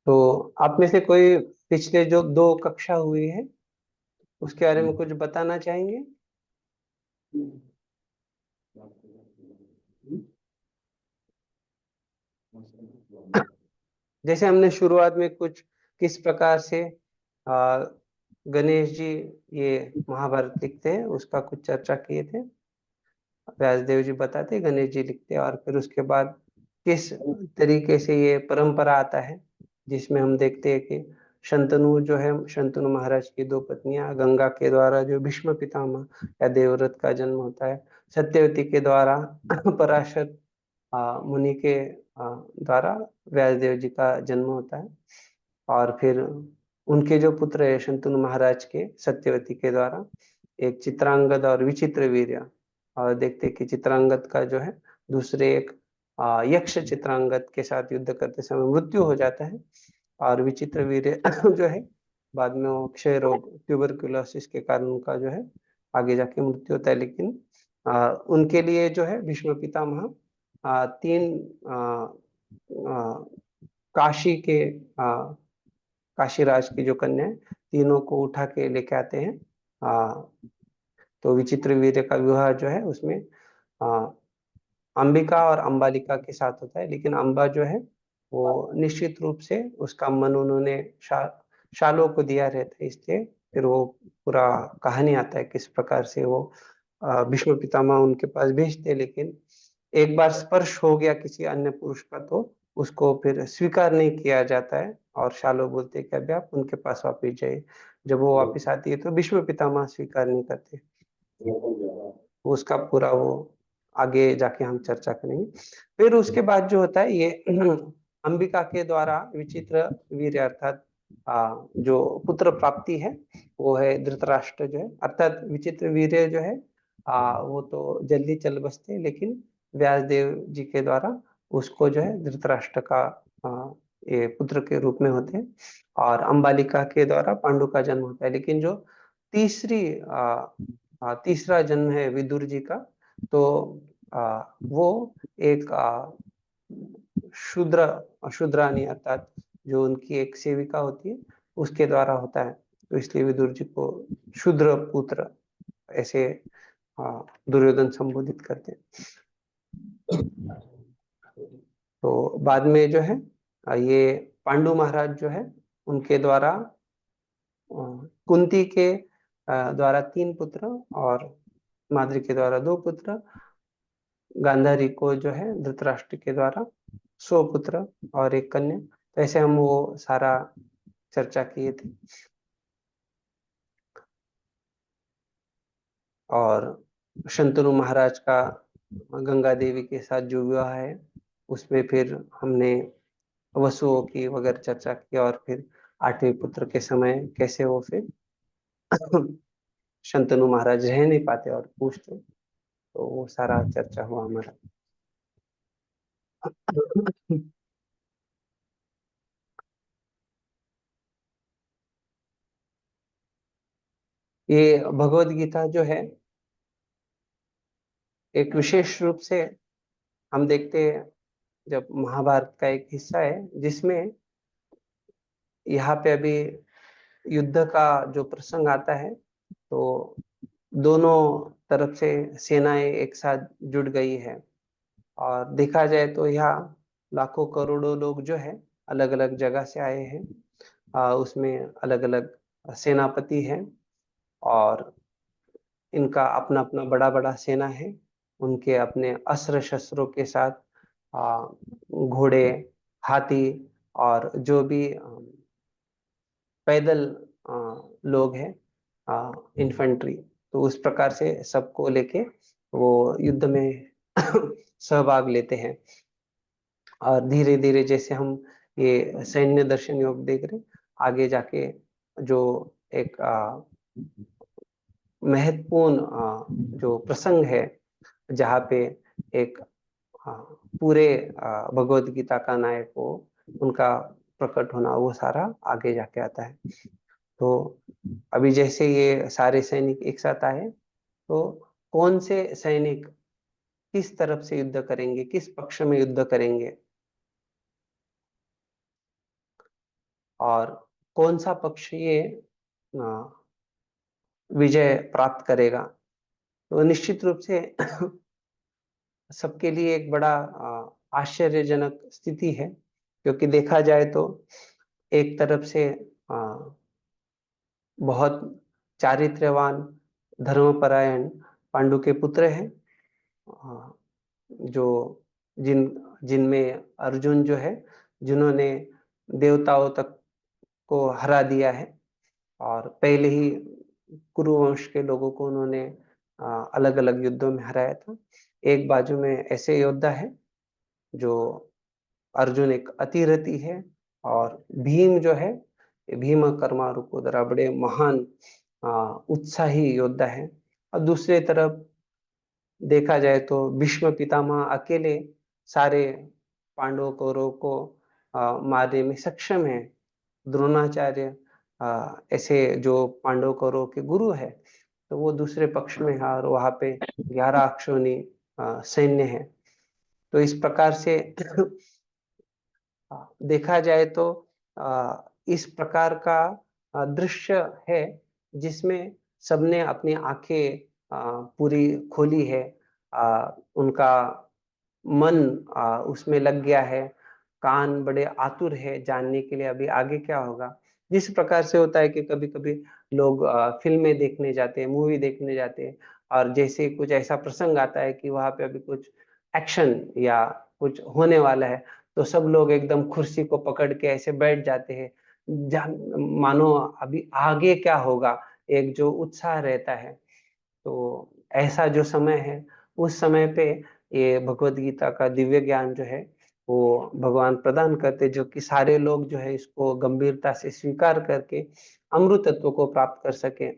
तो आप में से कोई पिछले जो दो कक्षा हुई है उसके बारे में कुछ बताना चाहेंगे? जैसे हमने शुरुआत में कुछ किस प्रकार से आ, गणेश जी ये महाभारत लिखते हैं उसका कुछ चर्चा किए थे। व्यासदेव जी बताते, गणेश जी लिखते, और फिर उसके बाद किस तरीके से ये परंपरा आता है जिसमें हम देखते हैं कि शंतनु जो है, शंतनु महाराज की दो पत्नियां, गंगा के द्वारा जो भीष्म पितामह या देवव्रत का जन्म होता है, सत्यवती के द्वारा पराशर मुनि के द्वारा व्यासदेव जी का जन्म होता है, और फिर उनके जो पुत्र है शंतनु महाराज के सत्यवती के द्वारा एक चित्रांगद और विचित्र वीर्य, और देखते कि चित्रांगद का जो है दूसरे एक यक्ष चित्रांगद के साथ युद्ध करते समय मृत्यु हो जाता है, और विचित्र वीर्य जो है बाद में वो क्षय रोग ट्यूबरकुलोसिस के कारण उनका जो है आगे जाके मृत्यु होता है। लेकिन उनके लिए जो है भीष्म पितामह तीन काशी के काशीराज की जो कन्या है तीनों को उठा के लेके आते हैं। तो विचित्र वीर्य का विवाह जो है उसमें आ, अंबिका और अंबालिका के साथ होता है, लेकिन अंबा जो है वो निश्चित रूप से उसका मन उन्होंने शालों को दिया रहता है, इसलिए फिर वो पूरा कहानी आता है किस प्रकार से वो भीष्म पितामह उनके पास भेजते हैं, लेकिन एक बार स्पर्श हो गया किसी अन्य पुरुष का तो उसको फिर स्वीकार नहीं किया जाता है, और शालो बोलते हैं कि अभी आप उनके पास वापिस जाइए। जब वो वापिस आती है तो भीष्म पितामह स्वीकार नहीं करते। उसका पूरा वो आगे जाके हम चर्चा करेंगे। फिर उसके बाद जो होता है ये अंबिका के द्वारा विचित्र वीर्य अर्थात जो पुत्र प्राप्ति है वो है धृतराष्ट्र जो है, अर्थात विचित्र वीर्य जो है वो तो जल्दी चल बसते हैं, लेकिन व्यासदेव जी के द्वारा उसको जो है धृतराष्ट्र का ये पुत्र के रूप में होते हैं, और अंबालिका के द्वारा पांडु का जन्म होता है। लेकिन जो तीसरा जन्म है विदुर जी का, तो वो एक शूद्रानी अर्थात जो उनकी एक सेविका होती है उसके द्वारा होता है, तो इसलिए विदुर जी को शूद्र पुत्र ऐसे दुर्योधन संबोधित करते हैं। तो बाद में जो है ये पांडु महाराज जो है उनके द्वारा कुंती के द्वारा तीन पुत्र और माद्री के द्वारा दो पुत्र, गांधारी को जो है धृतराष्ट्र के द्वारा 100 पुत्र और एक कन्या, तो ऐसे हम वो सारा चर्चा किए थे। और शंतनु महाराज का गंगा देवी के साथ जो विवाह है उसमें फिर हमने वसुओं की वगैरह चर्चा की, और फिर आठवें पुत्र के समय कैसे वो फिर शंतनु महाराज रह नहीं पाते और पूछते, तो वो सारा चर्चा हुआ हमारा। ये भगवत गीता जो है एक विशेष रूप से हम देखते हैं जब महाभारत का एक हिस्सा है जिसमें यहाँ पे अभी युद्ध का जो प्रसंग आता है, तो दोनों तरफ से सेनाएं एक साथ जुट गई है, और देखा जाए तो यहाँ लाखों करोड़ों लोग जो है अलग अलग जगह से आए हैं। उसमें अलग अलग सेनापति हैं, और इनका अपना अपना बड़ा बड़ा सेना है, उनके अपने अस्त्र शस्त्रों के साथ घोड़े, हाथी, और जो भी पैदल लोग हैं इन्फेंट्री, तो उस प्रकार से सबको लेके वो युद्ध में सहभाग लेते हैं। और धीरे धीरे जैसे हम ये सैन्य दर्शन योग देख रहे हैं, आगे जाके जो एक महत्वपूर्ण जो प्रसंग है जहाँ पे एक पूरे भगवत गीता का नायक हो उनका प्रकट होना, वो सारा आगे जाके आता है। तो अभी जैसे ये सारे सैनिक एक साथ आए, तो कौन से सैनिक किस तरफ से युद्ध करेंगे, किस पक्ष में युद्ध करेंगे, और कौन सा पक्ष ये विजय प्राप्त करेगा। तो निश्चित रूप से सबके लिए एक बड़ा आश्चर्यजनक स्थिति है, क्योंकि देखा जाए तो एक तरफ से बहुत चारित्र्यवान, धर्मपरायण पांडु के पुत्र हैं, जो जिनमें अर्जुन जो है, जिन्होंने देवताओं तक को हरा दिया है, और पहले ही कुरुवंश के लोगों को उन्होंने अलग अलग युद्धों में हराया था। एक बाजू में ऐसे योद्धा है जो अर्जुन एक अतिरथी है, और भीम जो है, भीम कर्मारुकुदरा बड़े महान उत्साही योद्धा है। और दूसरे तरफ देखा जाए तो भीष्म पितामह अकेले सारे पांडवों कौरवों को मारने में सक्षम है। द्रोणाचार्य ऐसे जो पांडव कौरव के गुरु है, तो वो दूसरे पक्ष में है, और वहां पे 11 अक्षौनी सैन्य है। तो इस प्रकार से देखा जाए तो इस प्रकार का दृश्य है, जिसमें सबने अपनी आंखें पूरी खोली है, उनका मन उसमें लग गया है, कान बड़े आतुर है जानने के लिए अभी आगे क्या होगा। जिस प्रकार से होता है कि कभी कभी लोग फिल्में देखने जाते हैं, मूवी देखने जाते हैं, और जैसे कुछ ऐसा प्रसंग आता है कि वहां पे अभी कुछ एक्शन या कुछ होने वाला है, तो सब लोग एकदम कुर्सी को पकड़ के ऐसे बैठ जाते हैं, जान मानो अभी आगे क्या होगा, एक जो उत्साह रहता है। तो ऐसा जो समय है, उस समय पे ये भगवत गीता का दिव्य ज्ञान जो है वो भगवान प्रदान करते, जो कि सारे लोग जो है इसको गंभीरता से स्वीकार करके अमृतत्व को प्राप्त कर सके।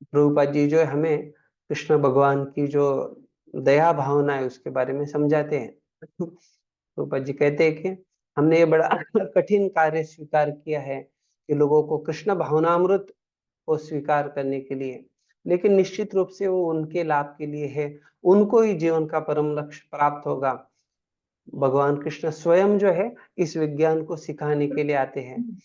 प्रभुपाद जी जो है हमें कृष्ण भगवान की जो दया भावना है उसके बारे में समझाते हैं। प्रभुपाद जी कहते हैं कि हमने ये बड़ा कठिन कार्य स्वीकार किया है कि लोगों को कृष्ण भावनामृत को स्वीकार करने के लिए, लेकिन निश्चित रूप से वो उनके लाभ के लिए है, उनको ही जीवन का परम लक्ष्य प्राप्त होगा। भगवान कृष्ण स्वयं जो है इस विज्ञान को सिखाने के लिए आते हैं,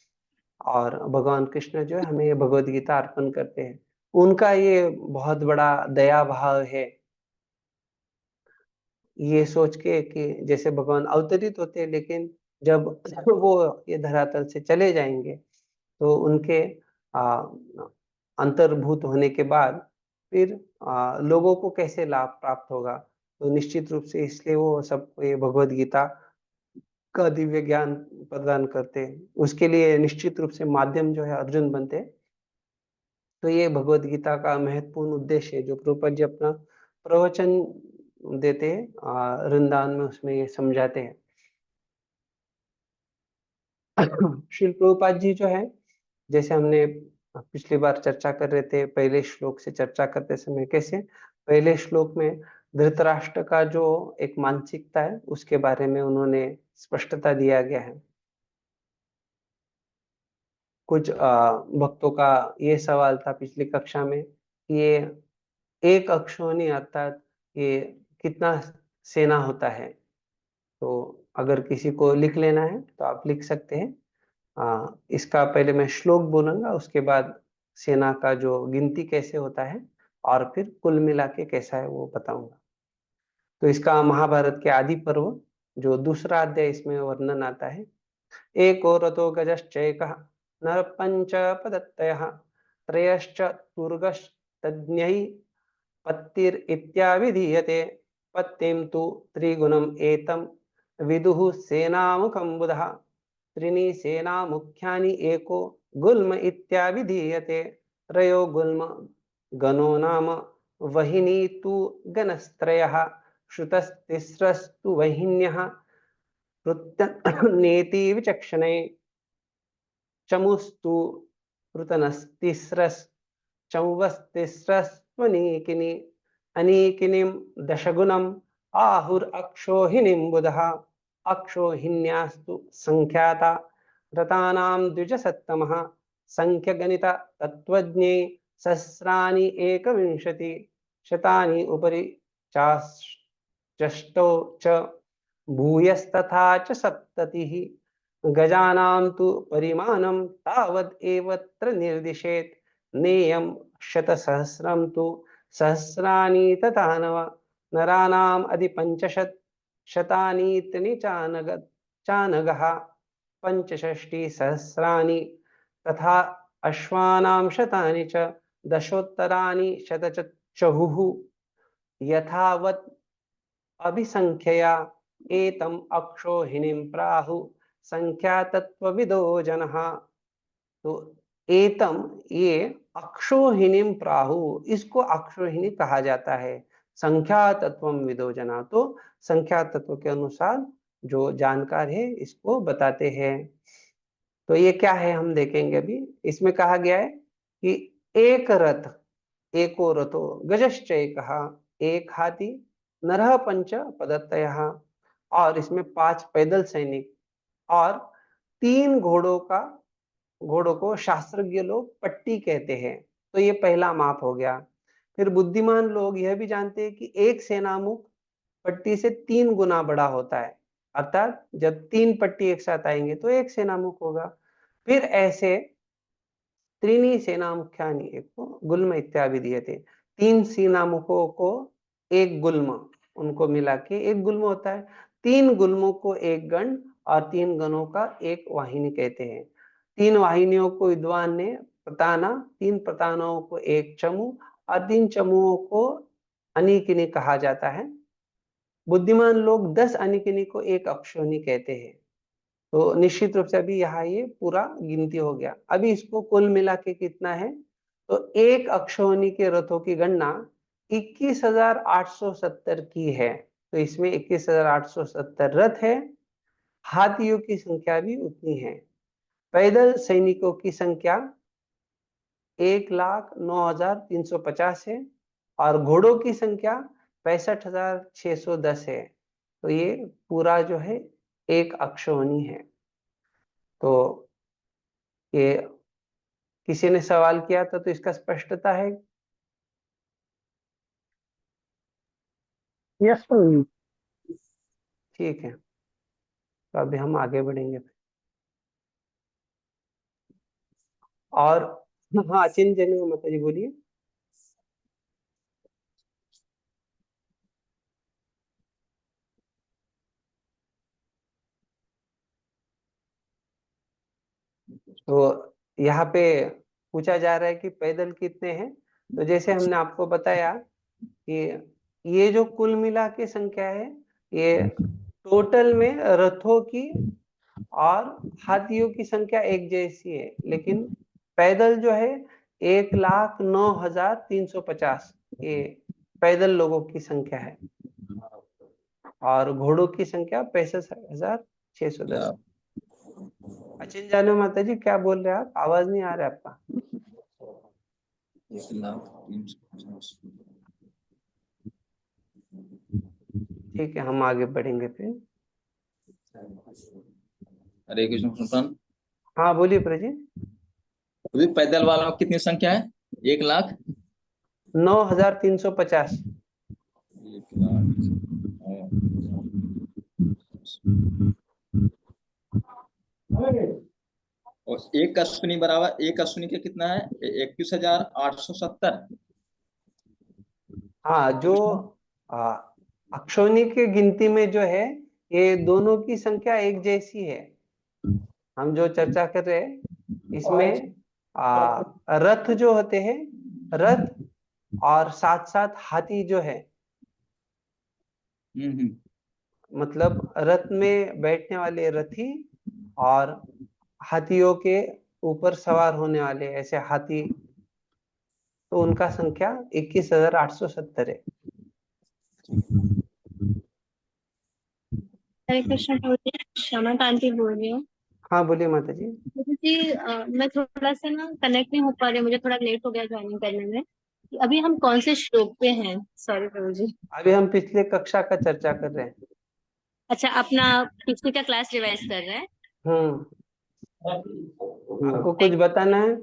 और भगवान कृष्ण जो है हमें ये भगवत गीता अर्पण करते हैं। उनका ये बहुत बड़ा दया भाव है, ये सोच के कि जैसे भगवान अवतरित होते हैं, लेकिन जब वो ये धरातल से चले जाएंगे, तो उनके आ, अंतर्भूत होने के बाद फिर लोगों को कैसे लाभ प्राप्त होगा। तो निश्चित रूप से इसलिए वो सबको ये भगवत गीता का दिव्य ज्ञान प्रदान करते हैं, उसके लिए निश्चित रूप से माध्यम जो है अर्जुन बनते हैं। तो ये भगवत गीता का महत्वपूर्ण उद्देश्य है, जो प्रभुपाद जी अपना प्रवचन देते हैं वृंदावन में, उसमें ये समझाते हैं। श्रील प्रभुपाद जी जो है, जैसे हमने पिछली बार चर्चा कर रहे थे, पहले श्लोक से चर्चा करते समय कैसे पहले श्लोक में धृतराष्ट्र का जो एक मानसिकता है उसके बारे में उन्होंने स्पष्टता दिया गया है। कुछ भक्तों का ये सवाल था पिछली कक्षा में कि ये एक अक्षौनी अर्थात ये कितना सेना होता है। तो अगर किसी को लिख लेना है तो आप लिख सकते हैं। इसका पहले मैं श्लोक बोलूंगा, उसके बाद सेना का जो गिनती कैसे होता है और फिर कुल मिला के कैसा है वो बताऊंगा। तो इसका महाभारत के आदि पर्व जो दूसरा अध्याय, इसमें वर्णन आता है। एको रथो गजश्चैकः नरपञ्च पदत्तयः त्रयश्च तुर्गस्तज्ञैः पत्तिरित्याभिधीयते। पत्तिं तु त्रिगुणम् एतं विदुः सेनामुखं बुधः। त्रीणि सेनामुख्यानि एको गुल्म इत्याभिधीयते। त्रयो गुल्म गणो नाम वहिनी तु गणस्त्रयः। श्रुतस्तिस्रस्तु वहिन्यः नेति विचक्षणे। चमुस्तु पृतनस्तिस्रश्चौवस्तिस्रस्त्वनीकिनी। अनीकिनीं दशगुणम् आहुरक्षोहिणीं बुधः। अक्षोहिण्यास्तु संख्याता रतानां द्विजसत्तमः। संख्यगणित तत्त्वज्ञे सहस्राणि एकविंशति। शतानि उपरि चाष्टौ च भूयस्तथा च सप्ततिः। गजानां तु परिमाणं तावद् एवत्र निर्दिशेत् नेयं शतसहस्रं तु सहस्राणि तथा नव नराणाम् अधि पंचशत् शतानीत्यनि चानगः पंचषष्टि सहस्राणि तथा अश्वानां शतानि च दशोत्तराणि शतचहुः यथावत् अभिसंख्यया एतम अक्षोहिणीं प्राहु संख्या तत्वविदो जनः। तो एतम, ये अक्षोहिणीं प्राहु, इसको अक्षोहिणी कहा जाता है। संख्या तत्वम विदो जना, तो संख्या तत्व के अनुसार जो जानकार है इसको बताते हैं। तो ये क्या है हम देखेंगे अभी। इसमें कहा गया है कि एक रथ, एको रथो गजश्चैकः, एक हाथी, नरः पंच पदत्तयः, और इसमें 5 पैदल सैनिक और 3 घोड़ों को शास्त्रज्ञ लोग पट्टी कहते हैं। तो ये पहला माप हो गया। फिर बुद्धिमान लोग यह भी जानते हैं कि एक सेनामुख पट्टी से 3 गुना बड़ा होता है, अर्थात जब 3 पट्टी एक साथ आएंगे तो एक सेनामुख होगा। फिर ऐसे त्रीणी सेना मुख्यानि एको गुल्म इत्यादि दिए थे। 3 सेनामुखों को एक गुल्म, उनको मिला के एक गुल्म होता है। 3 गुल्मों को एक गण और 3 गणों का एक वाहिनी कहते हैं। 3 वाहिनियों को विद्वान ने प्रताना, 3 प्रतानाओं को एक चमू और 3 चमुओं को अनिकिनी कहा जाता है। बुद्धिमान लोग 10 अनिकिनी को एक अक्षोहिणी कहते हैं। तो निश्चित रूप से अभी यहाँ ये पूरा गिनती हो गया। अभी इसको कुल मिला के कितना है, तो एक अक्षौहिणी के रथों की गणना 21,870 की है। तो इसमें 21,870 रथ है। हाथियों की संख्या भी उतनी है। पैदल सैनिकों की संख्या 1,09,350 है और घोड़ों की संख्या 65,610 है। तो ये पूरा जो है एक अक्षौहिणी है। तो ये किसी ने सवाल किया था तो इसका स्पष्टता है। Yes sir. ठीक है, तो अभी हम आगे बढ़ेंगे। और हाँ, चिन्ह जन माता जी बोलिए। तो यहाँ पे पूछा जा रहा है कि पैदल कितने हैं। तो जैसे हमने आपको बताया कि ये जो कुल मिला के संख्या है, ये टोटल में रथों की और हाथियों की संख्या एक जैसी है, लेकिन पैदल जो है 1,09,350 ये पैदल लोगों की संख्या है और घोड़ों की संख्या 65,610। अचिन जानो माता जी, क्या बोल रहे हैं आप? आवाज नहीं आ रहा आपका। 1,03,50। ठीक है, हम आगे बढ़ेंगे फिर। हरे कृष्ण सुल्तान। हाँ बोलिए प्रजी। अभी पैदल वालों की कितनी संख्या है? 1,00,000। 9,350। 1,00,000। और एक अश्विनी बराबर, एक अश्विनी के कितना है? 21,870। हाँ, जो अक्षौनी की गिनती में जो है ये दोनों की संख्या एक जैसी है। हम जो चर्चा कर रहे हैं इसमें रथ जो होते हैं, रथ और साथ साथ हाथी जो है, मतलब रथ में बैठने वाले रथी और हाथियों के ऊपर सवार होने वाले ऐसे हाथी, तो उनका संख्या 21,870 है। हरे कृष्ण प्रभु जी, क्षमा कांति बोल रही हूँ। हाँ बोलिए माता जी। प्रभु जी, मैं थोड़ा सा ना कनेक्ट नहीं हो पा रही, मुझे थोड़ा लेट हो गया ज्वाइनिंग करने में। अभी हम कौन से श्लोक पे हैं? सॉरी प्रभु जी। अभी हम पिछले कक्षा का चर्चा कर रहे हैं। अच्छा, अपना पिछले का क्लास रिवाइज कर रहे हैं। आपको कुछ बताना है?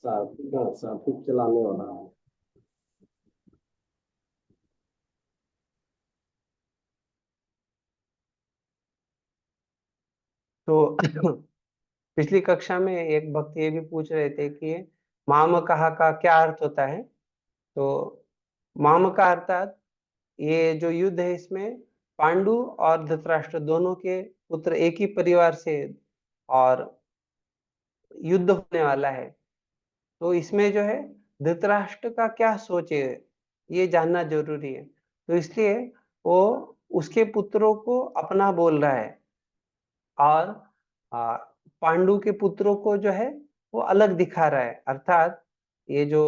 चलाने वाला है। तो पिछली कक्षा में एक भक्त ये भी पूछ रहे थे कि मामकहा का क्या अर्थ होता है। तो मामका अर्थात ये जो युद्ध है इसमें पांडु और धृतराष्ट्र दोनों के पुत्र एक ही परिवार से और युद्ध होने वाला है। तो इसमें जो है धृतराष्ट्र का क्या सोच है ये जानना जरूरी है। तो इसलिए वो उसके पुत्रों को अपना बोल रहा है और पांडु के पुत्रों को जो है वो अलग दिखा रहा है। अर्थात ये जो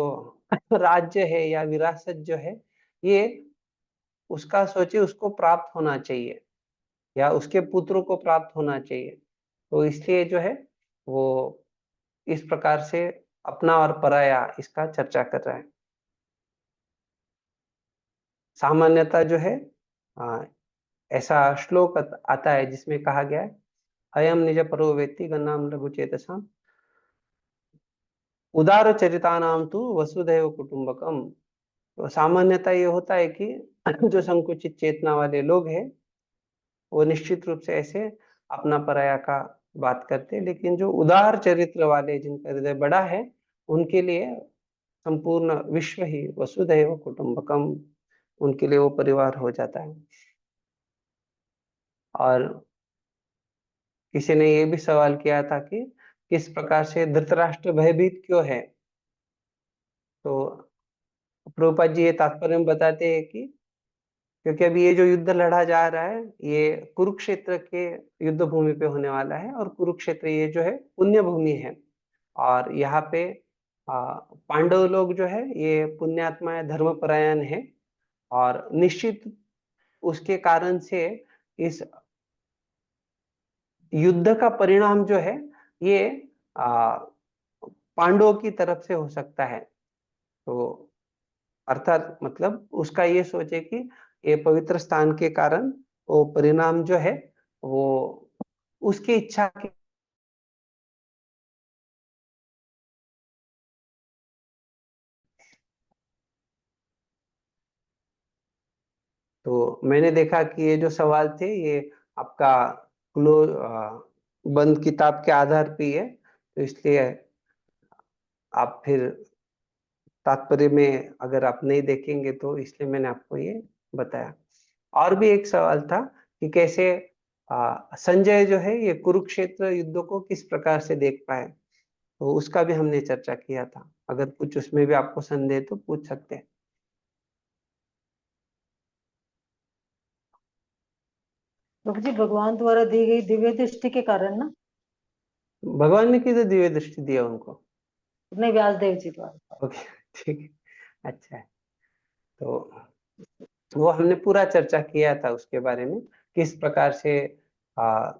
राज्य है या विरासत जो है ये उसका सोचे उसको प्राप्त होना चाहिए या उसके पुत्रों को प्राप्त होना चाहिए। तो इसलिए जो है वो इस प्रकार से अपना और पराया इसका चर्चा कर रहा है। सामान्यतः जो है आ, ऐसा श्लोक आता है जिसमें कहा गया है अयम निज परो वेत्ति गन्नाम लघु चेतसाम उदार चरितानाम तु वसुधैव कुटुंबकम। तो सामान्यतः ये होता है कि जो संकुचित चेतना वाले लोग हैं वो निश्चित रूप से ऐसे अपना पराया का बात करते हैं, लेकिन जो उदार चरित्र वाले जिनका हृदय बड़ा है उनके लिए संपूर्ण विश्व ही वसुधैव कुटुंबकम, उनके लिए वो परिवार हो जाता है। और किसी ने ये भी सवाल किया था कि किस प्रकार से धृतराष्ट्र भयभीत क्यों है। तो प्रभुपाद जी ये तात्पर्य में बताते हैं कि क्योंकि अभी ये जो युद्ध लड़ा जा रहा है ये कुरुक्षेत्र के युद्ध भूमि पे होने वाला है और कुरुक्षेत्र ये जो है पुण्य भूमि है और यहाँ पे पांडव लोग जो है ये पुण्यात्मा है, धर्मपरायण है और निश्चित उसके कारण से इस युद्ध का परिणाम जो है ये पांडवों की तरफ से हो सकता है। तो अर्थात मतलब उसका ये सोचे कि ये पवित्र स्थान के कारण वो परिणाम जो है वो उसकी इच्छा के। तो मैंने देखा कि ये जो सवाल थे ये आपका क्लोज बंद किताब के आधार पे ही है, तो इसलिए आप फिर तात्पर्य में अगर आप नहीं देखेंगे तो इसलिए मैंने आपको ये बताया। और भी एक सवाल था कि कैसे संजय जो है ये कुरुक्षेत्र युद्ध को किस प्रकार से देख पाए, तो उसका भी हमने चर्चा किया था। अगर कुछ उसमें भी आपको संदेह तो पूछ सकते हैं। प्रभु जी भगवान द्वारा दी गई दिव्य दृष्टि के कारण ना, भगवान ने किधर दिव्य दृष्टि दिया उनको? नहीं, व्यास देव जी द्वारा। ओके, ठीक है, अच्छा है। तो वो हमने पूरा चर्चा किया था उसके बारे में, किस प्रकार से आ,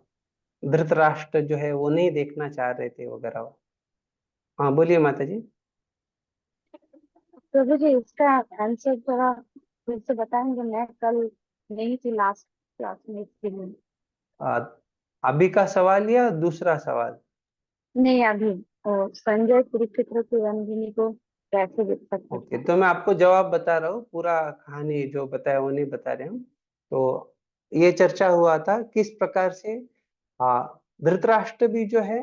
धृतराष्ट्र जो है वो नहीं देखना चाह रहे थे वगैरह। हाँ बोलिए माता जी। प्रभु जी इसका आंसर थोड़ा फिर से बताएंगे? मैं कल नहीं थी लास्ट क्लास में, इसके लिए। आ, अभी का सवाल या दूसरा सवाल? नहीं, अभी संजय कुरुक्षेत्र की रणभूमि को कैसे देख सकते ओके, थे? तो मैं आपको जवाब बता रहा हूँ, पूरा कहानी जो बताया वो नहीं बता रहे हम। तो ये चर्चा हुआ था किस प्रकार से धृतराष्ट्र भी जो है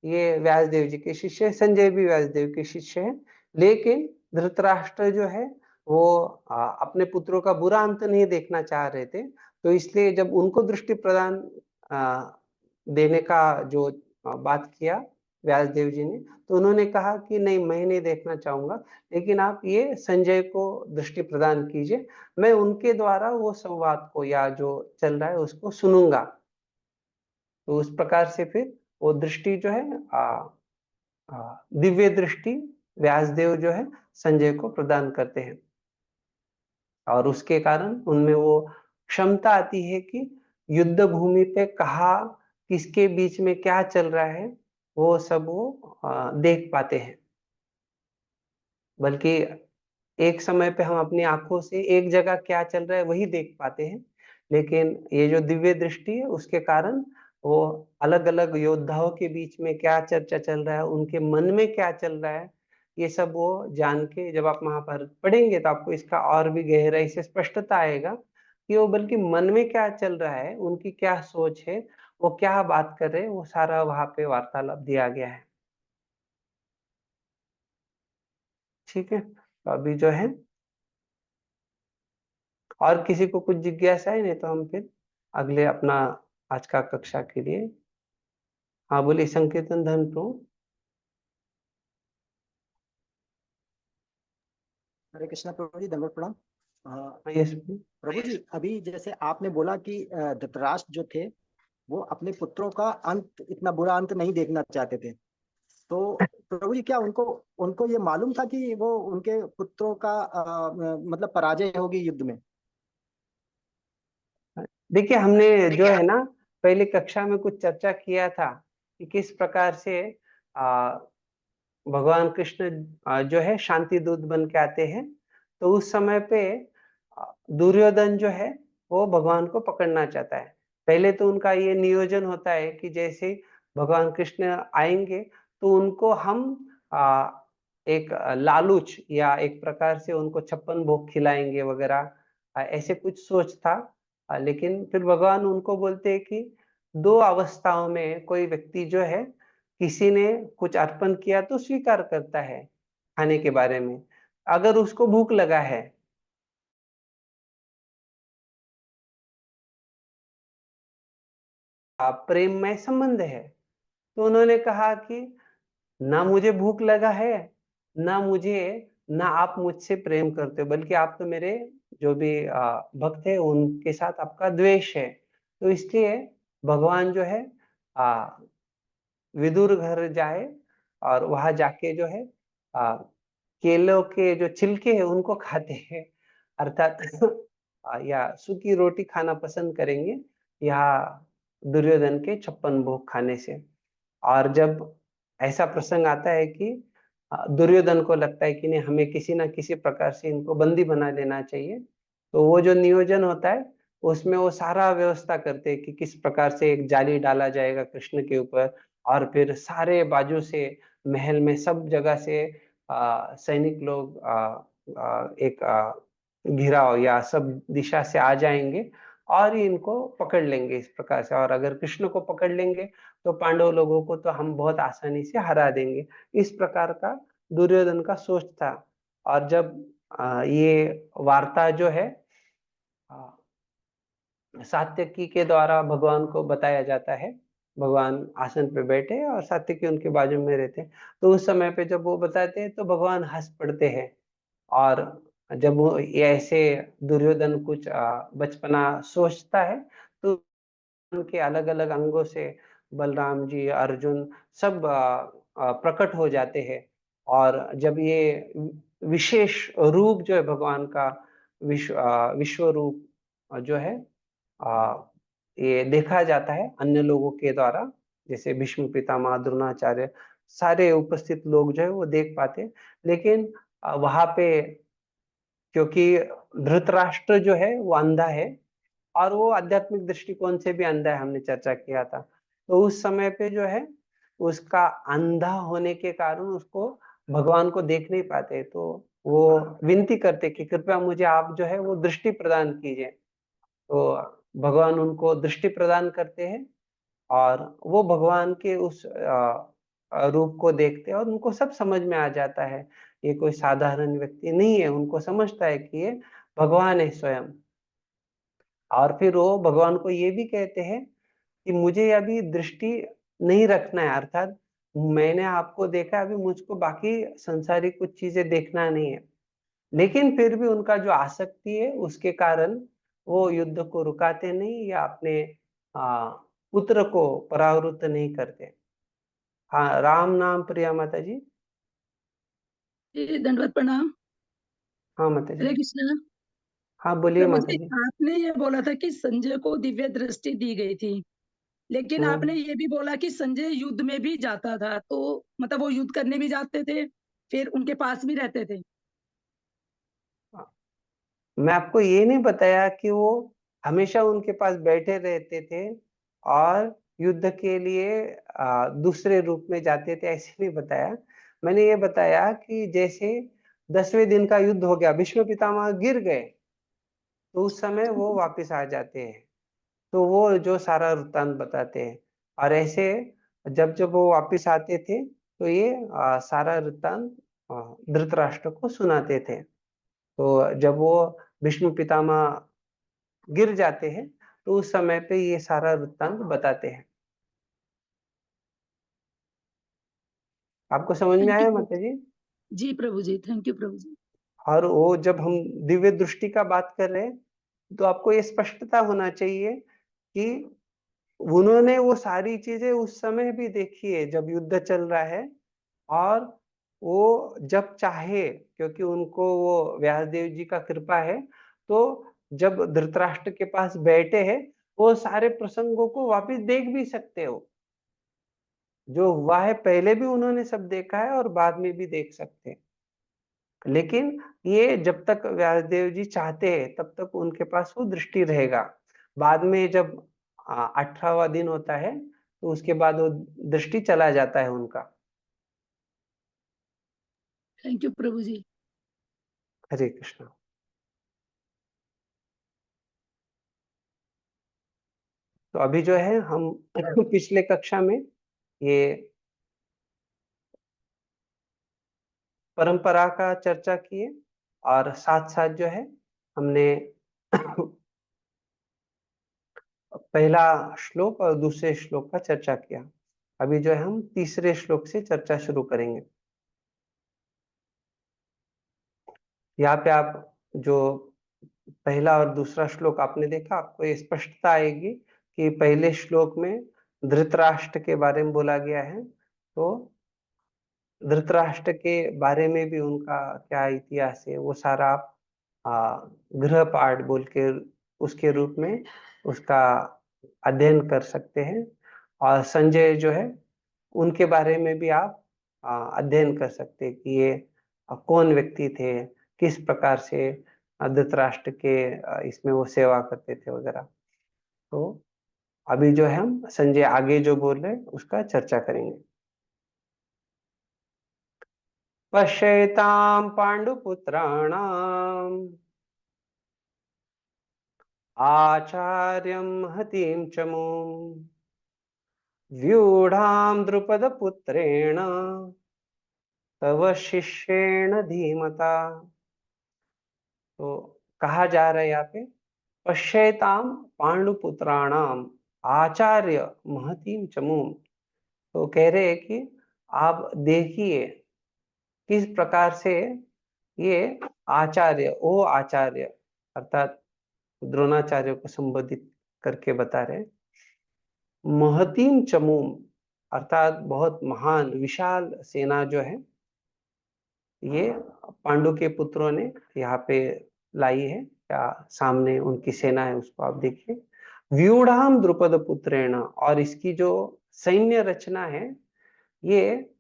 ये व्यासदेव जी के शिष्य है, संजय भी व्यासदेव के शिष्य है, लेकिन धृतराष्ट्र जो है वो अपने पुत्रों का बुरा अंत नहीं देखना चाह रहे थे। तो इसलिए जब उनको दृष्टि प्रदान देने का जो बात किया व्यासदेव जी ने, तो उन्होंने कहा कि नहीं, मैं नहीं देखना चाहूंगा, लेकिन आप ये संजय को दृष्टि प्रदान कीजिए, मैं उनके द्वारा वो संवाद को या जो चल रहा है उसको सुनूंगा। तो उस प्रकार से फिर वो दृष्टि जो है दिव्य दृष्टि व्यासदेव जो है संजय को प्रदान करते हैं और उसके कारण उनमें वो क्षमता आती है कि युद्ध भूमि पे कहा किसके बीच में क्या चल रहा है वो सब वो देख पाते हैं। बल्कि एक समय पे हम अपनी आंखों से एक जगह क्या चल रहा है वही देख पाते हैं, लेकिन ये जो दिव्य दृष्टि है उसके कारण वो अलग अलग योद्धाओं के बीच में क्या चर्चा चल रहा है, उनके मन में क्या चल रहा है, ये सब वो जान के जब आप महाभारत पढ़ेंगे तो आपको इसका और भी गहराई से स्पष्टता आएगा कि वो बल्कि मन में क्या चल रहा है, उनकी क्या सोच है, वो क्या बात कर रहे हैं, वो सारा वहां पे वार्तालाप दिया गया है। ठीक है, तो अभी जो है और किसी को कुछ जिज्ञासा है, नहीं तो हम फिर अगले अपना आज का कक्षा के लिए। हाँ बोलिए संकीर्तन धन प्रभु। हरे कृष्णा प्रभु जी, दंडवत प्रणाम। यस। प्रभु जी, अभी जैसे आपने बोला कि धृतराष्ट्र जो थे वो अपने पुत्रों का अंत, इतना बुरा अंत नहीं देखना चाहते थे। तो प्रभु जी, क्या उनको उनको ये मालूम था कि वो उनके पुत्रों का मतलब पराजय होगी युद्ध में? देखिए, हमने जो है ना पहले कक्षा में कुछ चर्चा किया था कि किस प्रकार से आ, भगवान कृष्ण जो है शांति दूत बन के आते हैं। तो उस समय पे दुर्योधन जो है वो भगवान को पकड़ना चाहता है। पहले तो उनका ये नियोजन होता है कि जैसे भगवान कृष्ण आएंगे तो उनको हम एक लालूच या एक प्रकार से उनको 56 भोग खिलाएंगे वगैरह, ऐसे कुछ सोच था। लेकिन फिर भगवान उनको बोलते हैं कि दो अवस्थाओं में कोई व्यक्ति जो है, किसी ने कुछ अर्पण किया तो स्वीकार करता है खाने के बारे में, अगर उसको भूख लगा है प्रेममय संबंध है। तो उन्होंने कहा कि ना मुझे भूख लगा है, ना मुझे, ना आप मुझसे प्रेम करते हो, बल्कि आप तो मेरे जो भी भक्त है उनके साथ आपका द्वेष है। तो इसलिए भगवान जो है विदुर घर जाए और वहां जाके जो है केलों के जो छिलके हैं उनको खाते हैं, अर्थात या सूखी रोटी खाना पसंद करेंगे या दुर्योधन के 56 भोग खाने से। और जब ऐसा प्रसंग आता है कि दुर्योधन को लगता है कि नहीं, हमें किसी ना किसी प्रकार से इनको बंदी बना लेना चाहिए, तो वो जो नियोजन होता है उसमें वो सारा व्यवस्था करते हैं कि किस प्रकार से एक जाली डाला जाएगा कृष्ण के ऊपर, और फिर सारे बाजू से महल में सब जगह से सैनिक लोग एक घिराव या सब दिशा से आ जाएंगे और इनको पकड़ लेंगे इस प्रकार से। और अगर कृष्ण को पकड़ लेंगे तो पांडव लोगों को तो हम बहुत आसानी से हरा देंगे। इस प्रकार का दुर्योधन का सोच था। और जब ये वार्ता जो है सात्यकी के द्वारा भगवान को बताया जाता है, भगवान आसन पे बैठे और सात्यकी उनके बाजू में रहते हैं, तो उस समय पे जब वो बताते हैं तो भगवान हंस पड़ते हैं। और जब वो ये ऐसे दुर्योधन कुछ बचपना सोचता है तो उनके अलग अलग अंगों से बलराम जी, अर्जुन सब प्रकट हो जाते हैं। और जब ये विशेष रूप जो है भगवान का, विश्व रूप जो है आ, ये देखा जाता है अन्य लोगों के द्वारा, जैसे भीष्म पितामह, द्रोणाचार्य, सारे उपस्थित लोग जो है वो देख पाते हैं। लेकिन वहां पे क्योंकि धृतराष्ट्र जो है वो अंधा है और वो आध्यात्मिक दृष्टिकोण से भी अंधा है, हमने चर्चा किया था। तो उस समय पे जो है उसका अंधा होने के कारण उसको भगवान को देख नहीं पाते, तो वो विनती करते कि कृपया मुझे आप जो है वो दृष्टि प्रदान कीजिए। तो भगवान उनको दृष्टि प्रदान करते हैं और वो भगवान के उस रूप को देखते हैं और उनको सब समझ में आ जाता है ये कोई साधारण व्यक्ति नहीं है, उनको समझता है कि ये भगवान है स्वयं। और फिर वो भगवान को ये भी कहते हैं कि मुझे अभी दृष्टि नहीं रखना है, अर्थात मैंने आपको देखा, अभी मुझको बाकी संसारिक कुछ चीजें देखना नहीं है। लेकिन फिर भी उनका जो आसक्ति है उसके कारण वो युद्ध को रुकाते नहीं या अपने पुत्र को परावृत्त नहीं करते। हाँ, राम नाम प्रिया माता जी। जी, दंडवत प्रणाम। हाँ माता जी। हरे कृष्णा। हाँ बोलिए प्रभु माता जी, जी। आपने ये बोला था कि संजय को दिव्य दृष्टि दी गई थी, लेकिन आपने हम्म। ये भी बोला कि संजय युद्ध में भी जाता था, तो मतलब वो युद्ध करने भी जाते थे, फिर उनके पास भी रहते थे। मैं आपको ये नहीं बताया कि वो हमेशा उनके पास बैठे रहते थे और युद्ध के लिए दूसरे रूप में जाते थे, ऐसे नहीं बताया। मैंने ये बताया कि जैसे 10वें दिन का युद्ध हो गया, भीष्म पितामह गिर गए, तो उस समय वो वापस आ जाते हैं, तो वो जो सारा वृत्तांत बताते हैं। और ऐसे जब जब वो वापस आते थे तो ये सारा वृत्तांत धृतराष्ट्र को सुनाते थे। तो जब वो भीष्म पितामह गिर जाते हैं तो उस समय पे ये सारा वृत्तांत बताते हैं। आपको समझ में थैंक आया यू माता जी? जी प्रभु जी, थैंक यू प्रभु जी। और वो जब हम दिव्य दृष्टि का बात कर रहे हैं तो आपको ये स्पष्टता होना चाहिए कि उन्होंने वो सारी चीजें उस समय भी देखी है जब युद्ध चल रहा है, और वो जब चाहे, क्योंकि उनको वो व्यासदेव जी का कृपा है, तो जब धृतराष्ट्र के पास बैठे हैं वो सारे प्रसंगों को वापस देख भी सकते हो। जो हुआ है पहले भी उन्होंने सब देखा है और बाद में भी देख सकते हैं। लेकिन ये जब तक व्यासदेव जी चाहते हैं तब तक उनके पास वो दृष्टि रहेगा। बाद में जब 18वां दिन होता है तो उसके बाद वो दृष्टि चला जाता है उनका। थैंक यू प्रभु जी। हरे कृष्णा। तो अभी जो है हम पिछले कक्षा में ये परंपरा का चर्चा किए, और साथ साथ जो है हमने पहला श्लोक और दूसरे श्लोक का चर्चा किया। अभी जो है हम तीसरे श्लोक से चर्चा शुरू करेंगे। यहाँ पे आप जो पहला और दूसरा श्लोक आपने देखा, आपको ये स्पष्टता आएगी कि पहले श्लोक में धृतराष्ट्र के बारे में बोला गया है, तो धृतराष्ट्र के बारे में भी उनका क्या इतिहास है वो सारा आप गृहपाठ बोल के उसके रूप में उसका अध्ययन कर सकते हैं। और संजय जो है उनके बारे में भी आप अध्ययन कर सकते हैं कि ये कौन व्यक्ति थे, किस प्रकार से धृतराष्ट्र के इसमें वो सेवा करते थे वगैरह। तो अभी जो है हम संजय आगे जो बोल रहे हैं उसका चर्चा करेंगे। पश्येतां पाण्डुपुत्राणाम् आचार्यं हतिं च मूं व्यूढां द्रुपदपुत्रेण तव शिष्येण धीमता। तो कहा जा रहा है यहाँ पे पश्येताम पांडुपुत्राणाम आचार्य महतीम चमूम। तो कह रहे हैं कि आप देखिए किस प्रकार से ये आचार्य, ओ आचार्य अर्थात द्रोणाचार्य को संबोधित करके बता रहे, महतीम चमूम अर्थात बहुत महान विशाल सेना जो है ये पांडु के पुत्रों ने यहाँ पे लाई है, या सामने उनकी सेना है उसको आप देखिए। व्यूढ़ाम द्रुपद पुत्रेण, और इसकी जो सैन्य रचना है ये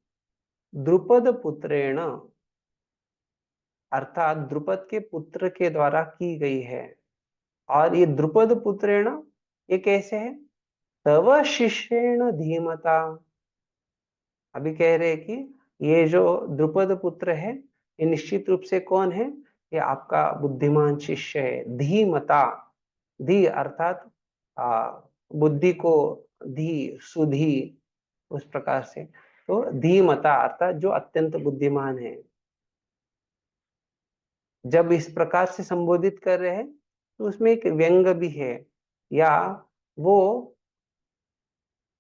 द्रुपद पुत्रेण अर्थात द्रुपद के पुत्र के द्वारा की गई है। और ये द्रुपद पुत्रेण ये कैसे है? तव शिष्येण धीमता। अभी कह रहे हैं कि ये जो द्रुपद पुत्र है ये निश्चित रूप से कौन है? ये आपका बुद्धिमान शिष्य है। धीमता, धी अर्थात बुद्धि को धी, सुधी, उस प्रकार से। तो धीमता अर्थात जो अत्यंत बुद्धिमान है। जब इस प्रकार से संबोधित कर रहे हैं तो उसमें एक व्यंग भी है, या वो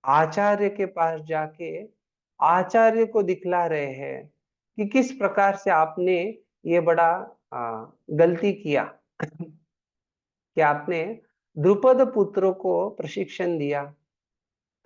आचार्य के पास जाके आचार्य को दिखला रहे हैं कि किस प्रकार से आपने ये बड़ा गलती किया कि आपने द्रुपद पुत्रों को प्रशिक्षण दिया।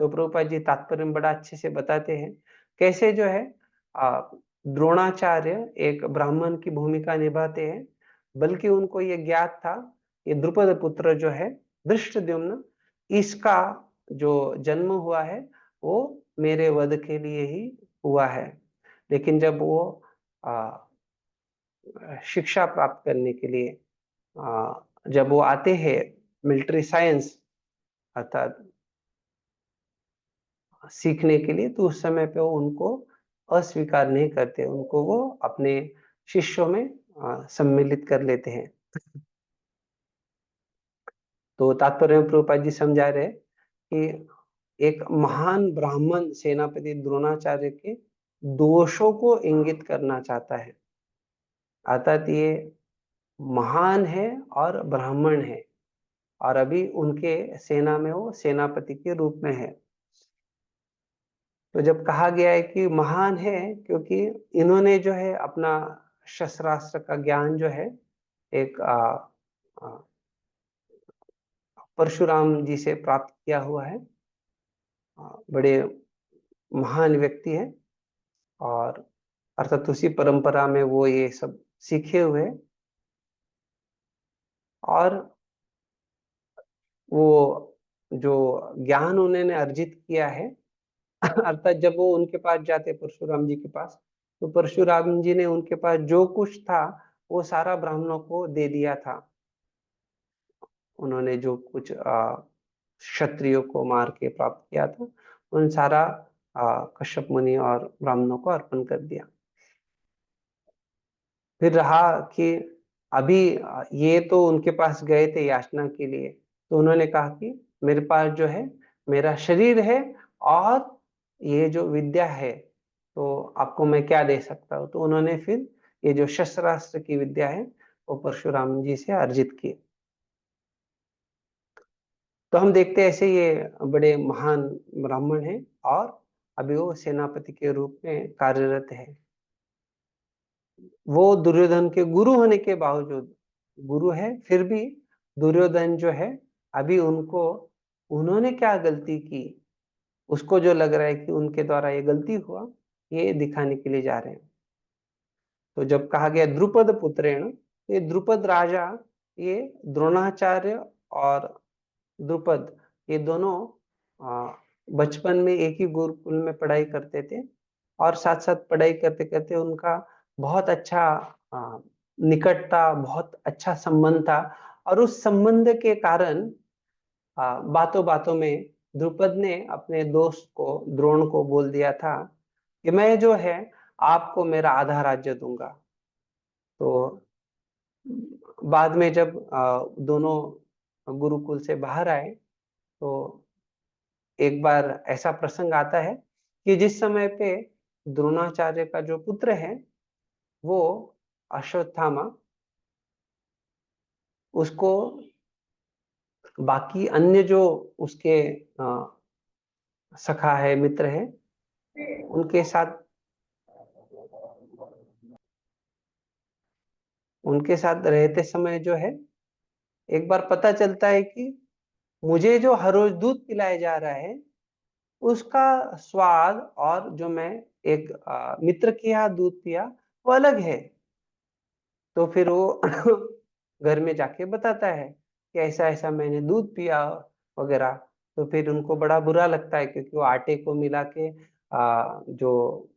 तो प्रभुपाद जी तात्पर्य में बड़ा अच्छे से बताते हैं कैसे जो है द्रोणाचार्य एक ब्राह्मण की भूमिका निभाते हैं, बल्कि उनको ये ज्ञात था ये द्रुपद पुत्र जो है धृष्टद्युम्न, इसका जो जन्म हुआ है वो मेरे वध के लिए ही हुआ है। लेकिन जब वो शिक्षा प्राप्त करने के लिए जब वो आते हैं मिलिट्री साइंस अर्थात सीखने के लिए, तो उस समय पे वो उनको अस्वीकार नहीं करते, उनको वो अपने शिष्यों में सम्मिलित कर लेते हैं। तो तात्पर्य में प्रभुपाद जी समझा रहे कि एक महान ब्राह्मण सेनापति द्रोणाचार्य के दोषों को इंगित करना चाहता है, अर्थात ये महान है और ब्राह्मण है और अभी उनके सेना में वो सेनापति के रूप में है। तो जब कहा गया है कि महान है, क्योंकि इन्होंने जो है अपना शस्त्रास्त्र का ज्ञान जो है एक परशुराम जी से प्राप्त किया हुआ है। बड़े महान व्यक्ति है और अर्थात उसी परंपरा में वो ये सब सीखे हुए, और वो जो ज्ञान उन्होंने अर्जित किया है अर्थात जब वो उनके पास जाते परशुराम जी के पास, तो परशुराम जी ने उनके पास जो कुछ था वो सारा ब्राह्मणों को दे दिया था। उन्होंने जो कुछ क्षत्रियों को मार के प्राप्त किया था उन सारा कश्यप मुनि और ब्राह्मणों को अर्पण कर दिया। फिर रहा कि अभी ये तो उनके पास गए थे याचना के लिए, तो उन्होंने कहा कि मेरे पास जो है मेरा शरीर है और ये जो विद्या है, तो आपको मैं क्या दे सकता हूँ। तो उन्होंने फिर ये जो शस्त्रास्त्र की विद्या है वो परशुराम जी से अर्जित की। तो हम देखते हैं ऐसे ये बड़े महान ब्राह्मण हैं और अभी वो सेनापति के रूप में कार्यरत है। वो दुर्योधन के गुरु होने के बावजूद, गुरु है फिर भी दुर्योधन जो है अभी उनको, उन्होंने क्या गलती की उसको जो लग रहा है कि उनके द्वारा ये गलती हुआ, ये दिखाने के लिए जा रहे हैं। तो जब कहा गया द्रुपद पुत्रेण, ये द्रुपद राजा ये द्रोणाचार्य और द्रुपद ये दोनों बचपन में एक ही गुरुकुल में पढ़ाई करते थे और साथ साथ पढ़ाई करते करते उनका बहुत अच्छा निकटता, बहुत अच्छा संबंध था। और उस संबंध के कारण बातों बातों में द्रुपद ने अपने दोस्त को द्रोण को बोल दिया था कि मैं जो है आपको मेरा आधा राज्य दूंगा। तो बाद में जब दोनों गुरुकुल से बाहर आए तो एक बार ऐसा प्रसंग आता है कि जिस समय पे द्रोणाचार्य का जो पुत्र है वो अश्वत्थामा, उसको बाकी अन्य जो उसके सखा है, मित्र है, उनके साथ रहते समय जो है एक बार पता चलता है कि मुझे जो हर रोज दूध पिलाया जा रहा है उसका स्वाद और जो मैं एक मित्र के यहाँ दूध पिया वो अलग है। तो फिर वो घर में जाके बताता है कि ऐसा ऐसा मैंने दूध पिया वगैरह। तो फिर उनको बड़ा बुरा लगता है क्योंकि वो आटे को मिला के जो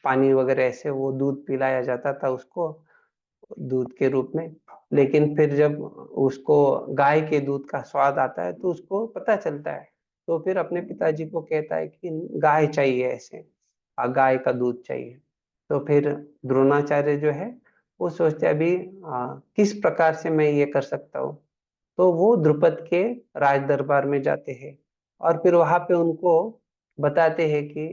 पानी वगैरह ऐसे वो दूध पिलाया जाता था उसको दूध के रूप में। लेकिन फिर जब उसको गाय के दूध का स्वाद आता है तो उसको पता चलता है, तो फिर अपने पिताजी को कहता है कि गाय चाहिए, ऐसे गाय का दूध चाहिए। तो फिर द्रोणाचार्य जो है वो सोचते अभी किस प्रकार से मैं ये कर सकता हूँ। तो वो द्रुपद के राज दरबार में जाते हैं और फिर वहां पे उनको बताते हैं कि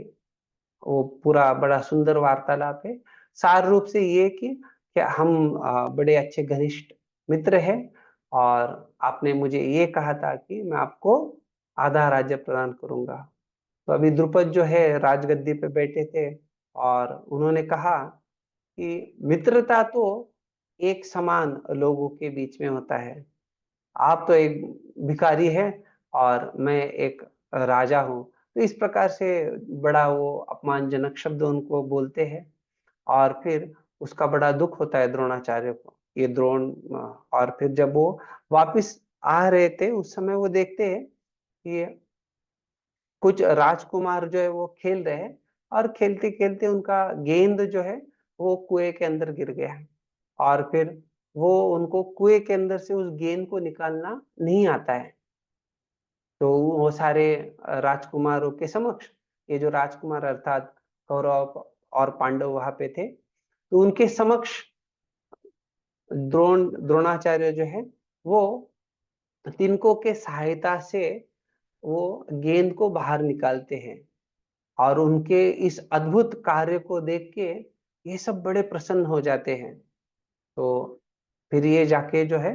वो पूरा बड़ा सुंदर वार्तालाप है। सार रूप से ये कि हम बड़े अच्छे घनिष्ठ मित्र हैं और आपने मुझे ये कहा था कि मैं आपको आधा राज्य प्रदान करूंगा। तो अभी द्रुपद जो है राजगद्दी पे बैठे थे और उन्होंने कहा कि मित्रता तो एक समान लोगों के बीच में होता है। आप तो एक भिखारी है और मैं एक राजा हूँ। तो इस प्रकार से बड़ा वो अपमानजनक शब्द उनको बोलते हैं और फिर उसका बड़ा दुख होता है द्रोणाचार्य को, ये द्रोण। और फिर जब वो वापिस आ रहे थे उस समय वो देखते हैं कि कुछ राजकुमार जो है वो खेल रहे हैं और खेलते खेलते उनका गेंद जो है वो कुएं के अंदर गिर गया और फिर वो उनको कुएं के अंदर से उस गेंद को निकालना नहीं आता है। तो वो सारे राजकुमारों के समक्ष, ये जो राजकुमार अर्थात कौरव और पांडव वहां पे थे, तो उनके समक्ष द्रोणाचार्य जो है वो तिनको के सहायता से वो गेंद को बाहर निकालते हैं, और उनके इस अद्भुत कार्य को देख के ये सब बड़े प्रसन्न हो जाते हैं। तो फिर ये जाके जो है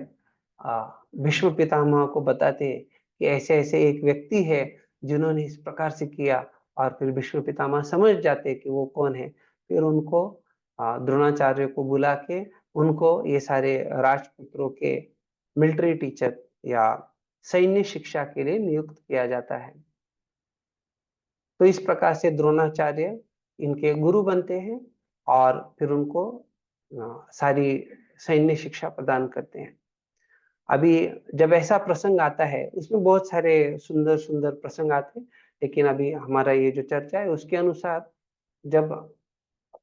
भीष्म पितामह को बताते हैं कि ऐसे ऐसे एक व्यक्ति है जिन्होंने इस प्रकार से किया, और फिर भीष्म पितामह समझ जाते कि वो कौन है। फिर उनको द्रोणाचार्य को बुला के उनको ये सारे राजपुत्रों के मिलिट्री टीचर या सैन्य शिक्षा के लिए नियुक्त किया जाता है। तो इस प्रकार से द्रोणाचार्य इनके गुरु बनते हैं और फिर उनको सारी सैन्य शिक्षा प्रदान करते हैं। अभी जब ऐसा प्रसंग आता है, उसमें बहुत सारे सुंदर सुंदर प्रसंग आते हैं, लेकिन अभी हमारा ये जो चर्चा है उसके अनुसार जब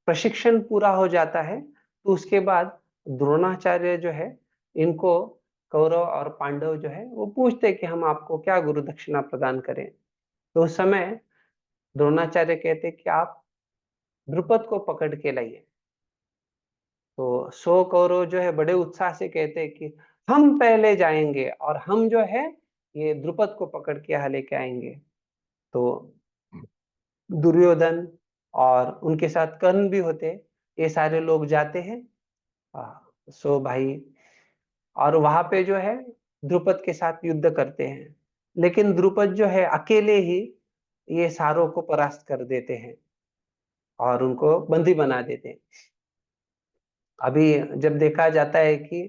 प्रशिक्षण पूरा हो जाता है तो उसके बाद द्रोणाचार्य जो है इनको कौरव और पांडव जो है वो पूछते हैं कि हम आपको क्या गुरु दक्षिणा प्रदान करें। तो उस समय द्रोणाचार्य कहते हैं कि आप द्रुपद को पकड़ के लाइए। तो 100 कौरव जो है बड़े उत्साह से कहते हैं कि हम पहले जाएंगे और हम जो है ये द्रुपद को पकड़ के यहाँ लेके आएंगे। तो दुर्योधन और उनके साथ कर्ण भी होते, ये सारे लोग जाते हैं 100 भाई, और वहां पे जो है द्रुपद के साथ युद्ध करते हैं। लेकिन द्रुपद जो है अकेले ही ये सारों को परास्त कर देते हैं और उनको बंदी बना देते हैं। अभी जब देखा जाता है कि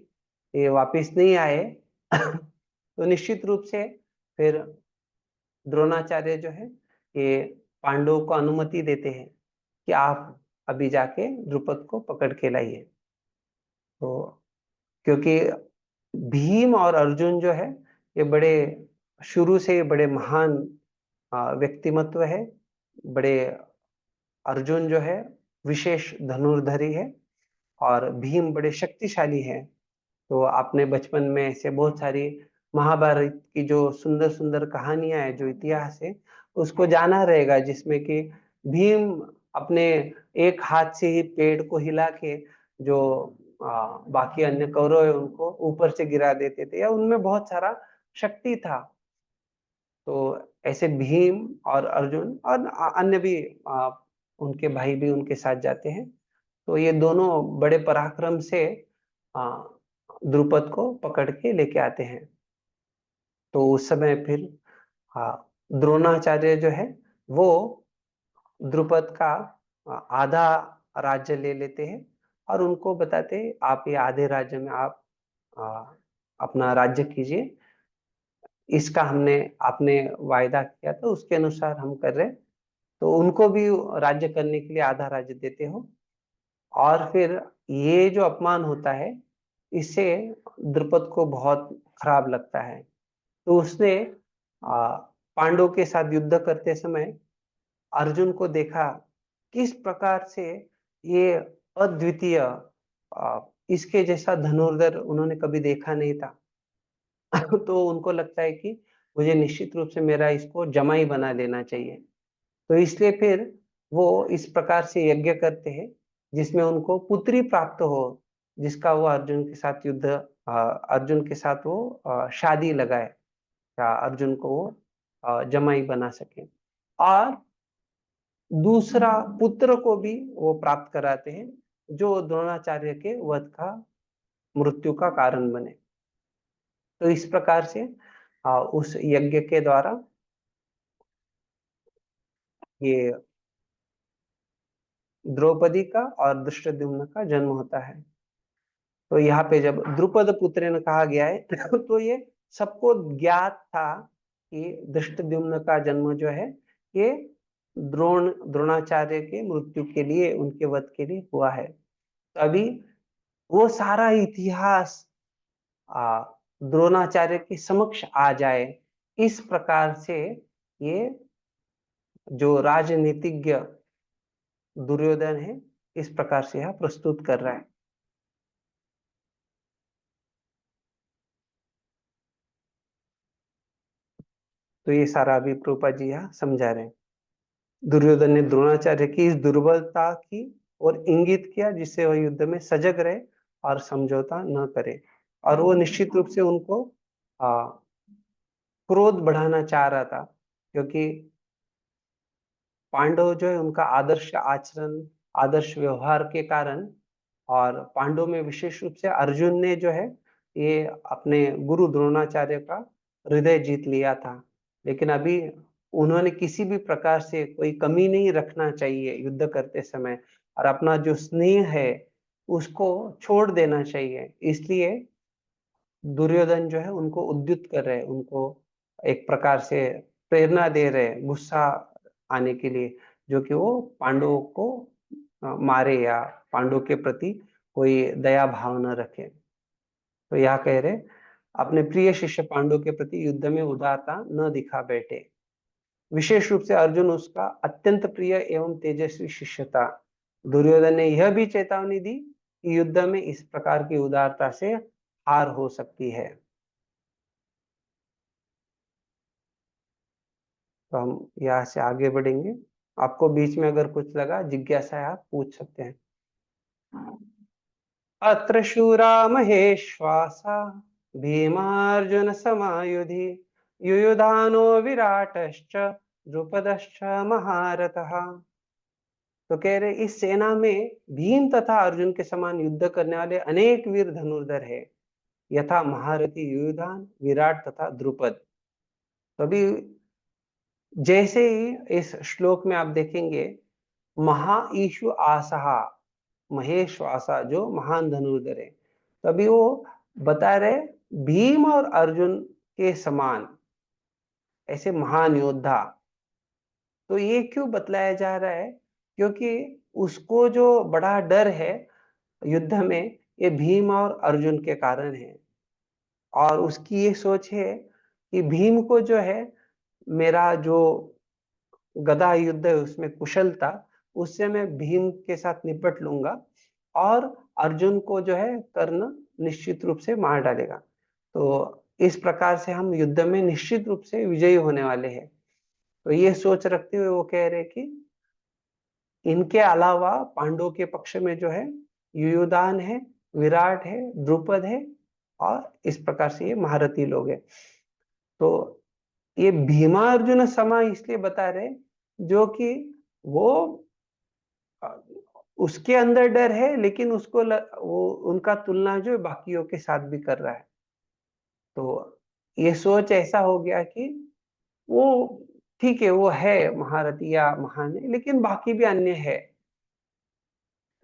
ये वापिस नहीं आए तो निश्चित रूप से फिर द्रोणाचार्य जो है ये पांडवों को अनुमति देते हैं कि आप अभी जाके द्रुपद को पकड़ के लाइए। तो क्योंकि भीम और अर्जुन जो है ये बड़े शुरू से बड़े महान व्यक्तिमत्व है। बड़े अर्जुन जो है विशेष धनुर्धरी है और भीम बड़े शक्तिशाली है। तो आपने बचपन में ऐसे बहुत सारी महाभारत की जो सुंदर सुंदर कहानियां है, जो इतिहास है, उसको जाना रहेगा, जिसमें कि भीम अपने एक हाथ से ही पेड़ को हिला के जो बाकी अन्य कौरव है उनको ऊपर से गिरा देते थे, या उनमें बहुत सारा शक्ति था। तो ऐसे भीम और अर्जुन और अन्य भी उनके भाई भी उनके साथ जाते हैं। तो ये दोनों बड़े पराक्रम से द्रुपद को पकड़ के लेके आते हैं। तो उस समय फिर द्रोणाचार्य जो है वो द्रुपद का आधा राज्य ले लेते हैं और उनको बताते हैं आप ये आधे राज्य में आप अपना राज्य कीजिए, इसका हमने आपने वायदा किया था उसके अनुसार हम कर रहे। तो उनको भी राज्य करने के लिए आधा राज्य देते हो। और फिर ये जो अपमान होता है इससे द्रुपद को बहुत खराब लगता है। तो उसने पांडवों के साथ युद्ध करते समय अर्जुन को देखा, किस प्रकार से ये अद्वितीय इसके जैसा धनुर्धर उन्होंने कभी देखा नहीं था। तो उनको लगता है कि मुझे निश्चित रूप से मेरा इसको जमाई बना लेना चाहिए। तो इसलिए फिर वो इस प्रकार से यज्ञ करते हैं जिसमें उनको पुत्री प्राप्त हो, जिसका वो अर्जुन के साथ युद्ध अर्जुन के साथ वो शादी लगाए या अर्जुन को वो जमाई बना सके। और दूसरा पुत्र को भी वो प्राप्त कराते हैं जो द्रोणाचार्य के वध का मृत्यु का कारण बने। तो इस प्रकार से उस यज्ञ के द्वारा ये द्रौपदी का और धृष्टद्युम्न का जन्म होता है। तो यहाँ पे जब द्रुपद पुत्र ने कहा गया है तो ये सबको ज्ञात था कि धृष्टद्युम्न का जन्म जो है ये द्रोणाचार्य के मृत्यु के लिए, उनके वध के लिए हुआ है। तो अभी वो सारा इतिहास द्रोणाचार्य के समक्ष आ जाए, इस प्रकार से ये जो राजनीतिज्ञ दुर्योधन है इस प्रकार से यह प्रस्तुत कर रहा है। तो ये सारा अभी प्रभुपाद जी यहाँ समझा रहे हैं। दुर्योधन ने द्रोणाचार्य की इस दुर्बलता की और इंगित किया जिससे वह युद्ध में सजग रहे और समझौता न करे, और वो निश्चित रूप से उनको क्रोध बढ़ाना चाह रहा था, क्योंकि पांडव जो है उनका आदर्श आचरण, आदर्श व्यवहार के कारण, और पांडव में विशेष रूप से अर्जुन ने जो है ये अपने गुरु द्रोणाचार्य का हृदय जीत लिया था। लेकिन अभी उन्होंने किसी भी प्रकार से कोई कमी नहीं रखना चाहिए युद्ध करते समय, और अपना जो स्नेह है उसको छोड़ देना चाहिए। इसलिए दुर्योधन जो है उनको उद्युत कर रहे, उनको एक प्रकार से प्रेरणा दे रहे गुस्सा आने के लिए, जो कि वो पांडवों को मारे या पांडवों के प्रति कोई दया भाव न रखे। तो यह कह रहे, अपने प्रिय शिष्य पांडव के प्रति युद्ध में उदारता न दिखा बैठे। विशेष रूप से अर्जुन उसका अत्यंत प्रिय एवं तेजस्वी शिष्य था। दुर्योधन ने यह भी चेतावनी दी कि युद्ध में इस प्रकार की उदारता से हार हो सकती है। तो हम यहाँ से आगे बढ़ेंगे। आपको बीच में अगर कुछ लगा जिज्ञासा है आप पूछ सकते हैं। अत्र शूरा महेश्वासा भीमार्जुन समायुधि युयुधानो विराटश्च द्रुपदश्च महारथः। तो कह रहे इस सेना में भीम तथा अर्जुन के समान युद्ध करने वाले अनेक वीर धनुर्धर है, यथा महारथी युयुधान, विराट तथा द्रुपद। तो अभी जैसे ही इस श्लोक में आप देखेंगे महाईशु आसहा, महेश आसा जो महान धनुर्धर है, तभी वो बता रहे भीम और अर्जुन के समान ऐसे महान योद्धा। तो ये क्यों बतलाया जा रहा है? क्योंकि उसको जो बड़ा डर है युद्ध में, ये भीम और अर्जुन के कारण है। और उसकी ये सोच है कि भीम को जो है मेरा जो गदा युद्ध है उसमें कुशलता, उससे मैं भीम के साथ निपट लूंगा, और अर्जुन को जो है कर्ण निश्चित रूप से मार डालेगा। तो इस प्रकार से हम युद्ध में निश्चित रूप से विजयी होने वाले हैं। तो ये सोच रखते हुए वो कह रहे कि इनके अलावा पांडवों के पक्ष में जो है युयुधान है, विराट है, द्रुपद है, और इस प्रकार से ये महारथी लोग हैं। तो ये भीमार्जुन समा इसलिए बता रहे जो कि वो उसके अंदर डर है, लेकिन वो उनका तुलना जो है बाकियों के साथ भी कर रहा है। तो ये सोच ऐसा हो गया कि वो ठीक है, वो है महारथी या महान है, लेकिन बाकी भी अन्य है।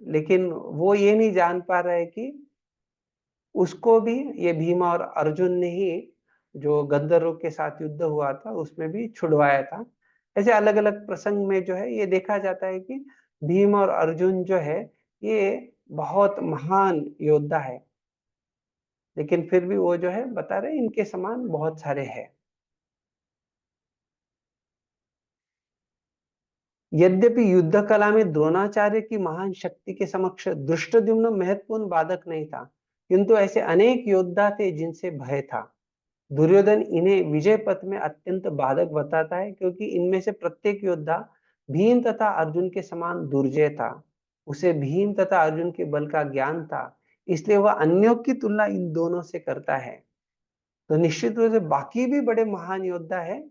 लेकिन वो ये नहीं जान पा रहा है कि उसको भी ये भीम और अर्जुन ने ही जो गंधर्वों के साथ युद्ध हुआ था उसमें भी छुड़वाया था। ऐसे अलग अलग प्रसंग में जो है ये देखा जाता है कि भीम और अर्जुन जो है ये बहुत महान योद्धा है, लेकिन फिर भी वो जो है बता रहे इनके समान बहुत सारे हैं। यद्यपि युद्ध कला में द्रोणाचार्य की महान शक्ति के समक्ष धृष्टद्युम्न महत्वपूर्ण बाधक नहीं था, किंतु ऐसे अनेक योद्धा थे जिनसे भय था। दुर्योधन इन्हें विजय पथ में अत्यंत बाधक बताता है, क्योंकि इनमें से प्रत्येक योद्धा भीम तथा अर्जुन के समान दुर्जय था। उसे भीम तथा अर्जुन के बल का ज्ञान था, इसलिए वह अन्यों की तुलना इन दोनों से करता है। तो निश्चित रूप से बाकी भी बड़े महान योद्धा है,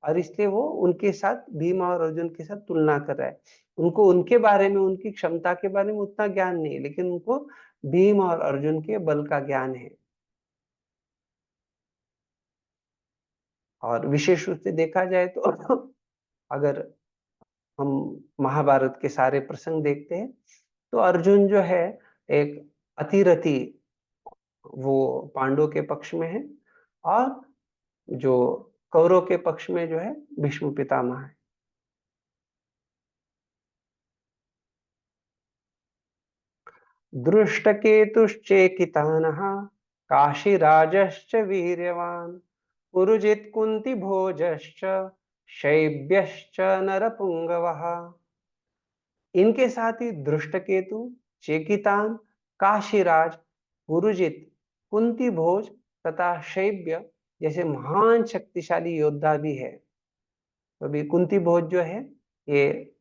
और इसलिए वो उनके साथ भीम और अर्जुन के साथ तुलना कर रहा है। उनको उनके बारे में, उनकी क्षमता के बारे में उतना ज्ञान नहीं, लेकिन उनको भीम और अर्जुन के बल का ज्ञान है। और विशेष रूप से देखा जाए तो अगर हम महाभारत के सारे प्रसंग देखते हैं तो अर्जुन जो है एक अतिरथी, वो पांडवों के पक्ष में है, और जो कौरव के पक्ष में जो है भीष्म पितामह है। दृष्टकेतुश्चेकितानः काशीराजश्च वीर्यवान् पुरुजित् कुन्तिभोजश्च शैब्यश्च नरपुंगवः। इनके साथ ही दृष्टकेतु, चेकितान, काशीराज, पुरुजित, कुंती भोज तथा शैब्य जैसे महान शक्तिशाली योद्धा भी है। तो अभी कुंती भोज जो है ये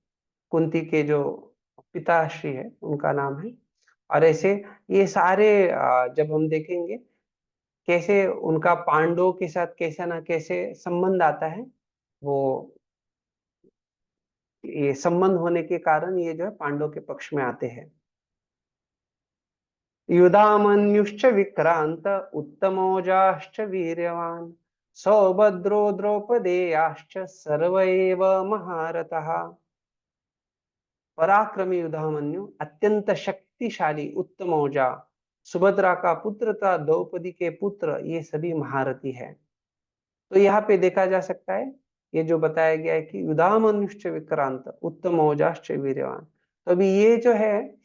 कुंती के जो पिताश्री है उनका नाम है। और ऐसे ये सारे जब हम देखेंगे कैसे उनका पांडवों के साथ कैसा ना कैसे संबंध आता है, वो ये संबंध होने के कारण ये जो है पांडवों के पक्ष में आते हैं। युधामन्युश्च विक्रांत उत्तमौजाश्च वीर्यवान सौभद्रो द्रौपदेयाश्च सर्व एव महारथः। पराक्रमी युधामन्यु, अत्यंत शक्तिशाली उत्तमौजा, सुभद्रा का पुत्र तथा द्रौपदी के पुत्र, ये सभी महारथी है। तो यहाँ पे देखा जा सकता है, ये जो बताया गया है कि युधामन्युश्च विक्रांत उत्तमौजाश्च वीर्यवान, तो अभी ये जो है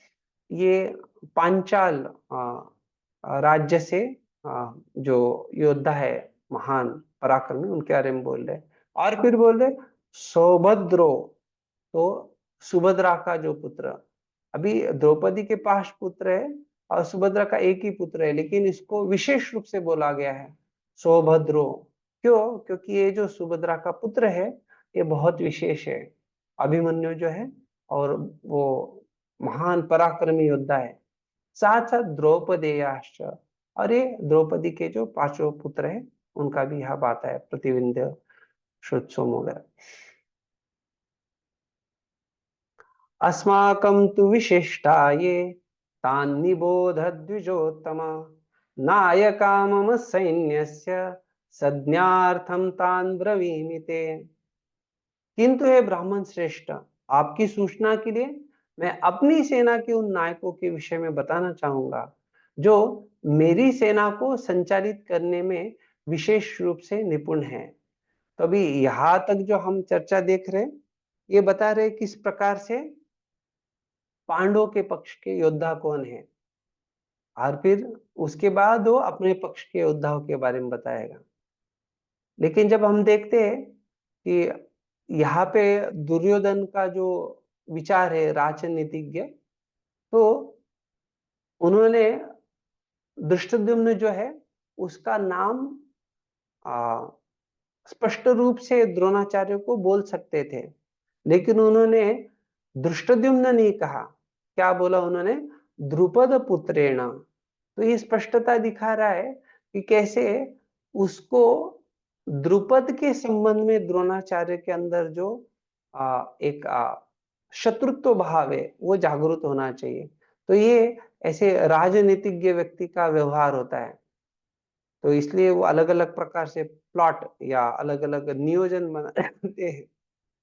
ये पांचाल राज्य से जो योद्धा है महान पराक्रमी, उनके बारे में बोल रहे। और फिर बोल रहे सौभद्रो, तो सुभद्रा का जो पुत्र, अभी द्रौपदी के पास पुत्र है और सुभद्रा का एक ही पुत्र है, लेकिन इसको विशेष रूप से बोला गया है सौभद्रो। क्यों? क्योंकि ये जो सुभद्रा का पुत्र है ये बहुत विशेष है, अभिमन्यु जो है, और वो महान पराक्रमी योद्धा है। साथ साथ द्रौपदेयाश्च, और ये द्रौपदी के जो पांचों पुत्र है उनका भी यह बात है, प्रतिविंध्य, श्रुतसोम वगैरह। अस्माकं तु विशिष्टाये तान् निबोध द्विजोत्तम नायका मम सैन्यस्य संज्ञार्थं तान् ब्रवीमि ते। किंतु हे ब्राह्मण श्रेष्ठ, आपकी सूचना के लिए मैं अपनी सेना के उन नायकों के विषय में बताना चाहूंगा जो मेरी सेना को संचालित करने में विशेष रूप से निपुण हैं। तो अभी यहाँ तक जो हम चर्चा देख रहे हैं, ये बता रहे किस प्रकार से पांडवों के पक्ष के योद्धा कौन है, और फिर उसके बाद वो अपने पक्ष के योद्धाओं के बारे में बताएगा। लेकिन जब हम देखते हैं कि यहाँ पे दुर्योधन का जो विचार है राजनीतिज्ञ, तो उन्होंने धृष्टद्युम्न जो है उसका नाम स्पष्ट रूप से द्रोणाचार्य को बोल सकते थे, लेकिन उन्होंने धृष्टद्युम्न नहीं कहा। क्या बोला उन्होंने? द्रुपद पुत्रेण। तो ये स्पष्टता दिखा रहा है कि कैसे उसको द्रुपद के संबंध में द्रोणाचार्य के अंदर जो एक शत्रुत्व भाव है वो जागृत होना चाहिए। तो ये ऐसे राजनीतिज्ञ व्यक्ति का व्यवहार होता है, तो इसलिए वो अलग अलग प्रकार से प्लॉट या अलग अलग नियोजन बनाते हैं,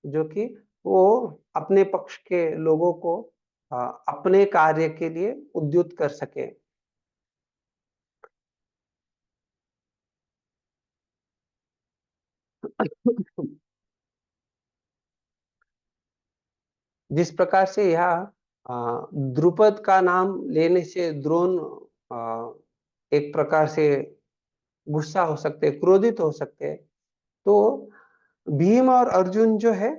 जो कि वो अपने पक्ष के लोगों को अपने कार्य के लिए उद्युत कर सके। जिस प्रकार से यहाँ द्रुपद का नाम लेने से द्रोण एक प्रकार से गुस्सा हो सकते, क्रोधित हो सकते, तो भीम और अर्जुन जो है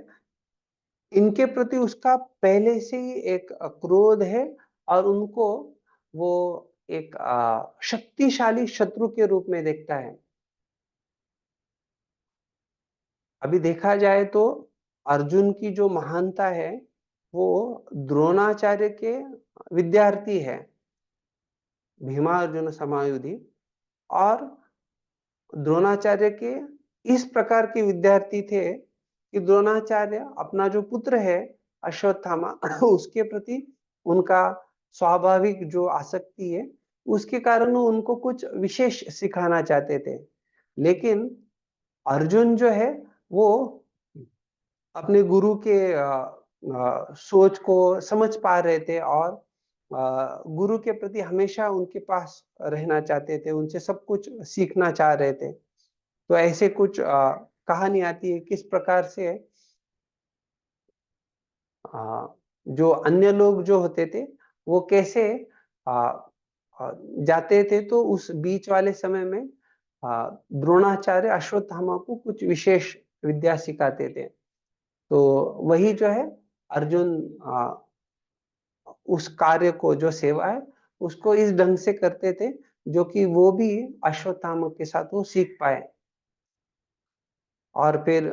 इनके प्रति उसका पहले से ही एक क्रोध है, और उनको वो एक शक्तिशाली शत्रु के रूप में देखता है। अभी देखा जाए तो अर्जुन की जो महानता है वो द्रोणाचार्य के विद्यार्थी है, भीमार्जुन समायुधि, और द्रोणाचार्य के इस प्रकार के विद्यार्थी थे कि द्रोणाचार्य अपना जो पुत्र है अश्वत्थामा उसके प्रति उनका स्वाभाविक जो आसक्ति है उसके कारण वो उनको कुछ विशेष सिखाना चाहते थे। लेकिन अर्जुन जो है वो अपने गुरु के सोच को समझ पा रहे थे, और गुरु के प्रति हमेशा उनके पास रहना चाहते थे, उनसे सब कुछ सीखना चाह रहे थे। तो ऐसे कुछ कहानी आती है किस प्रकार से जो अन्य लोग जो होते थे वो कैसे जाते थे, तो उस बीच वाले समय में द्रोणाचार्य अश्वत्थामा को कुछ विशेष विद्या सिखाते थे। तो वही जो है अर्जुन उस कार्य को, जो सेवा है उसको इस ढंग से करते थे जो कि वो भी अश्वत्थामा के साथ वो सीख पाए, और फिर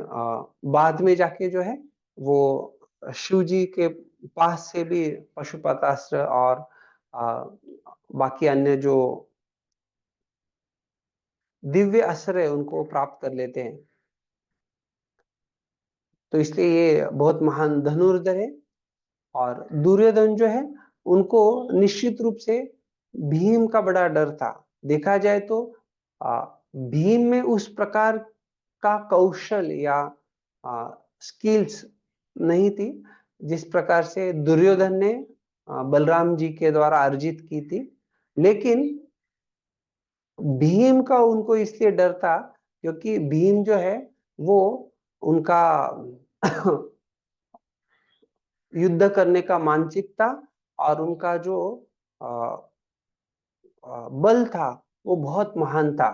बाद में जाके जो है वो शिव जी के पास से भी पशुपतास्त्र और बाकी अन्य जो दिव्य आश्रय उनको प्राप्त कर लेते हैं। तो इसलिए ये बहुत महान धनुर्धर है। और दुर्योधन जो है उनको निश्चित रूप से भीम का बड़ा डर था। देखा जाए तो भीम में उस प्रकार का कौशल या स्किल्स नहीं थी जिस प्रकार से दुर्योधन ने बलराम जी के द्वारा अर्जित की थी। लेकिन भीम का उनको इसलिए डर था क्योंकि भीम जो है वो उनका युद्ध करने का मानसिकता और उनका जो बल था वो बहुत महान था।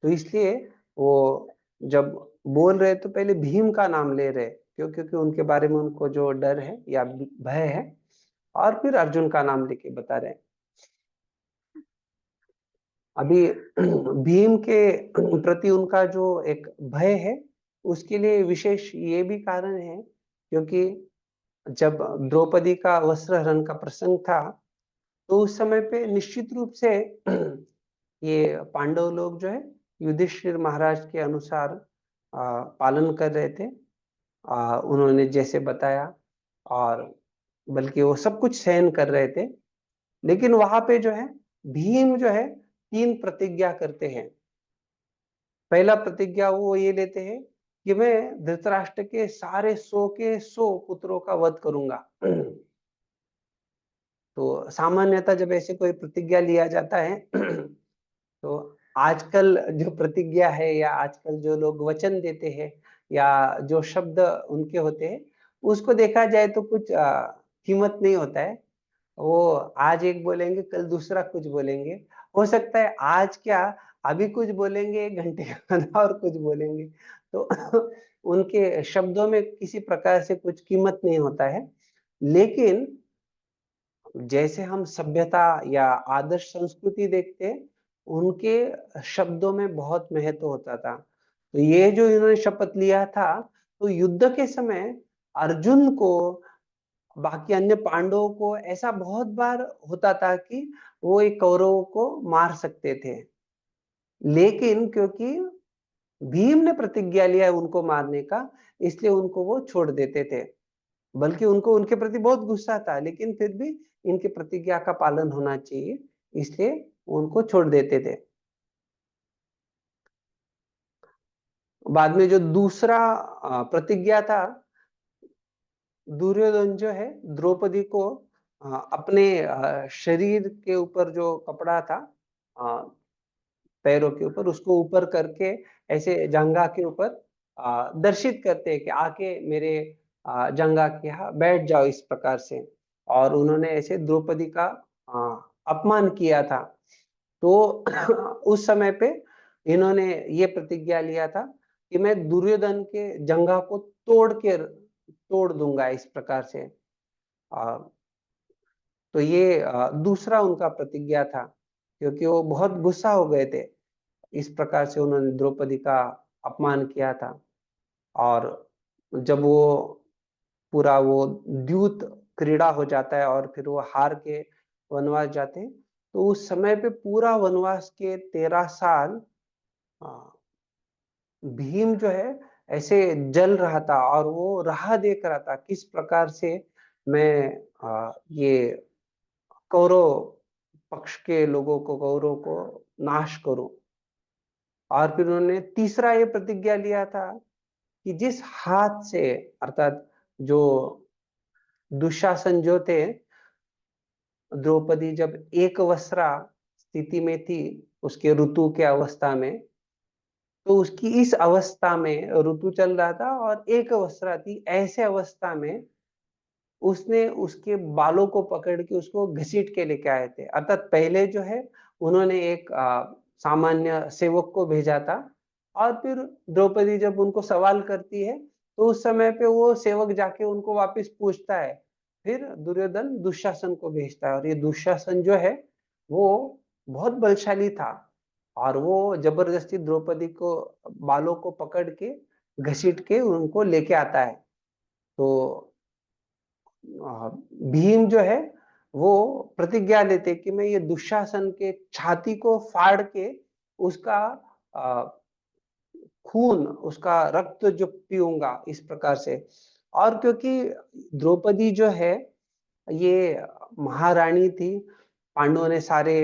तो इसलिए वो जब बोल रहे तो पहले भीम का नाम ले रहे, क्योंकि उनके बारे में उनको जो डर है या भय है, और फिर अर्जुन का नाम लेके बता रहे हैं। अभी भीम के प्रति उनका जो एक भय है उसके लिए विशेष ये भी कारण है क्योंकि जब द्रौपदी का वस्त्र हरण का प्रसंग था तो उस समय पे निश्चित रूप से ये पांडव लोग जो है युधिष्ठिर महाराज के अनुसार पालन कर रहे थे। उन्होंने जैसे बताया, और बल्कि वो सब कुछ सहन कर रहे थे। लेकिन वहां पे जो है भीम जो है 3 प्रतिज्ञा करते हैं। पहला प्रतिज्ञा वो ये लेते हैं कि मैं धृतराष्ट्र के सारे 100 के 100 पुत्रों का वध करूंगा। तो सामान्यतः जब ऐसे कोई प्रतिज्ञा लिया जाता है तो आजकल जो प्रतिज्ञा है या आजकल जो लोग वचन देते हैं या जो शब्द उनके होते हैं उसको देखा जाए तो कुछ कीमत नहीं होता है। वो आज एक बोलेंगे कल दूसरा कुछ बोलेंगे, हो सकता है आज क्या अभी कुछ बोलेंगे 1 घंटे बाद और कुछ बोलेंगे। तो उनके शब्दों में किसी प्रकार से कुछ कीमत नहीं होता है। लेकिन जैसे हम सभ्यता या आदर्श संस्कृति देखते हैं उनके शब्दों में बहुत महत्व होता था। तो ये जो इन्होंने शपथ लिया था तो युद्ध के समय अर्जुन को बाकी अन्य पांडवों को ऐसा बहुत बार होता था कि वो एक कौरवों को मार सकते थे, लेकिन क्योंकि भीम ने प्रतिज्ञा लिया है उनको मारने का इसलिए उनको वो छोड़ देते थे। बल्कि उनको उनके प्रति बहुत गुस्सा था लेकिन फिर भी इनके प्रतिज्ञा का पालन होना चाहिए इसलिए उनको छोड़ देते थे। बाद में जो दूसरा प्रतिज्ञा था, दुर्योधन जो है द्रौपदी को अपने शरीर के ऊपर जो कपड़ा था पैरों के ऊपर उसको ऊपर करके ऐसे जंगा के ऊपर दर्शित करते हैं कि आके मेरे जंगा के यहाँ बैठ जाओ इस प्रकार से। और उन्होंने ऐसे द्रौपदी का अपमान किया था। तो उस समय पे इन्होंने ये प्रतिज्ञा लिया था कि मैं दुर्योधन के जंगा को तोड़ दूंगा इस प्रकार से। तो ये दूसरा उनका प्रतिज्ञा था क्योंकि वो बहुत गुस्सा हो गए थे इस प्रकार से उन्होंने द्रौपदी का अपमान किया था। और जब वो पूरा वो द्यूत क्रीड़ा हो जाता है और फिर वो हार के वनवास जाते हैं तो उस समय पे पूरा वनवास के 13 साल भीम जो है ऐसे जल रहा था और वो राह देख रहा था किस प्रकार से मैं ये कौरव पक्ष के लोगों को कौरव को नाश करूं। और फिर उन्होंने तीसरा ये प्रतिज्ञा लिया था कि जिस हाथ से, अर्थात जो दुशासन जो थे, द्रौपदी जब एक वस्त्रा स्थिति में थी उसके ऋतु के अवस्था में, तो उसकी इस अवस्था में ऋतु चल रहा था और एक वस्त्रा थी, ऐसे अवस्था में उसने उसके बालों को पकड़ के उसको घसीट के लेके आए थे। अर्थात पहले जो है उन्होंने एक सामान्य सेवक को भेजा था और फिर द्रौपदी जब उनको सवाल करती है तो उस समय पे वो सेवक जाके उनको वापस पूछता है। फिर दुर्योधन दुशासन को भेजता है और ये दुशासन जो है वो बहुत बलशाली था और वो जबरदस्ती द्रौपदी को बालों को पकड़ के घसीट के उनको लेके आता है। तो भीम जो है वो प्रतिज्ञा लेते कि मैं ये दुशासन के छाती को फाड़ के उसका खून, उसका रक्त जो पीऊंगा, इस प्रकार से। और क्योंकि द्रौपदी जो है ये महारानी थी, पांडवों ने सारे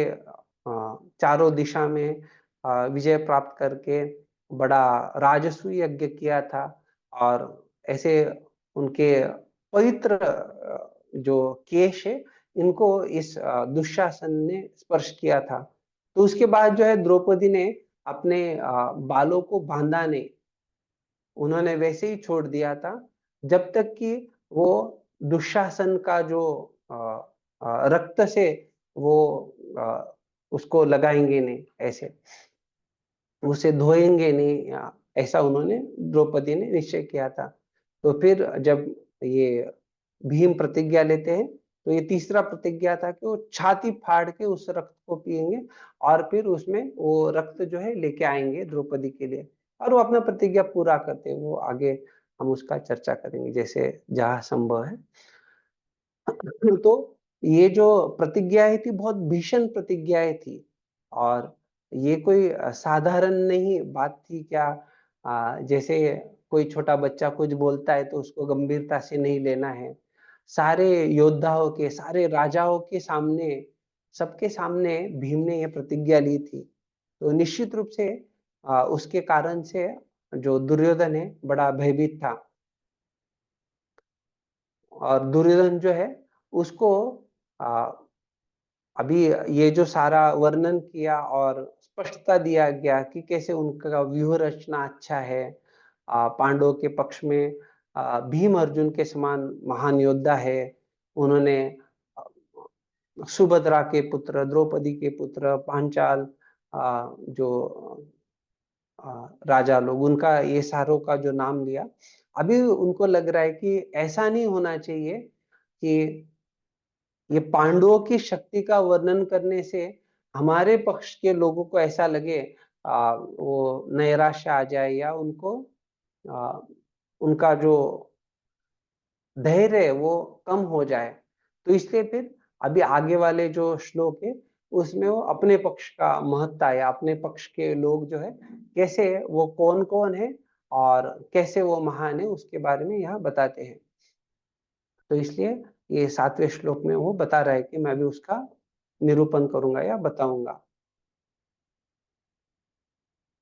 चारों दिशा में विजय प्राप्त करके बड़ा राजसूय यज्ञ किया था, और ऐसे उनके पवित्र जो केश है इनको इस दुशासन ने स्पर्श किया था। तो उसके बाद जो है द्रौपदी ने अपने बालों को बांधा नहीं, उन्होंने वैसे ही छोड़ दिया था जब तक कि वो दुशासन का जो रक्त से वो उसको लगाएंगे नहीं, ऐसे उसे धोएंगे नहीं, ऐसा उन्होंने, द्रौपदी ने निश्चय किया था। तो फिर जब ये भीम प्रतिज्ञा लेते हैं तो ये तीसरा प्रतिज्ञा था कि वो छाती फाड़ के उस रक्त को पिएंगे, और फिर उसमें वो रक्त जो है लेके आएंगे द्रौपदी के लिए, और वो अपना प्रतिज्ञा पूरा करते हैं। वो आगे हम उसका चर्चा करेंगे जैसे जहाँ संभव है। तो ये जो प्रतिज्ञाएं थी बहुत भीषण प्रतिज्ञाएं थी, और ये कोई साधारण नहीं बात थी क्या। जैसे कोई छोटा बच्चा कुछ बोलता है तो उसको गंभीरता से नहीं लेना है। सारे योद्धाओं के, सारे राजाओं के सामने, सबके सामने भीम ने यह प्रतिज्ञा ली थी। तो निश्चित रूप से उसके कारण से जो दुर्योधन है बड़ा भयभीत था, और दुर्योधन जो है उसको आ, अभी ये जो सारा वर्णन किया और स्पष्टता दिया गया कि कैसे उनका व्यूह रचना अच्छा है, पांडवों के पक्ष में भीम अर्जुन के समान महान योद्धा है। उन्होंने सुभद्रा के पुत्र, द्रौपदी के पुत्र, पांचाल जो राजा लोग, उनका ये सारों का जो नाम लिया। अभी उनको लग रहा है कि ऐसा नहीं होना चाहिए कि ये पांडवों की शक्ति का वर्णन करने से हमारे पक्ष के लोगों को ऐसा लगे, वो नैराश्य आ जाए, या उनको आ, उनका जो धैर्य है वो कम हो जाए। तो इसलिए फिर अभी आगे वाले जो श्लोक है उसमें वो अपने पक्ष का महत्ता, या अपने पक्ष के लोग जो है कैसे, वो कौन कौन है और कैसे वो महान है, उसके बारे में यहाँ बताते हैं। तो इसलिए ये 7वें श्लोक में वो बता रहा है कि मैं भी उसका निरूपण करूंगा या बताऊंगा।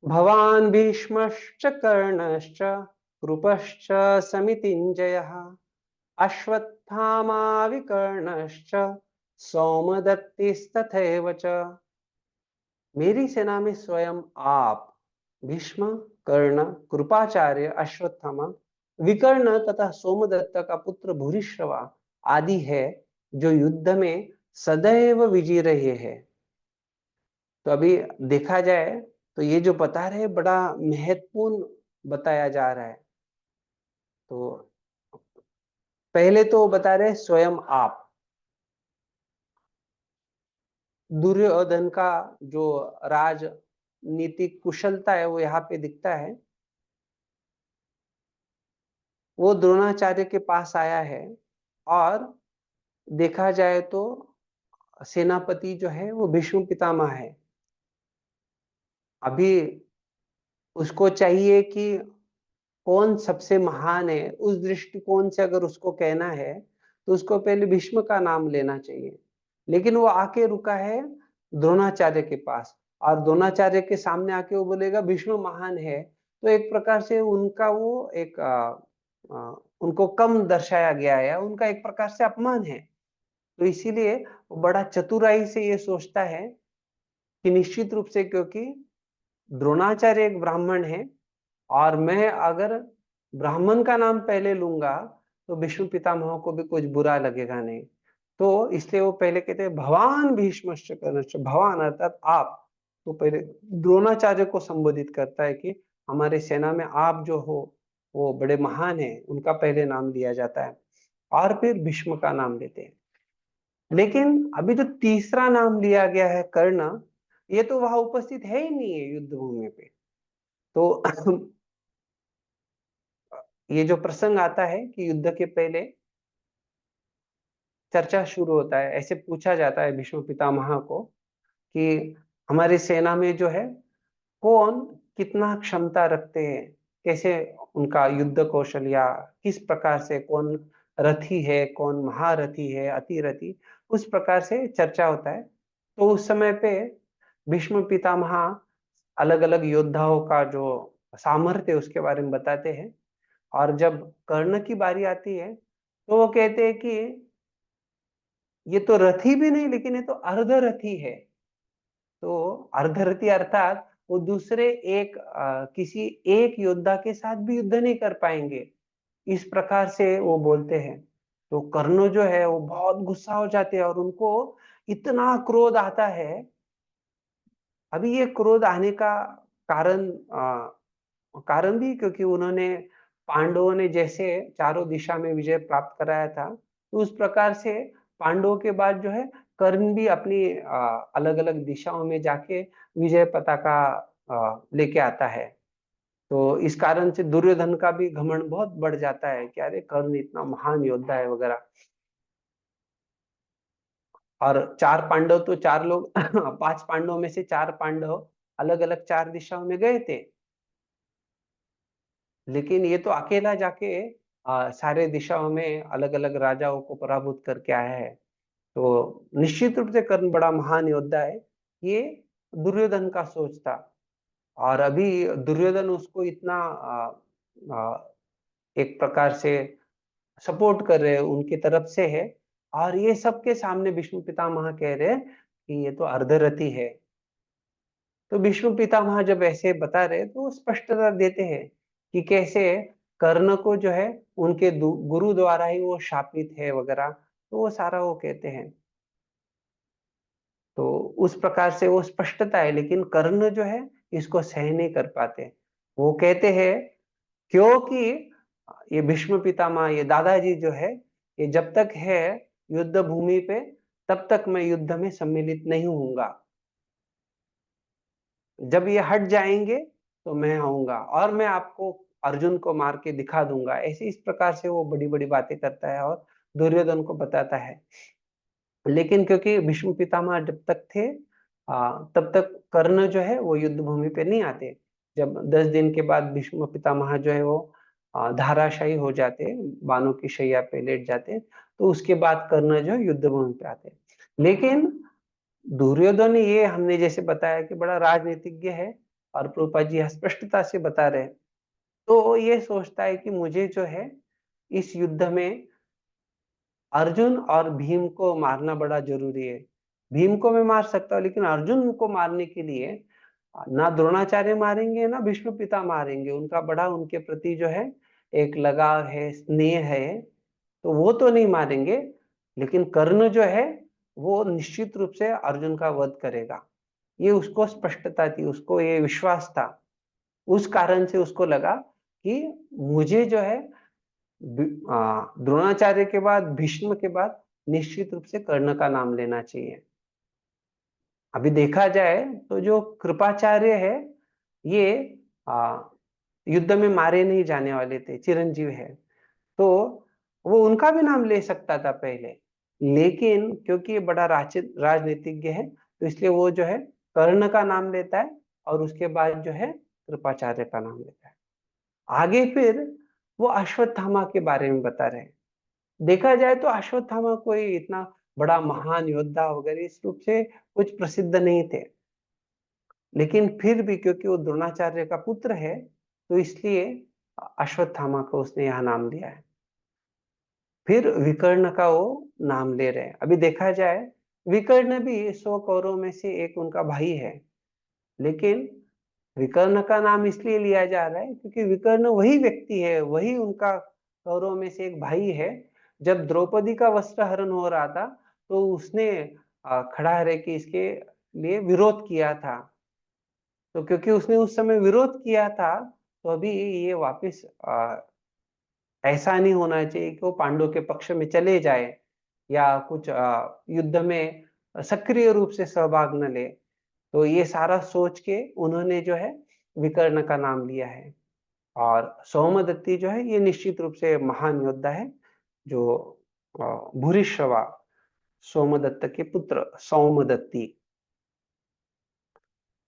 भवान भीष्मश्च कर्णश्च कृपश्च समितिञ्जयः अश्वत्थामा विकर्णश्च सौमदत्तिस्तथैव च। मेरी सेना में स्वयं आप, भीष्म, कर्ण, कृपाचार्य, अश्वत्थामा, विकर्ण तथा सोमदत्त का पुत्र भूरिश्रवा आदि है, जो युद्ध में सदैव विजयी रहे हैं। तो अभी देखा जाए तो ये जो बता रहे बड़ा महत्वपूर्ण बताया जा रहा है। तो पहले तो बता रहे स्वयं आप, दुर्योधन का जो राजनीतिक कुशलता है वो यहाँ पे दिखता है। वो द्रोणाचार्य के पास आया है, और देखा जाए तो सेनापति जो है वो भीष्म पितामह है। अभी उसको चाहिए कि कौन सबसे महान है, उस दृष्टिकोण से अगर उसको कहना है तो उसको पहले भीष्म का नाम लेना चाहिए। लेकिन वो आके रुका है द्रोणाचार्य के पास, और द्रोणाचार्य के सामने आके वो बोलेगा भीष्म महान है, तो एक प्रकार से उनका वो एक उनको कम दर्शाया गया है, उनका एक प्रकार से अपमान है। तो इसीलिए वो बड़ा चतुराई से ये सोचता है कि निश्चित रूप से, क्योंकि द्रोणाचार्य एक ब्राह्मण है, और मैं अगर ब्राह्मण का नाम पहले लूंगा तो भीष्म पितामह को भी कुछ बुरा लगेगा नहीं। तो इसलिए वो पहले कहते हैं भवान भीष्मश्च कर्णश्च, भवान अर्थात आप। तो पहले द्रोणाचार्य को संबोधित करता है कि हमारे सेना में आप जो हो वो बड़े महान हैं, उनका पहले नाम लिया जाता है, और फिर भीष्म का नाम लेते हैं। लेकिन अभी जो तीसरा नाम लिया गया है कर्ण, ये तो वहां उपस्थित है ही नहीं है युद्ध भूमि पे। तो ये जो प्रसंग आता है कि युद्ध के पहले चर्चा शुरू होता है, ऐसे पूछा जाता है भीष्म पितामह को कि हमारी सेना में जो है कौन कितना क्षमता रखते हैं, कैसे उनका युद्ध कौशल, या किस प्रकार से कौन रथी है, कौन महारथी है, अतिरथी, उस प्रकार से चर्चा होता है। तो उस समय पे भीष्म पितामह अलग अलग योद्धाओं का जो सामर्थ्य है उसके बारे में बताते हैं। और जब कर्ण की बारी आती है तो वो कहते हैं कि ये तो रथी भी नहीं, लेकिन ये तो अर्धरथी है। तो अर्धरथी अर्थात वो दूसरे किसी एक योद्धा के साथ भी युद्ध नहीं कर पाएंगे, इस प्रकार से वो बोलते हैं। तो कर्ण जो है वो बहुत गुस्सा हो जाते हैं और उनको इतना क्रोध आता है। अभी ये क्रोध आने का कारण कारण भी क्योंकि उन्होंने, पांडवों ने जैसे चारों दिशा में विजय प्राप्त कराया था, तो उस प्रकार से पांडवों के बाद जो है कर्ण भी अपनी अलग अलग दिशाओं में जाके विजय पताका लेके आता है। तो इस कारण से दुर्योधन का भी घमंड बहुत बढ़ जाता है कि अरे कर्ण इतना महान योद्धा है वगैरह। और चार पांडव तो चार लोग पांच पांडवों में से चार पांडव अलग अलग चार दिशाओं में गए थे, लेकिन ये तो अकेला जाके सारे दिशाओं में अलग अलग राजाओं को पराभूत करके आया है। तो निश्चित रूप से कर्ण बड़ा महान योद्धा है, ये दुर्योधन का सोच था। और अभी दुर्योधन उसको इतना एक प्रकार से सपोर्ट कर रहे हैं, उनकी तरफ से है। और ये सबके सामने भीष्म पितामह कह रहे हैं कि ये तो अर्धरथी है। तो भीष्म पितामह जब ऐसे बता रहे तो वो स्पष्टता देते हैं कि कैसे कर्ण को जो है उनके गुरु द्वारा ही वो शापित है वगैरह, तो वो सारा वो कहते हैं। तो उस प्रकार से वो स्पष्टता है, लेकिन कर्ण जो है इसको सह नहीं कर पाते। वो कहते हैं क्योंकि ये भीष्म पितामह, ये दादाजी जो है, ये जब तक है युद्ध भूमि पे तब तक मैं युद्ध में सम्मिलित नहीं होऊंगा। जब ये हट जाएंगे तो मैं आऊंगा और मैं आपको अर्जुन को मार के दिखा दूंगा। ऐसे इस प्रकार से वो बड़ी बड़ी बातें करता है और दुर्योधन को बताता है। लेकिन क्योंकि भीष्म पितामह जब तक थे तब तक कर्ण जो है वो युद्ध भूमि पे नहीं आते। जब 10 दिन के बाद भीष्म पितामह जो है वो धाराशायी हो जाते, बाणों की शैया पे लेट जाते, तो उसके बाद कर्ण जो है युद्ध भूमि पे आते। लेकिन दुर्योधन ये हमने जैसे बताया कि बड़ा राजनीतिज्ञ है और प्रभुपाद जी स्पष्टता से बता रहे हैं। तो ये सोचता है कि मुझे जो है इस युद्ध में अर्जुन और भीम को मारना बड़ा जरूरी है। भीम को मैं मार सकता हूँ, लेकिन अर्जुन को मारने के लिए ना द्रोणाचार्य मारेंगे ना भीष्म पिता मारेंगे। उनका बड़ा उनके प्रति जो है एक लगाव है, स्नेह है, तो वो तो नहीं मारेंगे। लेकिन कर्ण जो है वो निश्चित रूप से अर्जुन का वध करेगा। ये उसको स्पष्टता थी, उसको ये विश्वास था। उस कारण से उसको लगा कि मुझे जो है द्रोणाचार्य के बाद, भीष्म के बाद निश्चित रूप से कर्ण का नाम लेना चाहिए। अभी देखा जाए तो जो कृपाचार्य है ये युद्ध में मारे नहीं जाने वाले थे, चिरंजीव है, तो वो उनका भी नाम ले सकता था पहले। लेकिन क्योंकि ये बड़ा राजनीतिज्ञ है तो इसलिए वो जो है कर्ण का नाम लेता है और उसके बाद जो है कृपाचार्य का नाम लेता है। आगे फिर वो अश्वत्थामा के बारे में बता रहे हैं। देखा जाए तो अश्वत्थामा कोई इतना बड़ा महान योद्धा वगैरह इस रूप से कुछ प्रसिद्ध नहीं थे, लेकिन फिर भी क्योंकि वो द्रोणाचार्य का पुत्र है तो इसलिए अश्वत्थामा को उसने यहाँ नाम दिया है। फिर विकर्ण का वो नाम ले रहे हैं। अभी देखा जाए विकर्ण भी 100 कौरवों में से एक उनका भाई है, लेकिन विकर्ण का नाम इसलिए लिया जा रहा है क्योंकि विकर्ण वही व्यक्ति है, वही उनका कौरवों में से एक भाई है। जब द्रौपदी का वस्त्र हरण हो रहा था तो उसने खड़ा रह के इसके लिए विरोध किया था। तो क्योंकि उसने उस समय विरोध किया था तो अभी ये वापस ऐसा नहीं होना चाहिए कि वो पांडवों के पक्ष में चले जाए या कुछ युद्ध में सक्रिय रूप से सहभाग न ले। तो ये सारा सोच के उन्होंने जो है विकर्ण का नाम लिया है। और सौमदत्ती जो है ये निश्चित रूप से महान योद्धा है, जो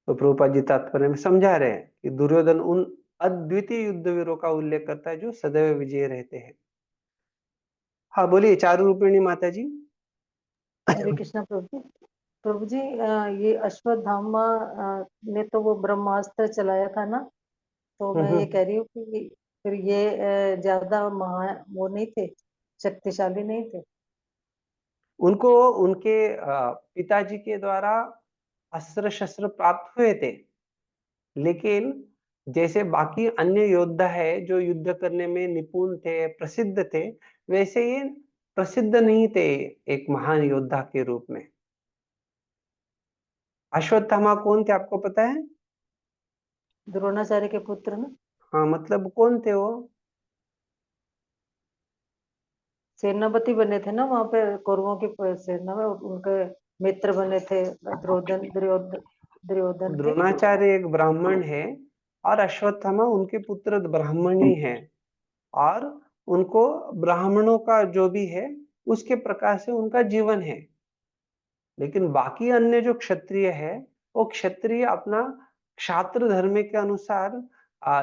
तो प्रभुपाद जी तात्पर्य में समझा रहे हैं कि दुर्योधन उन अद्वितीय युद्धवीरों का उल्लेख करता है जो सदैव विजय रहते हैं। हाँ बोलिए चारु रूपिणी माता जी। हरे कृष्णा प्रभु जी। प्रभु जी ये अश्वत्थामा ने तो वो ब्रह्मास्त्र चलाया था ना, तो मैं ये कह रही हूँ कि फिर ये ज्यादा वो नहीं थे, शक्तिशाली नहीं थे। उनको उनके पिताजी के द्वारा अस्त्र शस्त्र प्राप्त हुए थे, लेकिन जैसे बाकी अन्य योद्धा है जो युद्ध करने में निपुण थे, प्रसिद्ध थे, वैसे ये प्रसिद्ध नहीं थे एक महान योद्धा के रूप में। अश्वत्थामा कौन थे आपको पता है? द्रोणाचार्य के पुत्र ना, हाँ मतलब कौन थे वो? सेनापति बने थे ना वहां पे कौरवों की सेना में, उनके मित्र बने थे दुर्योधन के। द्रोणाचार्य एक ब्राह्मण है और अश्वत्थामा उनके पुत्र ब्राह्मण ही है, और उनको ब्राह्मणों का जो भी है उसके प्रकार से उनका जीवन है। लेकिन बाकी अन्य जो क्षत्रिय है वो क्षत्रिय अपना क्षात्र धर्म के अनुसार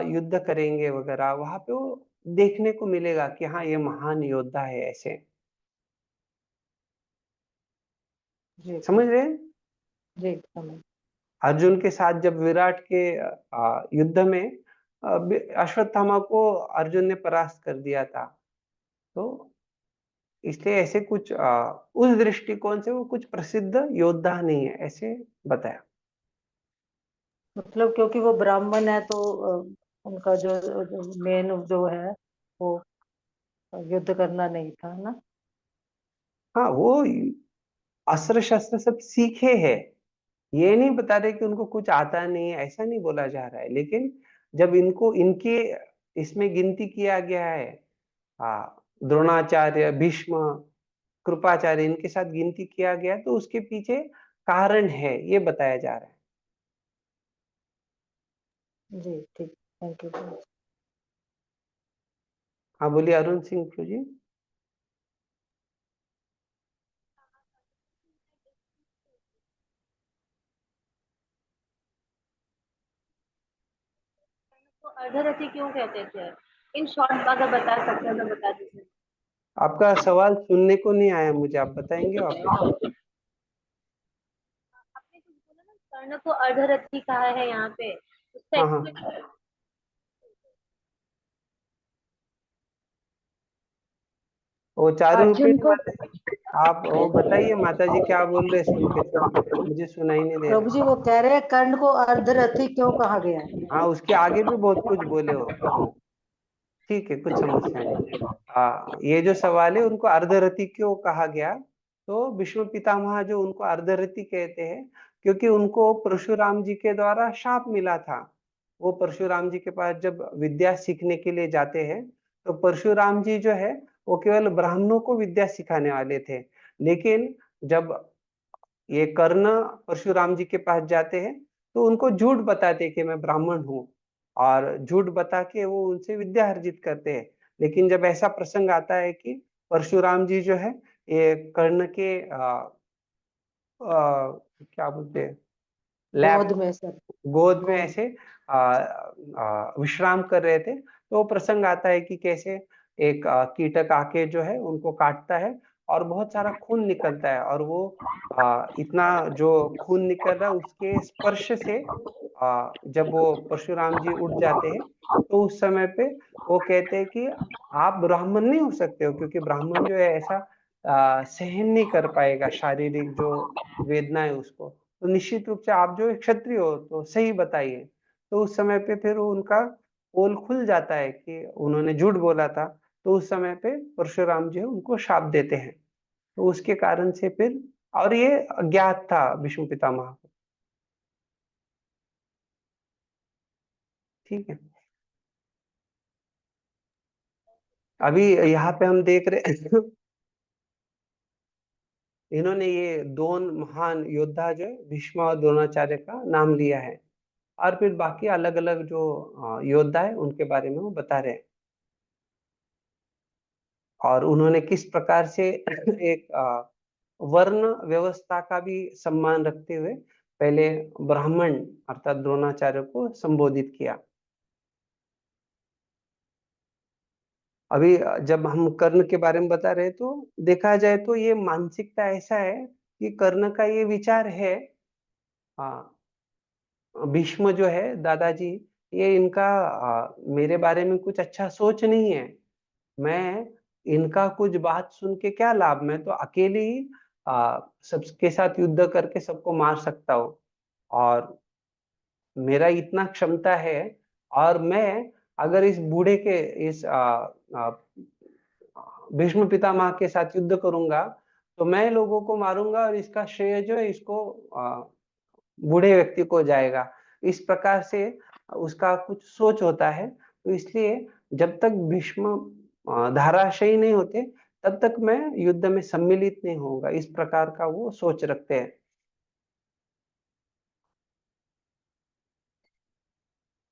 युद्ध करेंगे वगैरह, वहां पे वो देखने को मिलेगा कि हाँ ये महान योद्धा है ऐसे। जी समझ रहे हैं? जी समझ। अर्जुन के साथ जब विराट के युद्ध में अश्वत्थामा को अर्जुन ने परास्त कर दिया था, तो इसलिए ऐसे कुछ उस दृष्टिकोण से वो कुछ प्रसिद्ध योद्धा नहीं है ऐसे बताया। मतलब क्योंकि वो ब्राह्मण है तो उनका जो मेन जो है वो युद्ध करना नहीं था ना। हाँ वो अस्त्र शस्त्र सब सीखे हैं, ये नहीं बता रहे कि उनको कुछ आता नहीं है, ऐसा नहीं बोला जा रहा है। लेकिन जब इनको इनके इसमें गिनती किया गया है, द्रोणाचार्य, भीष्म, कृपाचार्य, इनके साथ गिनती किया गया, तो उसके पीछे कारण है ये बताया जा रहा है। जी ठीक, थैंक यू। हाँ बोलिए अरुण सिंह जी। तो अर्धरथी क्यों कहते थे? इन शॉर्ट अगर बता सकते हैं तो बता दीजिए। आपका सवाल सुनने को नहीं आया मुझे, आप बताएंगे वापस? आपने कुछ बोला ना, कर्ण को अर्धरथी कहा है यहाँ पे, उसका हाँ हाँ एक्सप्लेन। वो चारू अर्जुन रूपिणी को, माता जी, आप वो बताइए माता जी क्या बोल रहे हैं, सुन के थोड़ा मुझे सुनाई नहीं दे प्रभु रहा। जी वो कह रहे हैं कर्ण को अर्धरथी क्यों कहा गया है। हाँ उसके आगे भी बहुत कुछ बोले हो, ठीक है कुछ समस्या नहीं। ये जो सवाल है उनको अर्धरथी क्यों कहा गया, तो भीष्म पितामह जो उनको अर्धरथी कहते हैं क्योंकि उनको परशुराम जी के द्वारा शाप मिला था। वो परशुराम जी के पास जब विद्या सीखने के लिए जाते हैं, तो परशुराम जी जो है वो केवल ब्राह्मणों को विद्या सिखाने वाले थे, लेकिन जब ये कर्ण परशुराम जी के पास जाते हैं तो उनको झूठ बताते कि मैं ब्राह्मण हूँ, और झूठ बता के वो उनसे विद्या अर्जित करते हैं। लेकिन जब ऐसा प्रसंग आता है कि परशुराम जी जो है ये कर्ण के क्या बोलते हैं, लैब, गोद में सर, गोद में गोद। ऐसे विश्राम कर रहे थे, तो प्रसंग आता है कि कैसे एक कीटक आके जो है उनको काटता है और बहुत सारा खून निकलता है, और वो इतना जो खून निकल रहा है उसके स्पर्श से जब वो परशुराम जी उठ जाते हैं, तो उस समय पे वो कहते हैं कि आप ब्राह्मण नहीं हो सकते हो, क्योंकि ब्राह्मण जो है ऐसा सहन नहीं कर पाएगा शारीरिक जो वेदना है उसको, तो निश्चित रूप से आप जो एक क्षत्रिय हो तो सही बताइए। तो उस समय पे फिर उनका पोल खुल जाता है कि उन्होंने झूठ बोला था, तो उस समय पे परशुराम जी उनको शाप देते हैं। तो उसके कारण से फिर, और ये अज्ञात था भीष्म पितामह को। ठीक है, अभी यहाँ पे हम देख रहे इन्होंने ये दोन महान योद्धा जो है भीष्म और द्रोणाचार्य का नाम लिया है, और फिर बाकी अलग अलग जो योद्धा है उनके बारे में वो बता रहे हैं, और उन्होंने किस प्रकार से एक वर्ण व्यवस्था का भी सम्मान रखते हुए पहले ब्राह्मण अर्थात द्रोणाचार्य को संबोधित किया। अभी जब हम कर्ण के बारे में बता रहे तो देखा जाए तो ये मानसिकता ऐसा है कि कर्ण का ये विचार है, हाँ, भीष्म जो है दादाजी, ये इनका मेरे बारे में कुछ अच्छा सोच नहीं है। मैं इनका कुछ बात सुन के क्या लाभ, मैं तो अकेले ही सबके साथ युद्ध करके सबको मार सकता हूँ, और मेरा इतना क्षमता है, और मैं अगर इस बूढ़े के इस भीष्म पितामह के साथ युद्ध करूंगा तो मैं लोगों को मारूंगा और इसका श्रेय जो है इसको बूढ़े व्यक्ति को जाएगा। इस प्रकार से उसका कुछ सोच होता है। तो इसलिए जब तक भीष्म धाराशायी नहीं होते तब तक मैं युद्ध में सम्मिलित नहीं होऊंगा, इस प्रकार का वो सोच रखते हैं।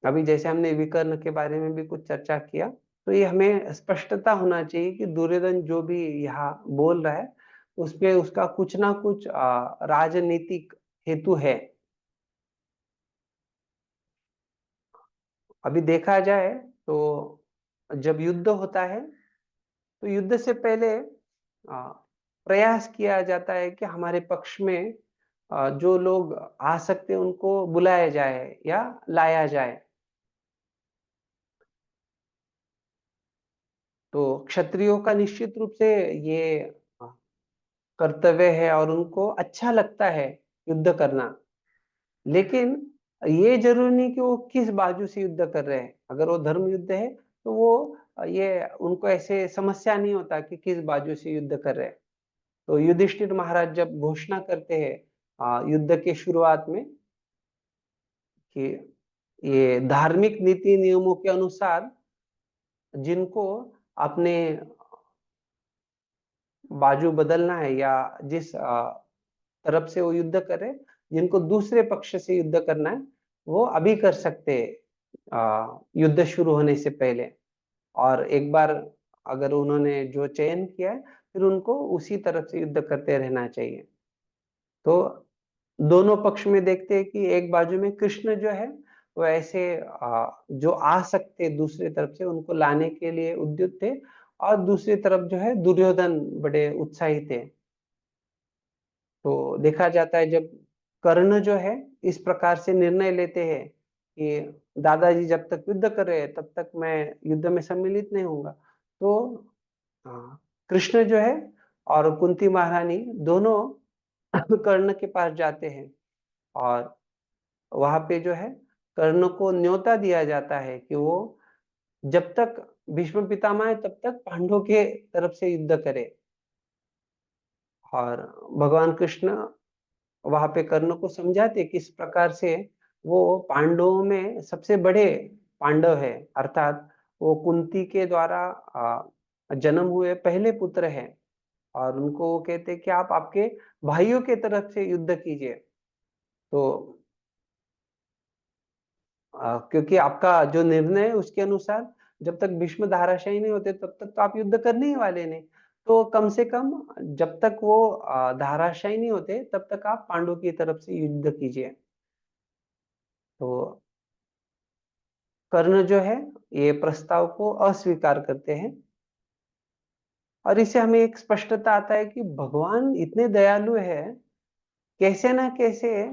अभी जैसे हमने विकर्ण के बारे में भी कुछ चर्चा किया, तो ये हमें स्पष्टता होना चाहिए कि दुर्योधन जो भी यहाँ बोल रहा है उसपे उसका कुछ ना कुछ राजनीतिक हेतु है। अभी देखा जाए तो जब युद्ध होता है तो युद्ध से पहले प्रयास किया जाता है कि हमारे पक्ष में जो लोग आ सकते हैं उनको बुलाया जाए या लाया जाए। तो क्षत्रियों का निश्चित रूप से ये कर्तव्य है और उनको अच्छा लगता है युद्ध करना, लेकिन ये जरूरी नहीं कि वो किस बाजू से युद्ध कर रहे हैं। अगर वो धर्म युद्ध है तो वो ये उनको ऐसे समस्या नहीं होता कि किस बाजू से युद्ध कर रहे हैं। तो युधिष्ठिर महाराज जब घोषणा करते हैं युद्ध के शुरुआत में कि ये धार्मिक नीति नियमों के अनुसार जिनको अपने बाजू बदलना है या जिस तरफ से वो युद्ध करे, जिनको दूसरे पक्ष से युद्ध करना है वो अभी कर सकते हैं युद्ध शुरू होने से पहले। और एक बार अगर उन्होंने जो चयन किया है फिर उनको उसी तरफ से युद्ध करते रहना चाहिए। तो दोनों पक्ष में देखते हैं कि एक बाजू में कृष्ण जो है वो ऐसे जो आ सकते दूसरी तरफ से उनको लाने के लिए उद्युक्त थे, और दूसरी तरफ जो है दुर्योधन बड़े उत्साही थे। तो देखा जाता है जब कर्ण जो है इस प्रकार से निर्णय लेते हैं कि दादाजी जब तक युद्ध कर रहे हैं तब तक मैं युद्ध में सम्मिलित नहीं होऊंगा, तो कृष्ण जो है और कुंती महारानी दोनों कर्ण के पास जाते हैं, और वहां पे जो है कर्ण को न्योता दिया जाता है कि वो जब तक भीष्म पितामह है तब तक पांडवों के तरफ से युद्ध करे। और भगवान कृष्ण वहां पे कर्ण को समझाते किस प्रकार से वो पांडवों में सबसे बड़े पांडव है, अर्थात वो कुंती के द्वारा जन्म हुए पहले पुत्र हैं, और उनको वो कहते कि आप आपके भाइयों के तरफ से युद्ध कीजिए। तो क्योंकि आपका जो निर्णय है उसके अनुसार जब तक भीष्म धाराशायी नहीं होते तब तक तो आप युद्ध करने ही वाले नहीं, तो कम से कम जब तक वो धाराशायी नहीं होते तब तक आप पांडव की तरफ से युद्ध कीजिए। तो कर्ण जो है ये प्रस्ताव को अस्वीकार करते हैं, और इससे हमें एक स्पष्टता आता है कि भगवान इतने दयालु है, कैसे ना कैसे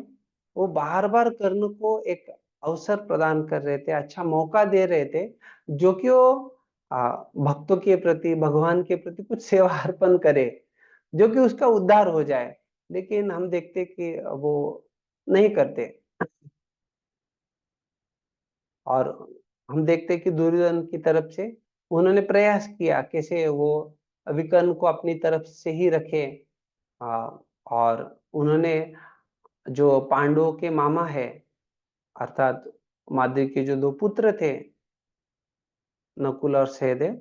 वो बार बार कर्ण को एक अवसर प्रदान कर रहे थे, अच्छा मौका दे रहे थे, जो कि वो भक्तों के प्रति भगवान के प्रति कुछ सेवा अर्पण करे, जो कि उसका उद्धार हो जाए। लेकिन हम देखते कि वो नहीं करते, और हम देखते कि दुर्योधन की तरफ से उन्होंने प्रयास किया कैसे वो विकर्ण को अपनी तरफ से ही रखे, और उन्होंने जो पांडवों के मामा है अर्थात माद्री के जो दो पुत्र थे नकुल और सहदेव,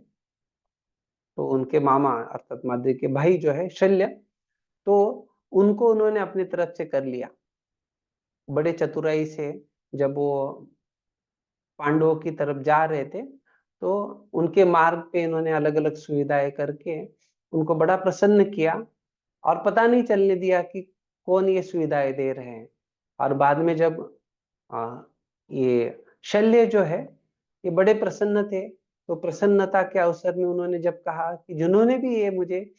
तो उनके मामा अर्थात माद्री के भाई जो है शल्य, तो उनको उन्होंने अपनी तरफ से कर लिया बड़े चतुराई से। जब वो पांडवों की तरफ जा रहे थे तो उनके मार्ग पे इन्होंने अलग अलग सुविधाएं करके उनको बड़ा प्रसन्न किया, और पता नहीं चलने दिया कि कौन ये सुविधाएं दे रहे हैं। और बाद में जब ये शल्य जो है ये बड़े प्रसन्न थे, तो प्रसन्नता के अवसर में उन्होंने जब कहा कि जिन्होंने भी ये मुझे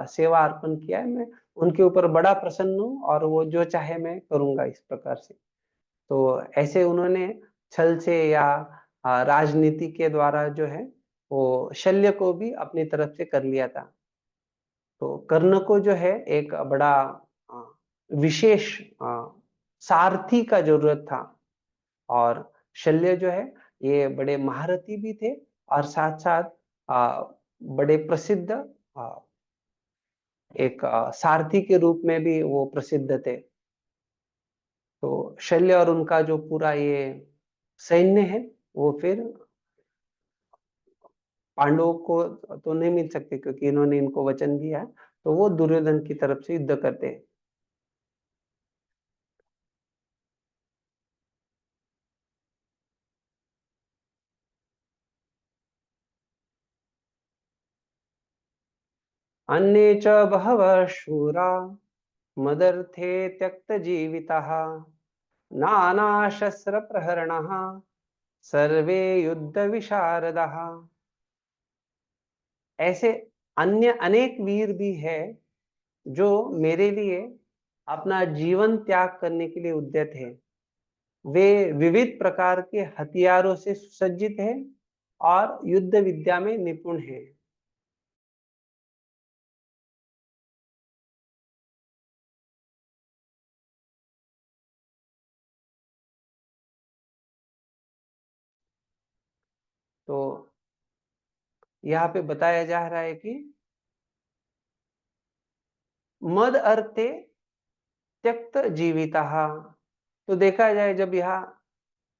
सेवा अर्पण किया है, मैं उनके ऊपर बड़ा प्रसन्न हूँ और वो जो चाहे मैं करूंगा इस प्रकार से। तो ऐसे उन्होंने छल से या राजनीति के द्वारा जो है वो शल्य को भी अपनी तरफ से कर लिया था। तो कर्ण को जो है एक बड़ा अ, विशेष सारथी का जरूरत था, और शल्य जो है ये बड़े महारथी भी थे और साथ साथ बड़े प्रसिद्ध एक सारथी के रूप में भी वो प्रसिद्ध थे। तो शल्य और उनका जो पूरा ये सैन्य है वो फिर पांडवों को तो नहीं मिल सकते, क्योंकि इन्होंने इनको वचन दिया है, तो वो दुर्योधन की तरफ से युद्ध करते हैं। अन्ये च बहवः शूरा मदर्थे त्यक्तजीविताः नानाशस्त्रप्रहरणः सर्वे युद्ध विशारदाः। ऐसे अन्य अनेक वीर भी है जो मेरे लिए अपना जीवन त्याग करने के लिए उद्यत है। वे विविध प्रकार के हथियारों से सुसज्जित हैं और युद्ध विद्या में निपुण हैं। तो यहाँ पे बताया जा रहा है कि मद अर्थे त्यक्त जीविता। तो देखा जाए जब यहाँ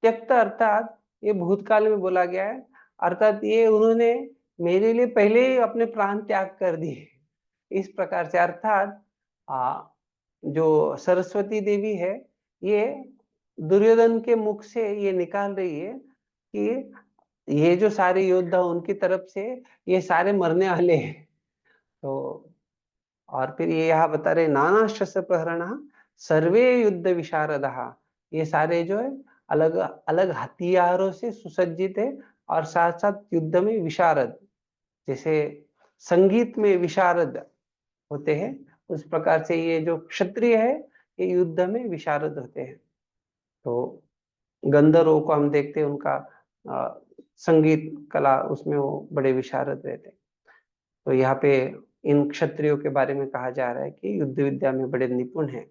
त्यक्त अर्थात ये भूतकाल में बोला गया है, अर्थात ये उन्होंने मेरे लिए पहले ही अपने प्राण त्याग कर दिए इस प्रकार से। अर्थात जो सरस्वती देवी है ये दुर्योधन के मुख से ये निकाल रही है कि ये जो सारे योद्धा उनकी तरफ से ये सारे मरने वाले हैं। तो और फिर ये यहाँ बता रहे नाना शस्त्र प्रहरण सर्वे युद्ध विशारदः, ये सारे जो है अलग अलग हथियारों से सुसज्जित है और साथ साथ युद्ध में विशारद, जैसे संगीत में विशारद होते हैं उस प्रकार से ये जो क्षत्रिय है ये युद्ध में विशारद होते हैं। तो गंधर्वों को हम देखते हैं उनका संगीत कला उसमें वो बड़े विशारद रहते हैं। तो यहाँ पे इन क्षत्रियों के बारे में कहा जा रहा है कि युद्ध विद्या में बड़े निपुण हैं।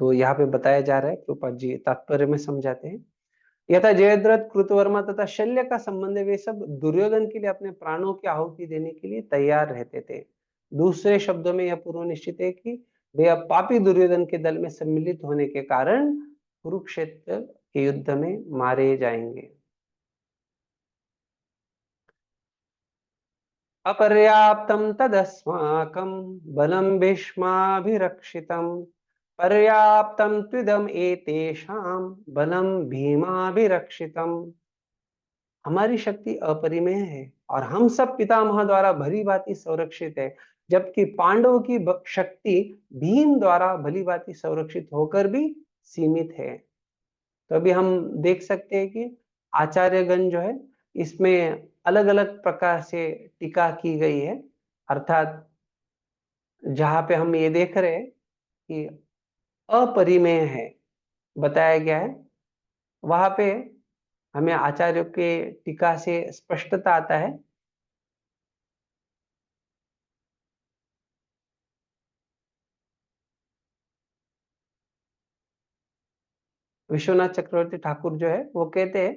तो यहाँ पे बताया जा रहा है, कृपाल जी तात्पर्य में समझाते हैं। यथा जयद्रथ कृतवर्मा तथा शल्य का संबंध है, वे सब दुर्योधन के लिए अपने प्राणों की आहुति देने के लिए तैयार रहते थे। दूसरे शब्दों में यह पूर्व निश्चित है कि वे अब पापी दुर्योधन के दल में सम्मिलित होने के कारण कुरुक्षेत्र के युद्ध में मारे जाएंगे। अपर्याप्तम तदस्माकं बलं भीष्माभिरक्षितम् पर्याप्तम त्विदम एतेषां बलं भीमाभिरक्षितम्। हमारी शक्ति अपरिमेय है और हम सब पितामह द्वारा भली भांति संरक्षित है, जबकि पांडवों की शक्ति भीम द्वारा भली भांति संरक्षित होकर भी सीमित है। तो अभी हम देख सकते हैं कि आचार्यगण जो है इसमें अलग अलग प्रकार से टीका की गई है। अर्थात जहां पे हम ये देख रहे हैं कि अपरिमेय है बताया गया है, वहां पे हमें आचार्यों के टीका से स्पष्टता आता है। विश्वनाथ चक्रवर्ती ठाकुर जो है वो कहते हैं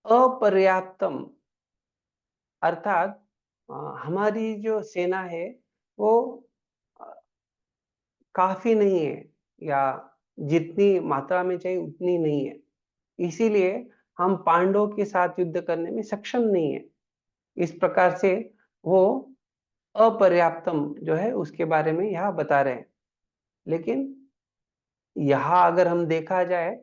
अपर्याप्तम, अर्थात हमारी जो सेना है वो काफी नहीं है या जितनी मात्रा में चाहिए उतनी नहीं है, इसीलिए हम पांडवों के साथ युद्ध करने में सक्षम नहीं है। इस प्रकार से वो अपर्याप्तम जो है उसके बारे में यहाँ बता रहे हैं। लेकिन यहाँ अगर हम देखा जाए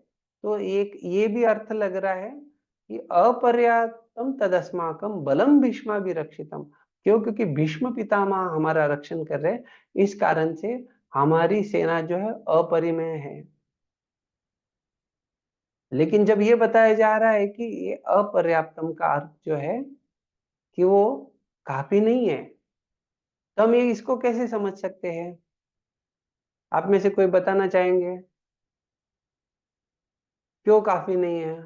तो एक ये भी अर्थ लग रहा है कि अपर्याप्तम तदस्माकम बलम भीष्माभिरक्षितम, क्यों? क्योंकि भीष्म पितामह हमारा रक्षण कर रहे हैं, इस कारण से हमारी सेना जो है अपरिमेय है। लेकिन जब ये बताया जा रहा है कि ये अपर्याप्तम का अर्थ जो है कि वो काफी नहीं है, तो हम ये इसको कैसे समझ सकते हैं? आप में से कोई बताना चाहेंगे क्यों काफी नहीं है?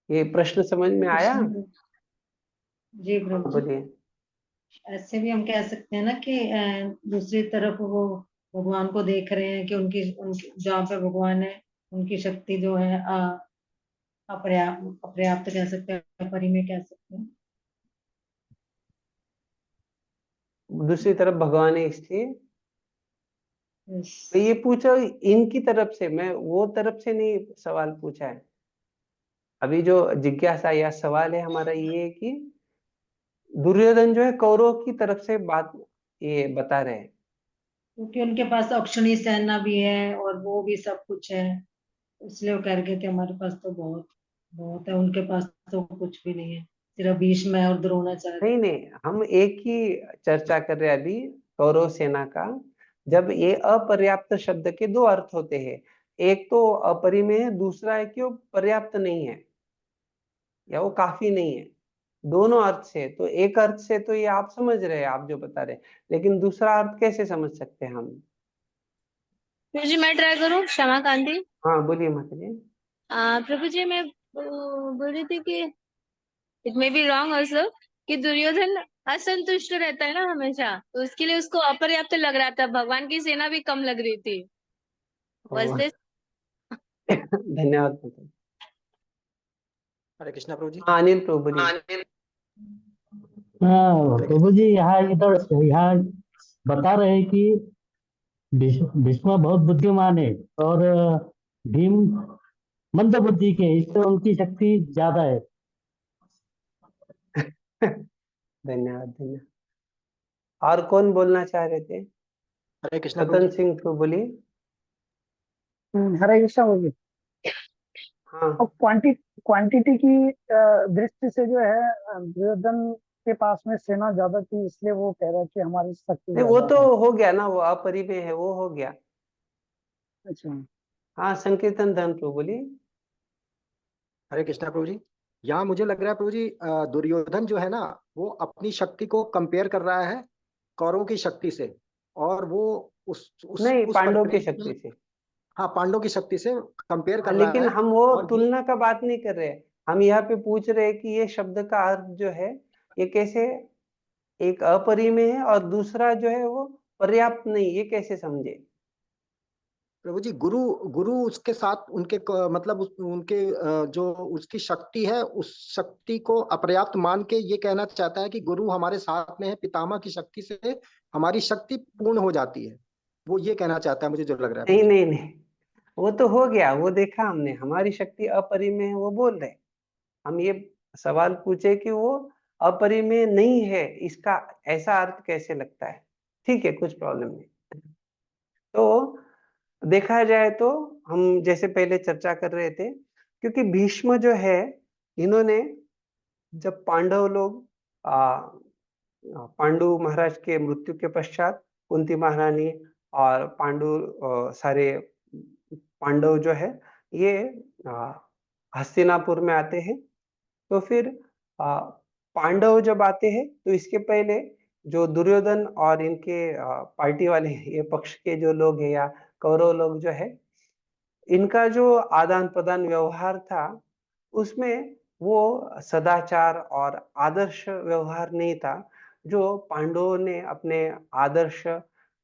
ये प्रश्न समझ में आया? जी प्रभु जी, बोलिए। ऐसे भी हम कह सकते हैं ना कि दूसरी तरफ वो भगवान को देख रहे हैं कि उनकी उनकी जहाँ पे भगवान है उनकी शक्ति जो है अपर्याप्त अपर्याप्त कह सकते हैं, अपरिमेय कह सकते हैं। दूसरी तरफ भगवान है, इसलिए यस। तो ये पूछो इनकी तरफ से, मैं वो तरफ से नहीं सवाल पूछा है। अभी जो जिज्ञासा या सवाल है हमारा ये है कि दुर्योधन जो है कौरव की तरफ से बात ये बता रहे हैं। क्योंकि उनके पास अक्षणी सेना भी है और वो भी सब कुछ है, इसलिए वो कह रहे थे हमारे पास तो बहुत बहुत है, उनके पास तो कुछ भी नहीं है, सिर्फ भीष्म है और द्रोणाचार्य। नहीं नहीं, हम एक ही चर्चा कर रहे हैं अभी कौरव सेना का। जब ये अपर्याप्त शब्द के दो अर्थ होते हैं, एक तो अपरिमेय है, दूसरा है कि वो पर्याप्त नहीं है या वो काफी नहीं है। दोनों अर्थ से, तो एक अर्थ से तो ये आप समझ रहे हैं, आप जो बता रहे हैं, लेकिन दूसरा अर्थ कैसे समझ सकते हैं हम? प्रभु जी मैं ट्राई करूँ, क्षमा कांति। हाँ बोलिए माता जी। प्रभु जी मैं बोल रही थी कि it may be wrong also, कि दुर्योधन असंतुष्ट रहता है ना हमेशा, तो उसके लिए उसको अपर्याप्त लग रहा था, भगवान की सेना भी कम लग रही थी। ओ, Was this? धन्यवाद माता जी। हरे कृष्णा प्रभु जी। हाँ अनिल प्रभु बोलिए। हाँ प्रभु जी, यहाँ बता रहे हैं कि भीष्म बहुत बुद्धिमान है और भीम मंद बुद्धि के, इससे उनकी शक्ति ज्यादा है। धन्यवाद धन्यवाद। और कौन बोलना चाह रहे थे? हरे कृष्णा प्रभु रतन जी। सिंह तो बोलिए। हरे कृष्णा प्रभु जी। हाँ और क्वांटिटी की दृष्टि से जो है दुर्योधन के पास में सेना ज्यादा थी, इसलिए वो कह रहा है कि हमारी शक्ति नहीं, वो ज्यादा तो है। हो गया ना, वो अपरिमेय है, वो हो गया। अच्छा। हाँ संकीर्तन धन प्रभु बोलिए। हरे कृष्णा प्रभु जी। यहाँ मुझे लग रहा है प्रभु जी, दुर्योधन जो है ना, वो अपनी शक्ति को कंपेयर कर रहा है कौरवों की शक्ति से, और वो नहीं, उस पांडव की परिप्रेक्ष्य शक्ति में, से। हाँ, पांडव की शक्ति से कंपेयर हाँ, कर रहा लेकिन है। हम वो और ये तुलना का बात नहीं कर रहे, हम यहाँ पे पूछ रहे हैं कि ये शब्द का अर्थ जो है ये कैसे, एक अपरिमेय है और दूसरा जो है वो पर्याप्त नहीं, ये कैसे समझे? प्रभु जी, गुरु गुरु उसके साथ उनके मतलब उनके जो उसकी शक्ति है, उस शक्ति को अपर्याप्त मान के ये कहना चाहता है कि गुरु हमारे साथ में है, पितामह की शक्ति से हमारी शक्ति पूर्ण हो जाती है। वो ये कहना चाहता है, मुझे जो लग रहा है प्रभु नहीं जी। नहीं नहीं, वो तो हो गया, वो देखा हमने, हमारी शक्ति अपरिमेय है वो बोल रहे। हम ये सवाल पूछे कि वो अपरिमेय नहीं है, इसका ऐसा अर्थ कैसे लगता है? ठीक है, कुछ प्रॉब्लम नहीं। तो देखा जाए तो हम जैसे पहले चर्चा कर रहे थे, क्योंकि भीष्म जो है, इन्होंने जब पांडव लोग पांडु महाराज के मृत्यु के पश्चात कुंती महारानी और सारे पांडव जो है ये आ, हस्तिनापुर में आते हैं। तो फिर पांडव जब आते हैं तो इसके पहले जो दुर्योधन और इनके पार्टी वाले ये पक्ष के जो लोग हैं या कौरव लोग जो है, इनका जो आदान प्रदान व्यवहार था उसमें वो सदाचार और आदर्श व्यवहार नहीं था, जो पांडवों ने अपने आदर्श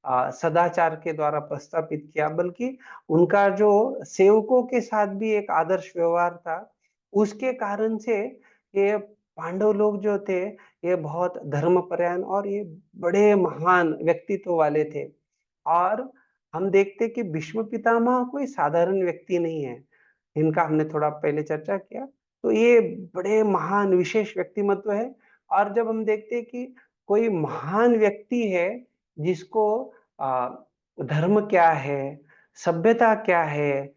सदाचार के द्वारा प्रस्थापित किया, बल्कि उनका जो सेवकों के साथ भी एक आदर्श व्यवहार था। उसके कारण से ये पांडव लोग जो थे ये बहुत धर्मपरायण और ये बड़े महान व्यक्तित्व वाले थे। और हम देखते कि भीष्म पितामह कोई साधारण व्यक्ति नहीं है, इनका हमने थोड़ा पहले चर्चा किया, तो ये बड़े महान विशेष व्यक्तिमत्व है। और जब हम देखते हैं कि कोई महान व्यक्ति है जिसको धर्म क्या है, सभ्यता क्या है,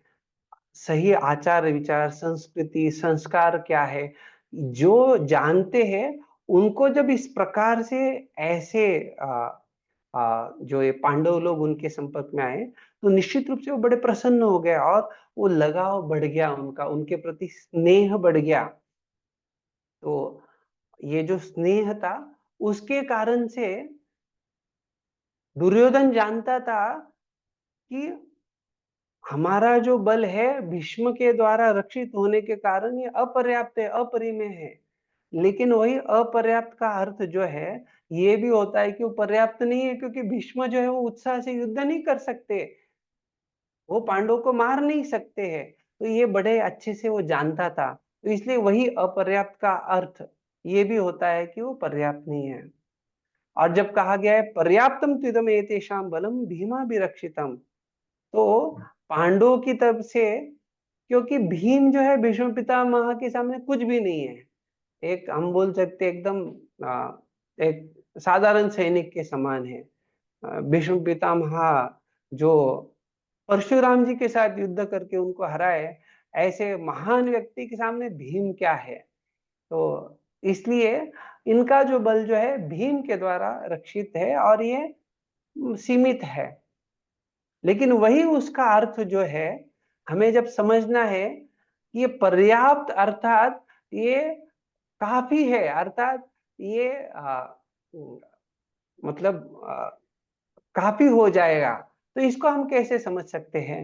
सही आचार विचार, संस्कृति, संस्कार क्या है, जो जानते हैं, उनको जब इस प्रकार से ऐसे जो ये पांडव लोग उनके संपर्क में आए, तो निश्चित रूप से वो बड़े प्रसन्न हो गए और वो लगाव बढ़ गया उनका, उनके प्रति स्नेह बढ़ गया। तो ये जो स्नेह था, उसके कारण से दुर्योधन जानता था कि हमारा जो बल है भीष्म के द्वारा रक्षित होने के कारण ये अपर्याप्त है, अपरिमेय है। लेकिन वही अपर्याप्त का अर्थ जो है, ये भी होता है कि वो पर्याप्त नहीं है, क्योंकि भीष्म जो है वो उत्साह से युद्ध नहीं कर सकते, वो पांडवों को मार नहीं सकते हैं। तो ये बड़े अच्छे से वो जानता था, तो इसलिए वही अपर्याप्त का अर्थ ये भी होता है कि वो पर्याप्त नहीं है। और जब कहा गया है पर्याप्तम त्विदम एतेषां बलम भीमा विरक्षितम, तो पांडवों की तरफ से, क्योंकि भीम जो है भीष्म पितामह के सामने कुछ भी नहीं है, एक हम बोल सकते एकदम एक साधारण सैनिक के समान है। भीष्म पितामह जो परशुराम जी के साथ युद्ध करके उनको हराए, ऐसे महान व्यक्ति के सामने भीम क्या है। तो इसलिए इनका जो बल जो है भीम के द्वारा रक्षित है और ये सीमित है। लेकिन वही उसका अर्थ जो है हमें जब समझना है कि ये पर्याप्त अर्थात ये काफी है, अर्थात ये मतलब काफी हो जाएगा, तो इसको हम कैसे समझ सकते हैं?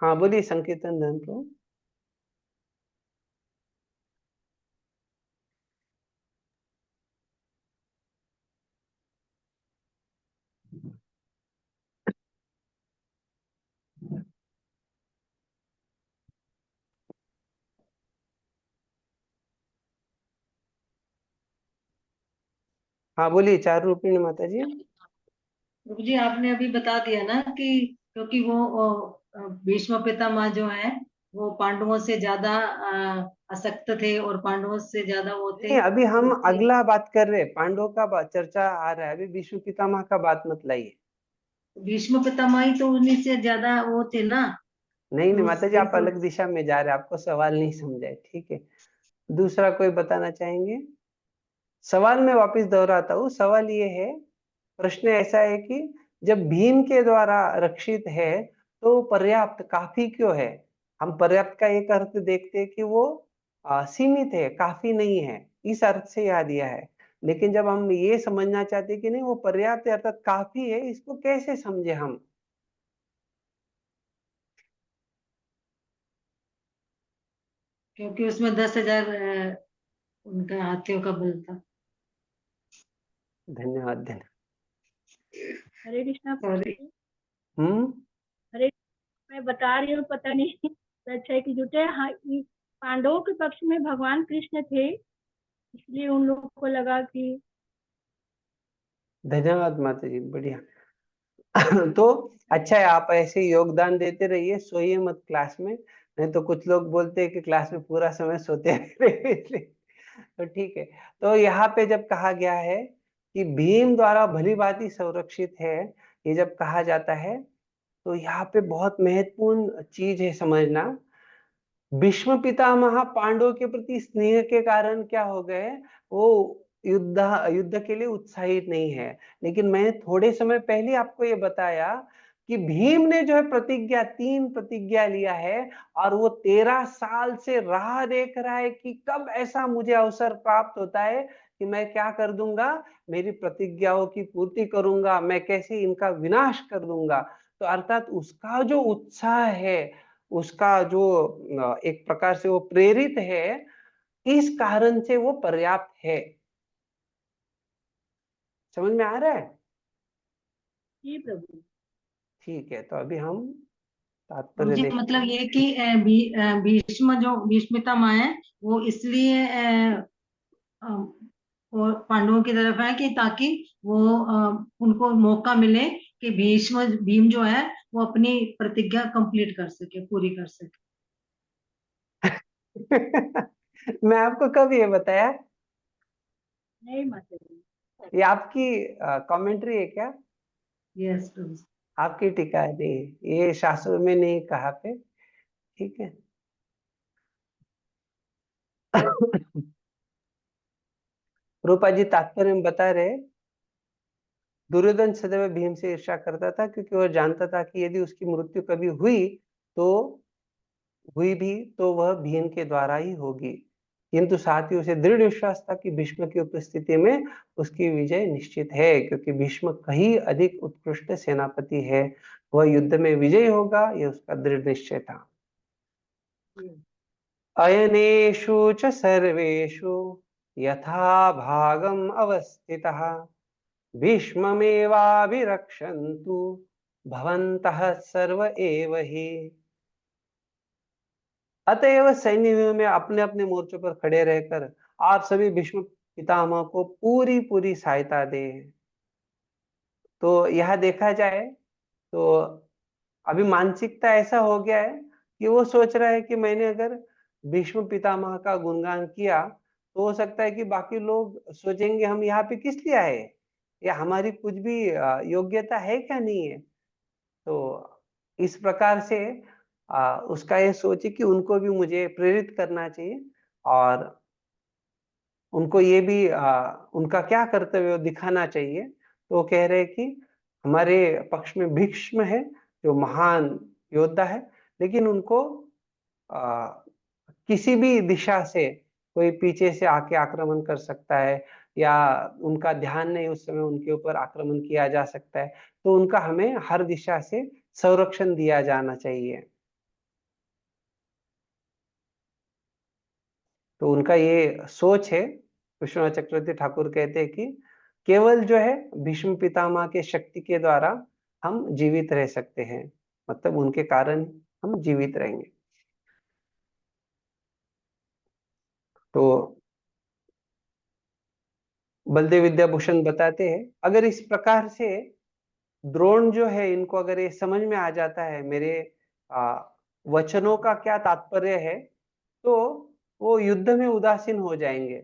हाँ बोलिए संकीर्तन धन तो। हाँ बोलिए चार रूपिणी माता जी। प्रभु जी आपने अभी बता दिया ना कि क्योंकि वो भीष्म पितामह जो है वो पांडवों से ज्यादा आसक्त थे और पांडवों से ज्यादा वो थे। नहीं, अभी हम अगला बात कर रहे हैं, पांडवों का चर्चा आ रहा है, अभी भीष्म पितामह का बात मत लाइए। भीष्म पितामह ही तो उन्हीं से ज्यादा वो थे ना। नहीं नहीं तो माता जी, आप तो अलग दिशा में जा रहे हैं, आपको सवाल नहीं समझाए, ठीक है। दूसरा कोई बताना चाहेंगे? सवाल मैं वापस दोहराता हूँ, सवाल ये है, प्रश्न ऐसा है कि जब भीम के द्वारा रक्षित है तो पर्याप्त काफी क्यों है? हम पर्याप्त का एक अर्थ देखते हैं कि वो सीमित है, काफी नहीं है, इस अर्थ से यह दिया है। लेकिन जब हम ये समझना चाहते हैं कि नहीं वो पर्याप्त है अर्थात काफी है, इसको कैसे समझे हम? क्योंकि उसमें 10,000 उनका हाथियों का बल था। धन्यवाद धन्यवाद। हरे कृष्णा। सॉरी। हरे, मैं बता रही हूँ, पता नहीं सच है कि झूठे। हाँ, पांडवों के पक्ष में भगवान कृष्ण थे, इसलिए उन लोगों को लगा कि धन्यवाद माता जी, बढ़िया। तो अच्छा है, आप ऐसे योगदान देते रहिए, सोइए मत क्लास में, नहीं तो कुछ लोग बोलते हैं कि क्लास में पूरा समय सोते रहे इसलिए। तो ठीक है, तो यहाँ पे जब कहा गया है कि भीम द्वारा भली भांति संरक्षित है, ये जब कहा जाता है तो यहाँ पे बहुत महत्वपूर्ण चीज है समझना। भीष्म पितामह पांडवों के प्रति स्नेह के कारण क्या हो गए, वो युद्ध युद्ध के लिए उत्साहित नहीं है। लेकिन मैंने थोड़े समय पहले आपको ये बताया कि भीम ने जो है प्रतिज्ञा, 3 प्रतिज्ञा लिया है, और वो 13 साल से राह देख रहा है कि कब ऐसा मुझे अवसर प्राप्त होता है कि मैं क्या कर दूंगा, मेरी प्रतिज्ञाओं की पूर्ति करूंगा, मैं कैसे इनका विनाश कर दूंगा। तो अर्थात उसका जो उत्साह है, उसका जो एक प्रकार से वो प्रेरित है, इस कारण से वो पर्याप्त है। समझ में आ रहा है? जी प्रभु। ठीक है, तो अभी हम प्रभु तात्पर्य जी देखते मतलब हैं। ये कि भीष्म जो भीष्म पितामह है वो इसलिए अ, वो पांडवों की तरफ है कि ताकि वो उनको मौका मिले कि भीम जो है वो अपनी प्रतिज्ञा कंप्लीट कर सके, पूरी कर सके। मैं आपको कब ये बताया? नहीं माता जी। ये आपकी कमेंट्री है क्या? यस प्रभु जी। आपकी टीका नहीं, ये शास्त्र में नहीं कहा पे, ठीक है। रूपा जी तात्पर्य में बता रहे, दुर्योधन सदैव भीम से ईर्ष्या करता था क्योंकि वह जानता था कि यदि उसकी मृत्यु कभी तो हुई भी तो वह भीम के द्वारा ही होगी, किंतु साथ ही उसे दृढ़ विश्वास था कि भीष्म की उपस्थिति में उसकी विजय निश्चित है, क्योंकि भीष्म कहीं अधिक उत्कृष्ट सेनापति है, वह युद्ध में विजयी होगा, यह उसका दृढ़ निश्चय था। अयनेषु च सर्वेषु यथा भागम अवस्थितः भीष्ममेवाभिरक्षन्तु भवन्तः सर्व एव हि। अतएव सैन्य में अपने अपने मोर्चों पर खड़े रहकर आप सभी भीष्म पितामह को पूरी पूरी सहायता दें। तो यह देखा जाए तो अभी मानसिकता ऐसा हो गया है कि वो सोच रहा है कि मैंने अगर भीष्म पितामह का गुणगान किया तो हो सकता है कि बाकी लोग सोचेंगे हम यहाँ पे किस लिए आए, या हमारी कुछ भी योग्यता है क्या नहीं है। तो इस प्रकार से उसका ये सोच है कि उनको भी मुझे प्रेरित करना चाहिए और उनको ये भी उनका क्या कर्तव्य है वो दिखाना चाहिए। तो वो कह रहे हैं कि हमारे पक्ष में भीष्म है जो महान योद्धा है, लेकिन उनको आ, किसी भी दिशा से कोई पीछे से आके आक्रमण कर सकता है, या उनका ध्यान नहीं उस समय उनके ऊपर आक्रमण किया जा सकता है, तो उनका हमें हर दिशा से संरक्षण दिया जाना चाहिए। तो उनका ये सोच है। विश्वनाथ चक्रवर्ती ठाकुर कहते हैं कि केवल जो है भीष्म पितामह के शक्ति के द्वारा हम जीवित रह सकते हैं, मतलब उनके कारण हम जीवित रहेंगे। तो बलदेव विद्याभूषण बताते हैं, अगर इस प्रकार से द्रोण जो है इनको अगर ये समझ में आ जाता है मेरे वचनों का क्या तात्पर्य है, तो वो युद्ध में उदासीन हो जाएंगे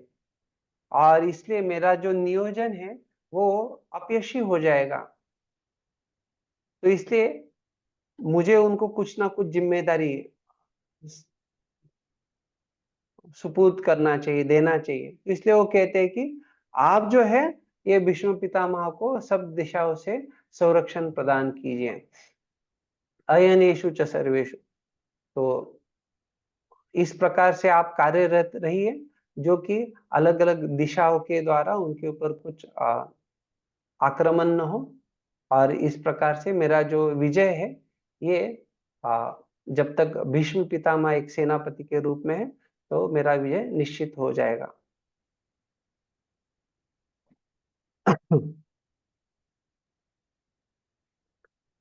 और इसलिए मेरा जो नियोजन है वो अपयशी हो जाएगा। तो इसलिए मुझे उनको कुछ ना कुछ जिम्मेदारी सुपुर्द करना चाहिए, देना चाहिए। तो इसलिए वो कहते हैं कि आप जो है ये भीष्म पितामह को सब दिशाओं से संरक्षण प्रदान कीजिए। अयनेषु च सर्वेषु, तो इस प्रकार से आप कार्यरत रहिए जो कि अलग अलग दिशाओं के द्वारा उनके ऊपर कुछ आक्रमण न हो, और इस प्रकार से मेरा जो विजय है ये जब तक भीष्म पितामह एक सेनापति के रूप में है तो मेरा विजय निश्चित हो जाएगा।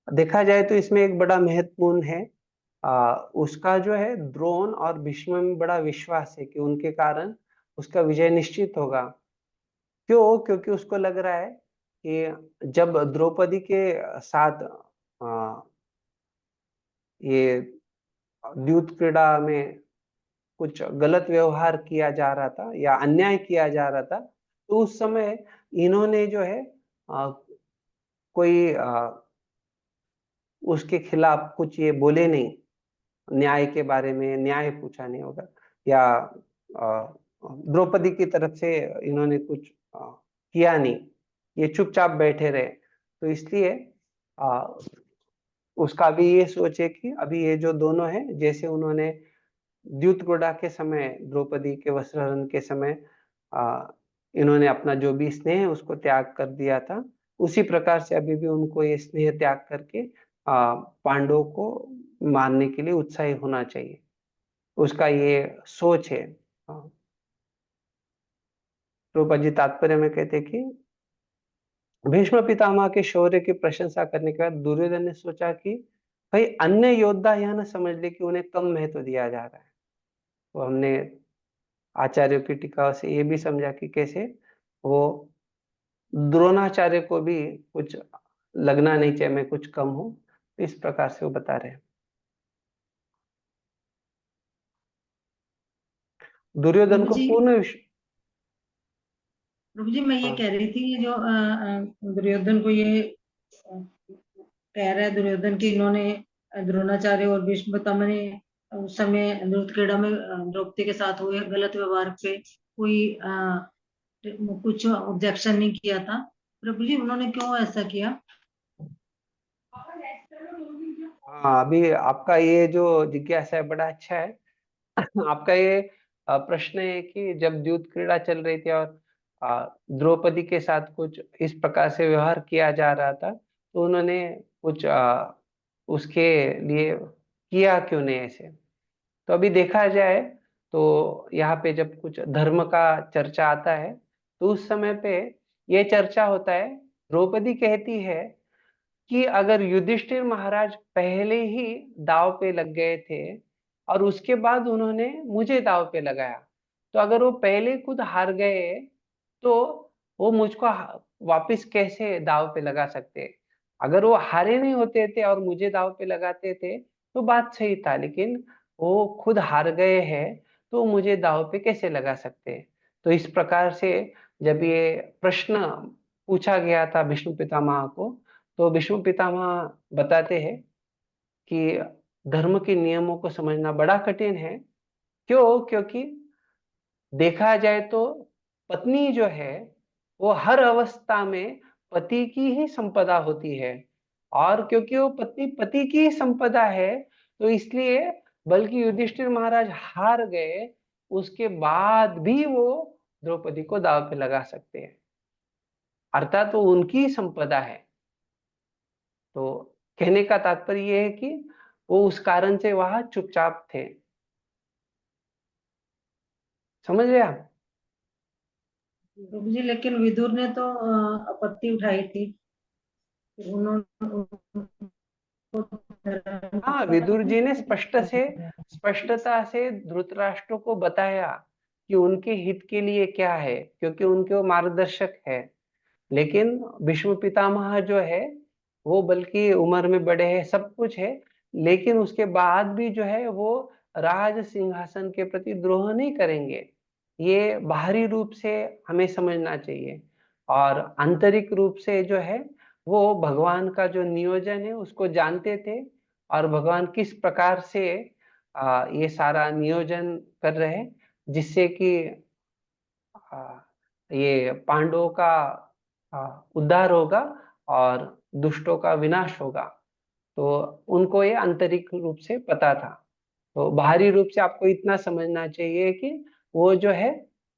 देखा जाए तो इसमें एक बड़ा महत्वपूर्ण है, उसका जो है द्रोण और भीष्म में बड़ा विश्वास है कि उनके कारण उसका विजय निश्चित होगा। क्यों? क्योंकि उसको लग रहा है कि जब द्रौपदी के साथ ये द्यूत क्रीड़ा में कुछ गलत व्यवहार किया जा रहा था या अन्याय किया जा रहा था, तो उस समय इन्होंने जो है कोई उसके खिलाफ कुछ ये बोले नहीं, न्याय के बारे में न्याय पूछा नहीं होगा, या द्रौपदी की तरफ से इन्होंने कुछ किया नहीं, ये चुपचाप बैठे रहे। तो इसलिए उसका भी ये सोचे कि अभी ये जो दोनों हैं, जैसे उन्होंने द्यूतक्रीड़ा के समय द्रौपदी के वस्त्रहरण के समय इन्होंने अपना जो भी स्नेह है उसको त्याग कर दिया था, उसी प्रकार से अभी भी उनको ये स्नेह त्याग करके पांडवों को मारने के लिए उत्साही होना चाहिए, उसका ये सोच है। रूपा जी तात्पर्य में कहते कि भीष्म पितामह के शौर्य की प्रशंसा करने के बाद दुर्योधन ने सोचा कि भाई अन्य योद्धा यह न समझ ले कि उन्हें कम महत्व दिया जा रहा है। तो हमने आचार्यों की टीका से ये भी समझा कि कैसे वो द्रोणाचार्य को भी कुछ लगना नहीं चाहिए मैं कुछ कम हूं, इस प्रकार से वो बता रहे हैं। दुर्योधन को पूर्ण प्रभु जी मैं ये हाँ। कह रही थी, ये जो दुर्योधन को ये कह रहा है दुर्योधन की इन्होंने द्रोणाचार्य और भीष्म पितामह ने उस समय द्रुत क्रीड़ा में द्रौपदी के साथ हुए गलत व्यवहार पे कोई कुछ ऑब्जेक्शन नहीं किया था। प्रभु जी उन्होंने क्यों ऐसा किया? हाँ, अभी आपका ये जो जिज्ञासा है बड़ा अच्छा है। आपका ये प्रश्न है कि जब द्यूत क्रीड़ा चल रही थी और द्रौपदी के साथ कुछ इस प्रकार से व्यवहार किया जा रहा था, तो उन्होंने कुछ उसके लिए किया क्यों नहीं ऐसे। तो अभी देखा जाए तो यहाँ पे जब कुछ धर्म का चर्चा आता है तो उस समय पे ये चर्चा होता है। द्रौपदी कहती है कि अगर युधिष्ठिर महाराज पहले ही दांव पे लग गए थे और उसके बाद उन्होंने मुझे दांव पे लगाया, तो अगर वो पहले खुद हार गए तो वो मुझको वापिस कैसे दांव पे लगा सकते। अगर वो हारे नहीं होते थे और मुझे दांव पे लगाते थे तो बात सही था, लेकिन वो खुद हार गए हैं तो मुझे दांव पे कैसे लगा सकते। तो इस प्रकार से जब ये प्रश्न पूछा गया था भीष्म पितामह को, तो भीष्म पितामह बताते हैं कि धर्म के नियमों को समझना बड़ा कठिन है। क्यों? क्योंकि देखा जाए तो पत्नी जो है वो हर अवस्था में पति की ही संपदा होती है, और क्योंकि वो पत्नी पति की ही संपदा है तो इसलिए बल्कि युधिष्ठिर महाराज हार गए उसके बाद भी वो द्रौपदी को दांव पे लगा सकते हैं, अर्थात वो उनकी संपदा है। तो कहने का तात्पर्य यह है कि वो उस कारण से वहां चुपचाप थे। समझ रहे आप? प्रभु जी लेकिन विदुर ने तो आपत्ति उठाई थी, उन्होंने हाँ, विदुर जी ने स्पष्टता से धृतराष्ट्र को बताया कि उनके हित के लिए क्या है, क्योंकि उनके वो मार्गदर्शक है। लेकिन भीष्म पितामह जो है वो बल्कि उम्र में बड़े हैं, सब कुछ है, लेकिन उसके बाद भी जो है वो राज सिंहासन के प्रति द्रोह नहीं करेंगे। ये बाहरी रूप से हमें समझना चाहिए, और आंतरिक रूप से जो है वो भगवान का जो नियोजन है उसको जानते थे, और भगवान किस प्रकार से ये सारा नियोजन कर रहे हैं जिससे कि ये पांडवों का उद्धार होगा और दुष्टों का विनाश होगा। तो उनको ये आंतरिक रूप से पता था। तो बाहरी रूप से आपको इतना समझना चाहिए कि वो जो है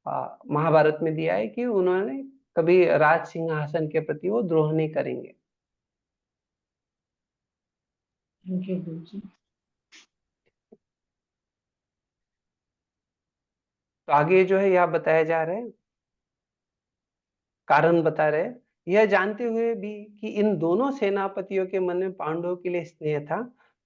महाभारत में दिया है कि उन्होंने कभी राज सिंहासन के प्रति वो द्रोह नहीं करेंगे। थैंक यू प्रभु जी। तो आगे जो है यह बताया जा रहा है, कारण बता रहे हैं, यह जानते हुए भी कि इन दोनों सेनापतियों के मन में पांडवों के लिए स्नेह था,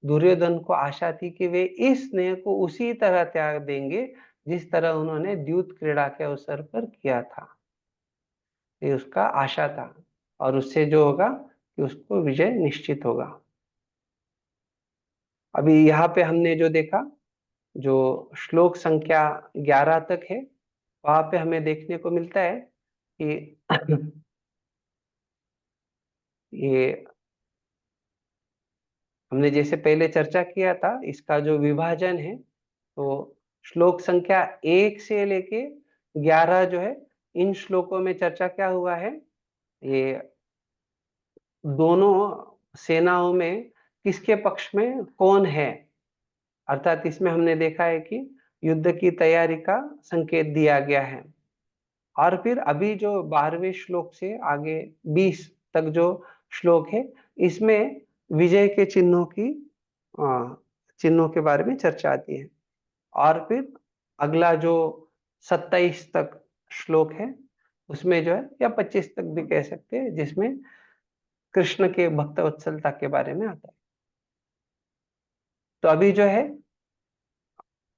दुर्योधन को आशा थी कि वे इस स्नेह को उसी तरह त्याग देंगे जिस तरह उन्होंने द्यूत क्रीड़ा के अवसर पर किया था। ये उसका आशा था, और उससे जो होगा कि उसको विजय निश्चित होगा। अभी यहाँ पे हमने जो देखा, जो श्लोक संख्या 11 तक है, वहां पे हमें देखने को मिलता है कि ये हमने जैसे पहले चर्चा किया था, इसका जो विभाजन है तो श्लोक संख्या 1 से लेके 11 जो है, इन श्लोकों में चर्चा क्या हुआ है, ये दोनों सेनाओं में किसके पक्ष में कौन है। अर्थात इसमें हमने देखा है कि युद्ध की तैयारी का संकेत दिया गया है। और फिर अभी जो 12वें श्लोक से आगे 20 तक जो श्लोक है, इसमें विजय के चिन्हों के बारे में चर्चा आती है। और फिर अगला जो 27 तक श्लोक है उसमें जो है, या 25 तक भी कह सकते हैं, जिसमें कृष्ण के भक्त वत्सलता के बारे में आता है। तो अभी जो है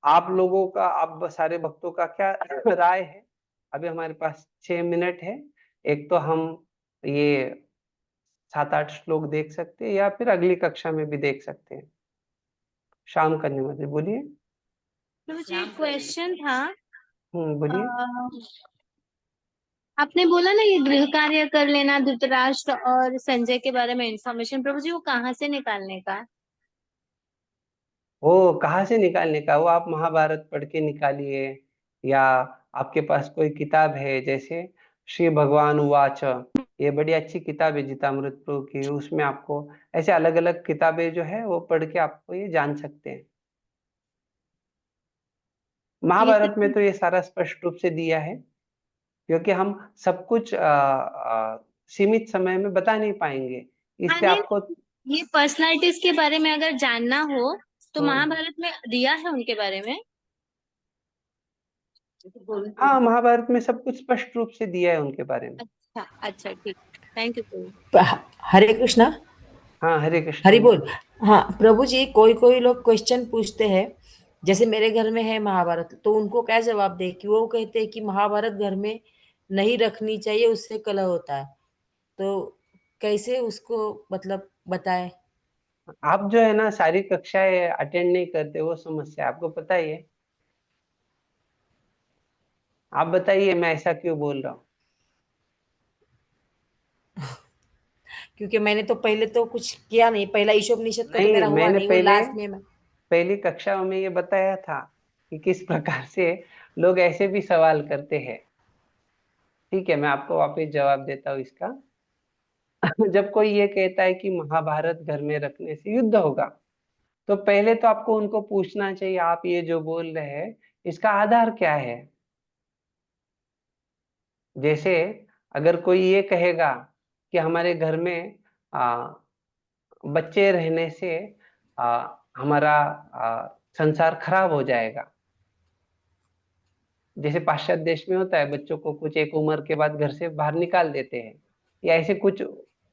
आप लोगों का, आप सारे भक्तों का क्या राय है? अभी हमारे पास 6 मिनट है। एक तो हम ये 7-8 श्लोक देख सकते हैं, या फिर अगली कक्षा में भी देख सकते हैं। शाम करने वाले बोलिए। मुझे एक क्वेश्चन था। बोलिए। आपने बोला ना ये गृह कार्य कर लेना धृतराष्ट्र और संजय के बारे में इंफॉर्मेशन, प्रभु जी वो कहाँ से निकालने का है? वो कहाँ से निकालने का, वो आप महाभारत पढ़ के निकालिए, या आपके पास कोई किताब है जैसे श्री भगवान उवाच, ये बड़ी अच्छी किताब है जीतामृत प्रभु की, उसमें आपको ऐसे अलग अलग किताबें जो है वो पढ़ के आपको ये जान सकते हैं। ये महाभारत में सब तो ये सारा स्पष्ट रूप से दिया है, क्योंकि हम सब कुछ सीमित समय में बता नहीं पाएंगे, हाँ इसलिए नहीं, आपको। ये पर्सनालिटीज के बारे में अगर जानना हो तो हम्म, महाभारत में दिया है उनके बारे में। हाँ, महाभारत में सब कुछ स्पष्ट रूप से दिया है उनके बारे में। अच्छा अच्छा, ठीक, थैंक यू प्रभु। हरे कृष्णा। हाँ, हरे कृष्ण हरि जी। बोल। हाँ प्रभु जी, कोई कोई लोग क्वेश्चन पूछते हैं, जैसे मेरे घर में है महाभारत, तो उनको क्या जवाब दे? कि वो कहते हैं कि महाभारत घर में नहीं रखनी चाहिए, उससे कलह होता है। तो कैसे उसको मतलब बताए? आप जो है ना सारी कक्षाएं अटेंड नहीं करते, वो समस्या है, आपको पता ही है। आप बताइए मैं ऐसा क्यों बोल रहा हूँ। क्योंकि मैंने तो पहले तो कुछ किया नहीं, पहला ईशोपनिषद का तो नहीं, मेरा हुआ मैंने नहीं, वो पहले लास्ट में पहली कक्षा में ये बताया था कि किस प्रकार से लोग ऐसे भी सवाल करते हैं। ठीक है, मैं आपको वापस जवाब देता हूँ इसका। जब कोई ये कहता है कि महाभारत घर में रखने से युद्ध होगा, तो पहले तो आपको उनको पूछना चाहिए, आप ये जो बोल रहे हैं इसका आधार क्या है। जैसे अगर कोई ये कहेगा कि हमारे घर में आ, बच्चे रहने से हमारा संसार खराब हो जाएगा, जैसे पाश्चात्य देश में होता है, बच्चों को कुछ एक उम्र के बाद घर से बाहर निकाल देते हैं, या ऐसे कुछ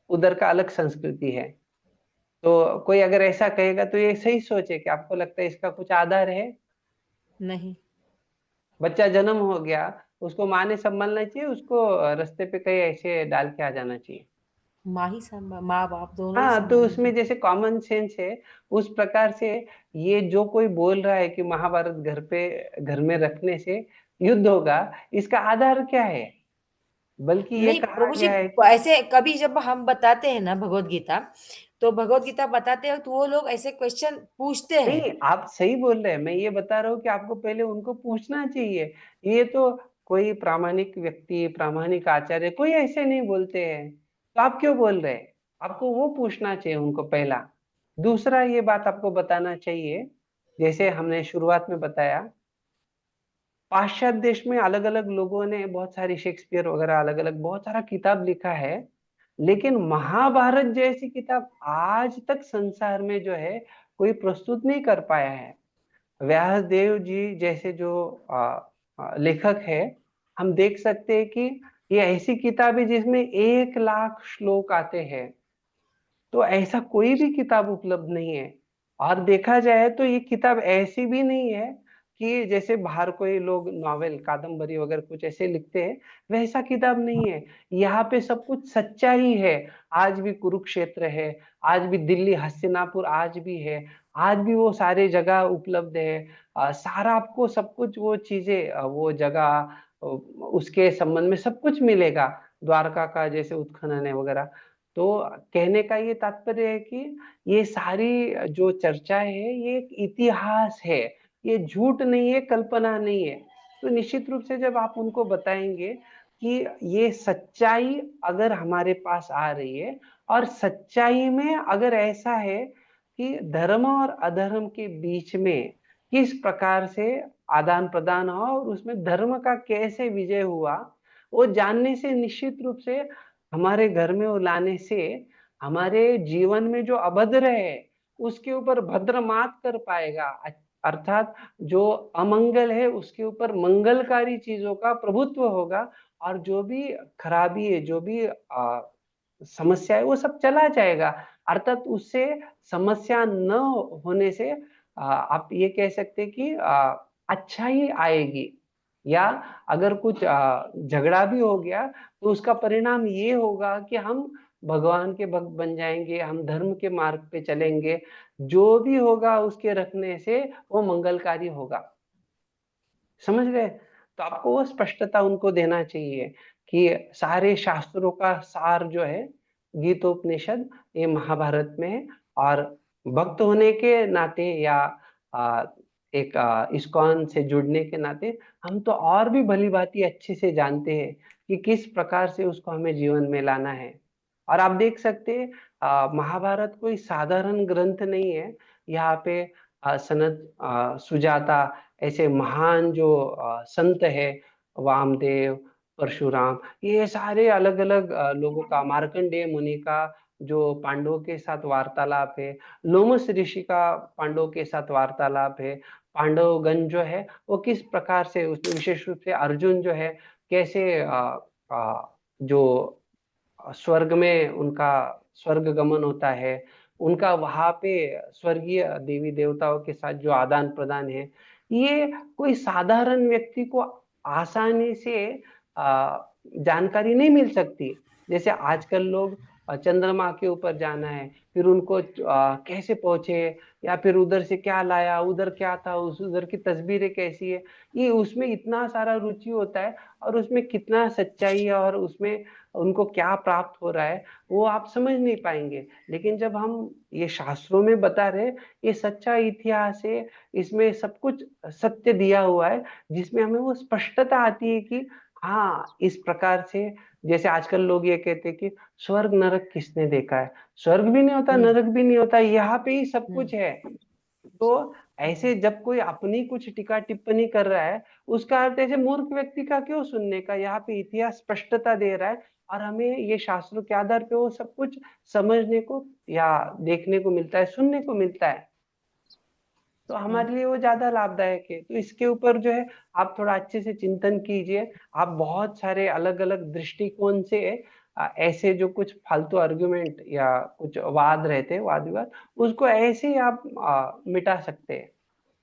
उधर का अलग संस्कृति है। तो कोई अगर ऐसा कहेगा तो ये सही सोचे कि आपको लगता है इसका कुछ आधार है। नहीं। बच्चा जन्म हो गया, उसको माँ ने संभालना चाहिए, उसको रास्ते पे कहीं ऐसे डाल के आ जाना चाहिए। माँ ही संभाल, माँ बाप दोनों ही हाँ, तो संभालेंगे। उसमें जैसे कॉमन सेंस है, उस प्रकार से ये जो कोई बोल रहा है कि महाभारत घर में रखने से युद्ध होगा, इसका आधार क्या है। बल्कि ये नहीं कहा प्रभु जी, गया है कि ऐसे कभी जब हम बताते हैं ना भगवत गीता, तो भगवत गीता बताते हैं तो वो लोग ऐसे क्वेश्चन पूछते हैं। नहीं, आप सही बोल रहे हैं, मैं ये बता रहा हूँ कि आपको पहले उनको पूछना चाहिए। ये तो कोई प्रामाणिक व्यक्ति, प्रामाणिक आचार्य कोई ऐसे नहीं बोलते हैं, तो आप क्यों बोल रहे हैं। आपको वो पूछना चाहिए उनको पहला। दूसरा ये बात आपको बताना चाहिए, जैसे हमने शुरुआत में बताया, पाश्चात्य देश में अलग अलग लोगों ने बहुत सारी शेक्सपियर वगैरह अलग अलग बहुत सारा किताब लिखा है, लेकिन महाभारत जैसी किताब आज तक संसार में जो है कोई प्रस्तुत नहीं कर पाया है। व्यासदेव जी जैसे जो लेखक है, हम देख सकते हैं कि ये ऐसी किताब है जिसमें 1 लाख श्लोक आते हैं। तो ऐसा कोई भी किताब उपलब्ध नहीं है। और देखा जाए तो ये किताब ऐसी भी नहीं है कि जैसे बाहर कोई लोग नॉवेल कादम्बरी वगैरह कुछ ऐसे लिखते हैं, वैसा किताब नहीं है। यहाँ पे सब कुछ सच्चा ही है। आज भी कुरुक्षेत्र है, आज भी दिल्ली हस्तिनापुर आज भी है, आज भी वो सारे जगह उपलब्ध है। सारा आपको सब कुछ वो चीजें वो जगह उसके संबंध में सब कुछ मिलेगा। द्वारका का जैसे उत्खनन है वगैरह। तो कहने का ये तात्पर्य है कि ये सारी जो चर्चाएं है ये एक इतिहास है, ये झूठ नहीं है, कल्पना नहीं है। तो निश्चित रूप से जब आप उनको बताएंगे कि ये सच्चाई अगर हमारे पास आ रही है, और सच्चाई में अगर ऐसा है कि धर्म और अधर्म के बीच में किस प्रकार से आदान प्रदान हुआ और उसमें धर्म का कैसे विजय हुआ, वो जानने से निश्चित रूप से हमारे घर में वो लाने से हमारे जीवन में जो अभद्र है उसके ऊपर भद्र मात कर पाएगा। अर्थात जो अमंगल है उसके ऊपर मंगलकारी चीजों का प्रभुत्व होगा, और जो भी खराबी है, जो भी समस्या है, वो सब चला जाएगा। अर्थात उससे समस्या न होने से आप ये कह सकते हैं कि अच्छा ही आएगी। या अगर कुछ झगड़ा भी हो गया तो उसका परिणाम ये होगा कि हम भगवान के भक्त बन जाएंगे, हम धर्म के मार्ग पे चलेंगे। जो भी होगा उसके रखने से वो मंगलकारी होगा। समझ रहे। तो आपको वो स्पष्टता उनको देना चाहिए कि सारे शास्त्रों का सार जो है गीतोपनिषद ये महाभारत में है। और भक्त होने के नाते या एक इस्कॉन से जुड़ने के नाते हम तो और भी भली भांति अच्छे से जानते हैं कि किस प्रकार से उसको हमें जीवन में लाना है। और आप देख सकते हैं महाभारत कोई साधारण ग्रंथ नहीं है। यहाँ पे सनत सुजाता ऐसे महान जो संत है, वामदेव, परशुराम, ये सारे अलग अलग लोगों का, मार्कंडेय मुनि का जो पांडवों के साथ वार्तालाप है, लोमस ऋषि का पांडवों के साथ वार्तालाप है, पांडवगण जो है वो किस प्रकार से, उसमें विशेष रूप से अर्जुन जो है कैसे जो स्वर्ग में उनका स्वर्ग गमन होता है, उनका वहां पे स्वर्गीय देवी देवताओं के साथ जो आदान प्रदान है, ये कोई साधारण व्यक्ति को आसानी से जानकारी नहीं मिल सकती। जैसे आजकल लोग चंद्रमा के ऊपर जाना है, फिर उनको कैसे पहुंचे, या फिर उधर से क्या लाया, उधर क्या था, उधर की तस्वीरें कैसी है, ये उसमें इतना सारा रुचि होता है और उसमें कितना सच्चाई है और उसमें उनको क्या प्राप्त हो रहा है वो आप समझ नहीं पाएंगे। लेकिन जब हम ये शास्त्रों में बता रहे, ये सच्चा इतिहास है, इसमें सब कुछ सत्य दिया हुआ है, जिसमें हमें वो स्पष्टता आती है कि हाँ इस प्रकार से। जैसे आजकल लोग ये कहते हैं कि स्वर्ग नरक किसने देखा है, स्वर्ग भी नहीं होता, नरक भी नहीं होता, यहाँ पे ही सब कुछ है। तो ऐसे जब कोई अपनी कुछ टीका टिप्पणी कर रहा है, उसका अर्थ ऐसे मूर्ख व्यक्ति का क्यों सुनने का, यहाँ पे इतिहास स्पष्टता दे रहा है और हमें ये शास्त्रों के आधार पे वो सब कुछ समझने को या देखने को मिलता है, सुनने को मिलता है। तो हमारे लिए वो ज्यादा लाभदायक है। तो इसके ऊपर जो है आप थोड़ा अच्छे से चिंतन कीजिए। आप बहुत सारे अलग अलग दृष्टिकोण से ऐसे जो कुछ फालतू आर्गुमेंट या कुछ वाद रहते हैं, वाद विवाद, उसको ऐसे ही आप मिटा सकते हैं।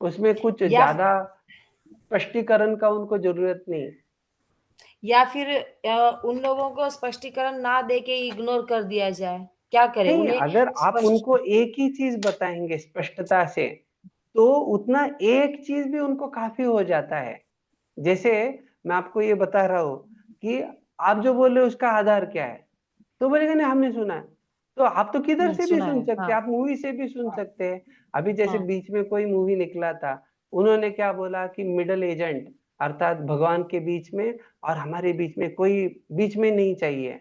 उसमें कुछ ज्यादा स्पष्टीकरण का उनको जरूरत नहीं। या फिर उन लोगों को स्पष्टीकरण ना दे के इग्नोर कर दिया जाए, क्या करें? नहीं, उन्हें अगर आप उनको एक ही चीज बताएंगे स्पष्टता से, तो उतना एक चीज भी उनको काफी हो जाता है। जैसे मैं आपको ये बता रहा हूँ कि आप जो बोल रहे हो उसका आधार क्या है, तो बोलेगा नहीं हमने सुना है। तो आप तो किधर से भी सुन सकते हैं, आप मूवी से भी सुन सकते हैं। अभी जैसे बीच में कोई मूवी निकला था, उन्होंने क्या बोला कि मिडल एजेंट, अर्थात भगवान के बीच में और हमारे बीच में कोई बीच में नहीं चाहिए।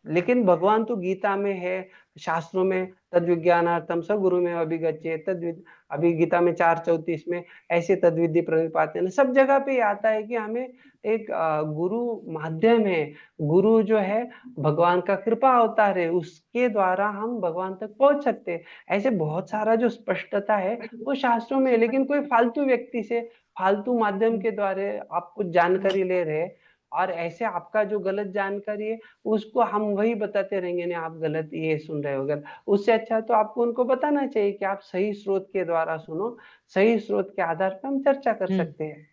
लेकिन भगवान तो गीता में है, शास्त्रों में तद विज्ञानार्थम स गुरु में अभिगच्छेत तद्विद, अभी गीता में 4:34 में ऐसे तद्विधि प्रणिपाते हैं, सब जगह पे आता है कि हमें एक गुरु माध्यम है। गुरु जो है भगवान का कृपा अवतार है, उसके द्वारा हम भगवान तक पहुंच सकते हैं। ऐसे बहुत सारा जो स्पष्टता है वो शास्त्रों में है। लेकिन कोई फालतू व्यक्ति से फालतू माध्यम के द्वारा आप कुछ जानकारी ले रहे हैं और ऐसे आपका जो गलत जानकारी है उसको हम वही बताते रहेंगे, नहीं आप गलत ये सुन रहे हो। अगर उससे अच्छा तो आपको उनको बताना चाहिए कि आप सही स्रोत के द्वारा सुनो, सही स्रोत के आधार पर हम चर्चा कर सकते हैं।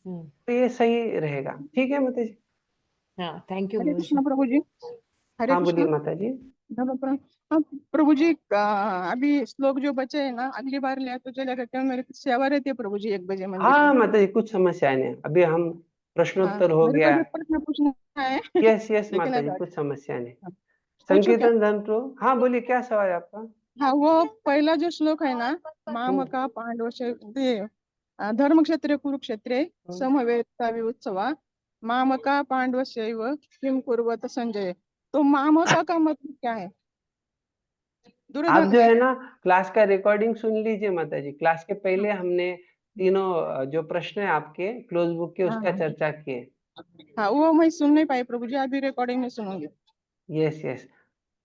तो ये सही रहेगा। ठीक है माता जी? हाँ, थैंक यू हरे कृष्ण प्रभु जी। हरे हाँ बोलिए कृष्ण। माता जी। प्रभु जी अभी श्लोक जो बचे है ना, अगली बार ले तो चलेगा क्या? मेरी सेवा रहती है प्रभु जी 1 बजे मंदिर हाँ में। माता जी कुछ समस्या नहीं, अभी हम प्रश्नोत्तर हो मेरे गया। को एक प्रश्न पूछना है। यस यस लेकिन माता जी कुछ समस्या नहीं। पूछो क्या? संकीर्तन धर्म। हाँ बोलिए क्या सवाल है आपका? हाँ, वो पहला जो श्लोक है ना, मामका पांडव धर्म क्षेत्रे कुरुक्षेत्रे समवेता विउत्सवा मामका पांडवस्यैव किम कुर्वत संजय। तो मामका का मतलब क्या है? आप जो है ना क्लास का रिकॉर्डिंग सुन लीजिए माता जी। क्लास के पहले हमने तीनों जो प्रश्न है आपके क्लोज बुक के उसका चर्चा किए। हाँ, वो मैं सुन नहीं पाई प्रभु जी, अभी रिकॉर्डिंग में सुनूंगी। Yes yes.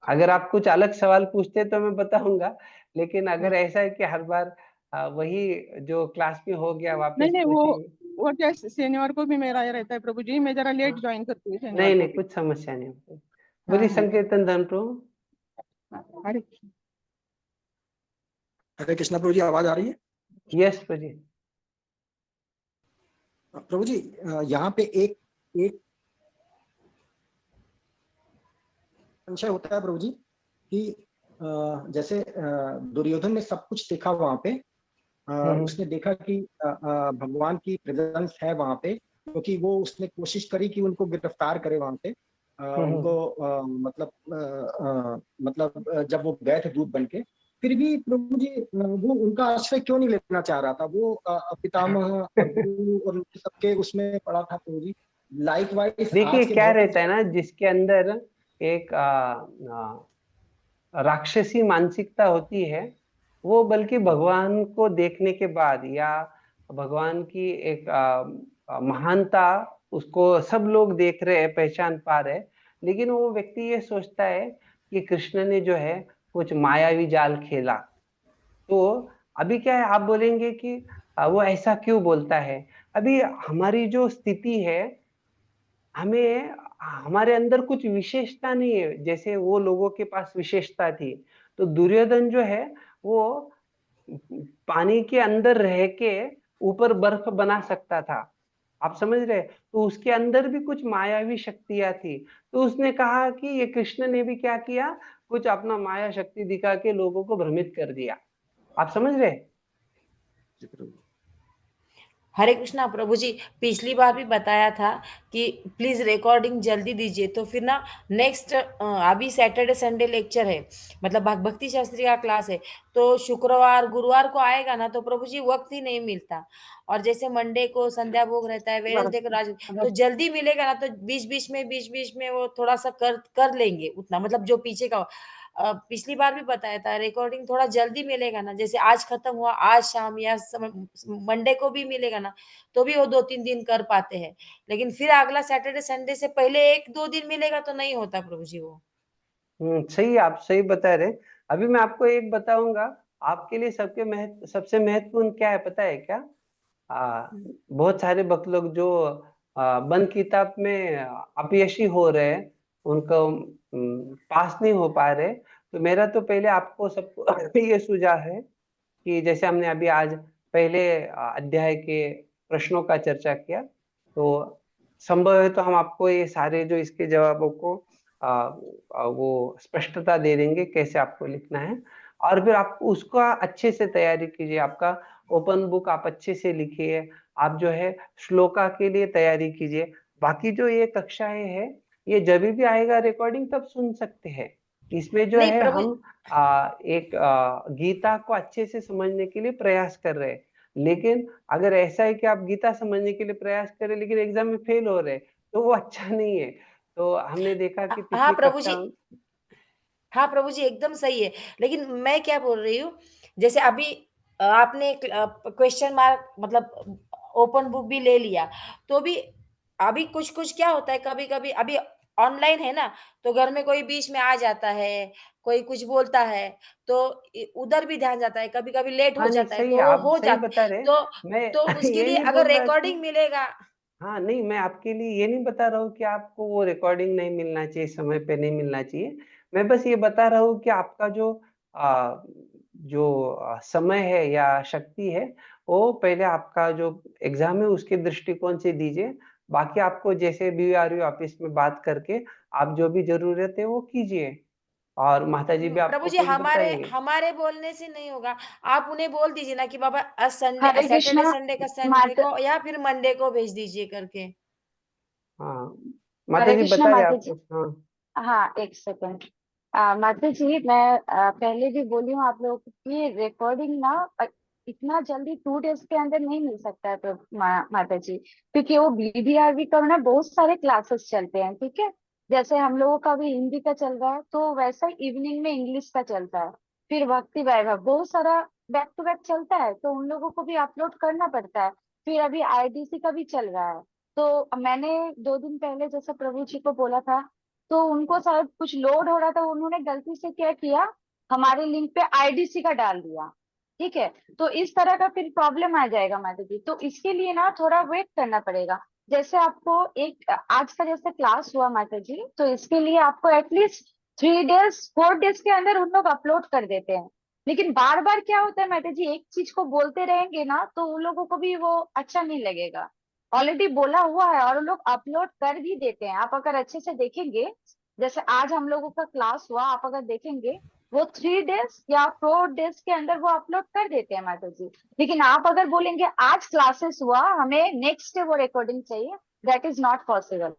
अगर आप कुछ अलग सवाल पूछते तो मैं बताऊंगा, लेकिन अगर ऐसा है कि हर बार वही जो क्लास में हो गया वापस नहीं, पूछेंगे। वो क्या शनिवार को भी मेरा ये रहता है प्रभु जी, मैं जरा लेट ज्वाइन करती हूँ शनिवार नहीं को नहीं भी। कुछ समस्या नहीं। बोलिए संकीर्तन धर्म प्रभु। हरे हरे कृष्णा प्रभु जी, आवाज आ रही है? यस प्रभु जी। प्रभु जी यहाँ पे एक संशय होता है प्रभु जी कि जैसे दुर्योधन ने सब कुछ देखा वहां पे, उसने देखा कि भगवान की प्रेजेंस है वहां पे, क्योंकि वो उसने कोशिश करी कि उनको गिरफ्तार करे वहां पे, उनको मतलब जब वो गए थे दूत बन के, फिर भी प्रभु जी वो उनका आश्रय क्यों नहीं लेना चाह रहा था? वो पितामह और गुरु और सबके उसमें पड़ा था प्रभु जी। लाइक वाइज देखिए आज के क्या भौतिक रहता है ना, जिसके अंदर एक राक्षसी मानसिकता होती है, वो बल्कि भगवान को देखने के बाद या भगवान की एक महानता उसको सब लोग देख रहे हैं, पहचान पा रहे हैं, लेकिन वो व्यक्ति ये सोचता है कि कृष्ण ने जो है कुछ मायावी जाल खेला। तो अभी क्या है, आप बोलेंगे कि वो ऐसा क्यों बोलता है? अभी हमारी जो स्थिति है, हमें हमारे अंदर कुछ विशेषता नहीं है जैसे वो लोगों के पास विशेषता थी। तो दुर्योधन जो है वो पानी के अंदर रह के ऊपर बर्फ बना सकता था, आप समझ रहे? तो उसके अंदर भी कुछ मायावी शक्तियां थी। तो उसने कहा कि ये कृष्ण ने भी क्या किया, कुछ अपना माया शक्ति दिखा के लोगों को भ्रमित कर दिया। आप समझ रहे? हरे कृष्णा प्रभु जी, पिछली बार भी बताया था कि प्लीज रिकॉर्डिंग जल्दी दीजिए, तो फिर ना नेक्स्ट अभी सैटरडे संडे लेक्चर है, मतलब भक्ति शास्त्री का क्लास है, तो शुक्रवार गुरुवार को आएगा ना, तो प्रभु जी वक्त ही नहीं मिलता। और जैसे मंडे को संध्या भोग रहता है, वेडनेसडे को राज, तो जल्दी मिलेगा ना, तो बीच बीच में वो थोड़ा सा कर लेंगे उतना, मतलब जो पीछे का। पिछली बार भी बताया था रिकॉर्डिंग थोड़ा जल्दी मिलेगा ना, जैसे आज खत्म हुआ, आज शाम या मंडे को भी मिलेगा ना, तो भी वो 2-3 दिन कर पाते हैं, लेकिन फिर अगला सैटरडे संडे से पहले 1-2 दिन मिलेगा तो नहीं होता प्रभु जी वो। सही, आप सही बता रहे। अभी मैं आपको एक बताऊंगा, आपके लिए सबसे महत्वपूर्ण क्या है पता है क्या? बहुत सारे भक्त लोग जो बंद किताब में अपयशी हो रहे हैं, उनको पास नहीं हो पा रहे, तो मेरा तो पहले आपको सबको ये सुझाव है कि जैसे हमने अभी आज पहले अध्याय के प्रश्नों का चर्चा किया, तो संभव है तो हम आपको ये सारे जो इसके जवाबों को वो स्पष्टता दे देंगे कैसे आपको लिखना है, और फिर आप उसका अच्छे से तैयारी कीजिए। आपका ओपन बुक आप अच्छे से लिखिए, आप जो है श्लोका के लिए तैयारी कीजिए। बाकी जो ये कक्षाएं है, ये जब भी आएगा रिकॉर्डिंग तब सुन सकते हैं। इसमें जो नहीं है प्रभु, हम एक गीता को अच्छे से समझने के लिए प्रयास कर रहे हैं। लेकिन अगर ऐसा है कि आप गीता समझने के लिए प्रयास करें लेकिन एग्जाम में फेल हो रहे, तो वो अच्छा नहीं है। तो हमने देखा कि हाँ पिछली प्रभु जी, कक्षा। हाँ प्रभु जी एकदम सही है, लेकिन मैं क्या बोल रही हूँ, जैसे अभी आपने क्वेश्चन मार्क मतलब ओपन बुक भी ले लिया, तो भी अभी कुछ कुछ क्या होता है, कभी कभी अभी ऑनलाइन है ना, तो घर में कोई बीच में आ जाता है, कोई कुछ बोलता है, तो उधर भी ध्यान जाता है, कभी कभी लेट हो हाँ नहीं, जाता है, सही है, तो वो आप हो सही जाता, बता रहे हैं। मैं तो उसके ये लिए नहीं अगर बोल रहा कि, रिकॉर्डिंग मिलेगा। हाँ नहीं, मैं आपके लिए ये नहीं बता रहा हूँ कि आपको वो रिकॉर्डिंग नहीं मिलना चाहिए, समय पे नहीं मिलना चाहिए। मैं बस ये बता रहा हूँ कि आपका जो समय है या शक्ति है, वो पहले आपका जो एग्जाम है उसके दृष्टिकोण से दीजिए। बाकी आपको जैसे BRU ऑफिस में बात करके आप जो भी जरूरत है वो कीजिए, और माता जी भी प्रभु आपको जी, कुछ हमारे बताएंगे। हमारे बोलने से नहीं होगा, आप उन्हें बोल दीजिए ना कि बाबा संडे हरे सैटरडे कृष्णा संडे का संडे माता को या फिर मंडे को भेज दीजिए करके। हाँ, माता हरे जी कृष्णा बता रहे माता जी। आपको। हाँ हाँ, एक सेकंड। माता जी, मैं पहले भी बोली हूँ आप लोगों को कि रिकॉर्डिंग ना इतना जल्दी 2 डेज के अंदर नहीं मिल सकता है माता जी, क्योंकि वो BDRV का ना बहुत सारे क्लासेस चलते हैं, ठीक है। जैसे हम लोगों का भी हिंदी का चल रहा है, तो वैसा इवनिंग में इंग्लिश का चलता है, फिर भक्ति वैभव, बहुत सारा बैक टू बैक चलता है, तो उन लोगों को भी अपलोड करना पड़ता है। फिर अभी IDC का भी चल रहा है, तो मैंने 2 दिन पहले जैसे प्रभु जी को बोला था, तो उनको शायद कुछ लोड हो रहा था, उन्होंने गलती से क्या किया, हमारे लिंक पे IDC का डाल दिया, ठीक है। तो इस तरह का फिर प्रॉब्लम आ जाएगा माता जी, तो इसके लिए ना थोड़ा वेट करना पड़ेगा। जैसे आपको एक आज का जैसे क्लास हुआ माता जी, तो इसके लिए आपको एटलीस्ट 3 डेज 4 डेज के अंदर उन लोग अपलोड कर देते हैं। लेकिन बार बार क्या होता है माता जी, एक चीज को बोलते रहेंगे ना, तो उन लोगों को भी वो अच्छा नहीं लगेगा। ऑलरेडी बोला हुआ है और लोग अपलोड कर भी देते हैं, आप अगर अच्छे से देखेंगे, जैसे आज हम लोगों का क्लास हुआ, आप अगर देखेंगे वो 3 डेज या 4 डेज के अंदर वो अपलोड कर देते हैं माता जी। लेकिन आप अगर बोलेंगे आज क्लासेस हुआ, हमें नेक्स्ट डे वो रिकॉर्डिंग चाहिए, दैट इज नॉट पॉसिबल।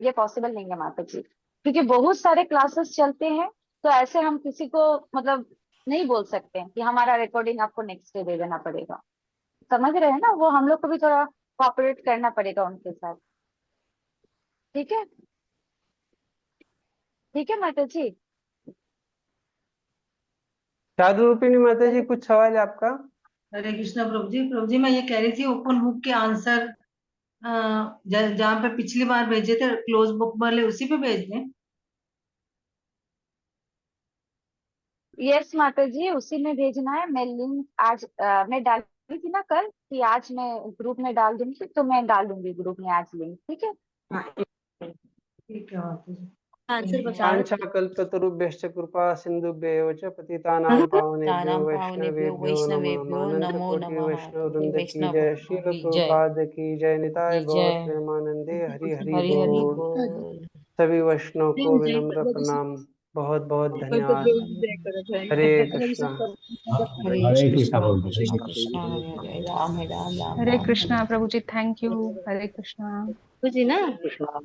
ये पॉसिबल नहीं है माता जी, क्योंकि बहुत सारे क्लासेस चलते हैं, तो ऐसे हम किसी को मतलब नहीं बोल सकते हैं कि हमारा रिकॉर्डिंग आपको नेक्स्ट डे दे देना पड़ेगा। समझ रहे हैं ना, वो हम लोग को भी थोड़ा कोऑपरेट करना पड़ेगा उनके साथ। ठीक है, ठीक है माता जी। चारू रूपिणी माता जी, कुछ सवाल है आपका? हरे कृष्णा प्रभु जी। प्रभु जी मैं ये कह रही थी, ओपन बुक के आंसर जहाँ पे पिछली बार भेजे थे क्लोज बुक वाले, उसी पे भेज दें? यस माता जी, उसी में भेजना है। मैं लिंक आज मैं डाली थी ना कल, कि आज मैं ग्रुप में डाल दूंगी, तो मैं डाल दूंगी ग्रुप में आज लिंक। ठीक है, ठीक है माता जी। आंसर बता रहे वाञ्छाकल्पतरुभ्यश्च कृपा सिन्धुभ्यैव च पतितानां पावनेभ्यो तानां वैष्णवेभ्यो वैष्णवेभ्यो नमः। अनंत नमो कोटि नमः। वैष्णव वृंद की वैष्णव जय। शील की जय, प्रभुपाद की जय। निताय की गौर जय। प्रेमानंदे हरि हरि हरि हरि बोल। बोल। सभी वैष्णव को जय विनम्र प्रणाम, बहुत बहुत कोई तो धन्यवाद। जय करो, जय हरे हरे कृष्णा। हरे हरे कृष्णा कृष्णा प्रभु कृष्णा जी। कृष्णा हरे हरे, राम राम राम हरे राम कृष्णा हरे। प्रभु जी, थैंक यू। हरे कृष्णा। जी ना। कृष्णा।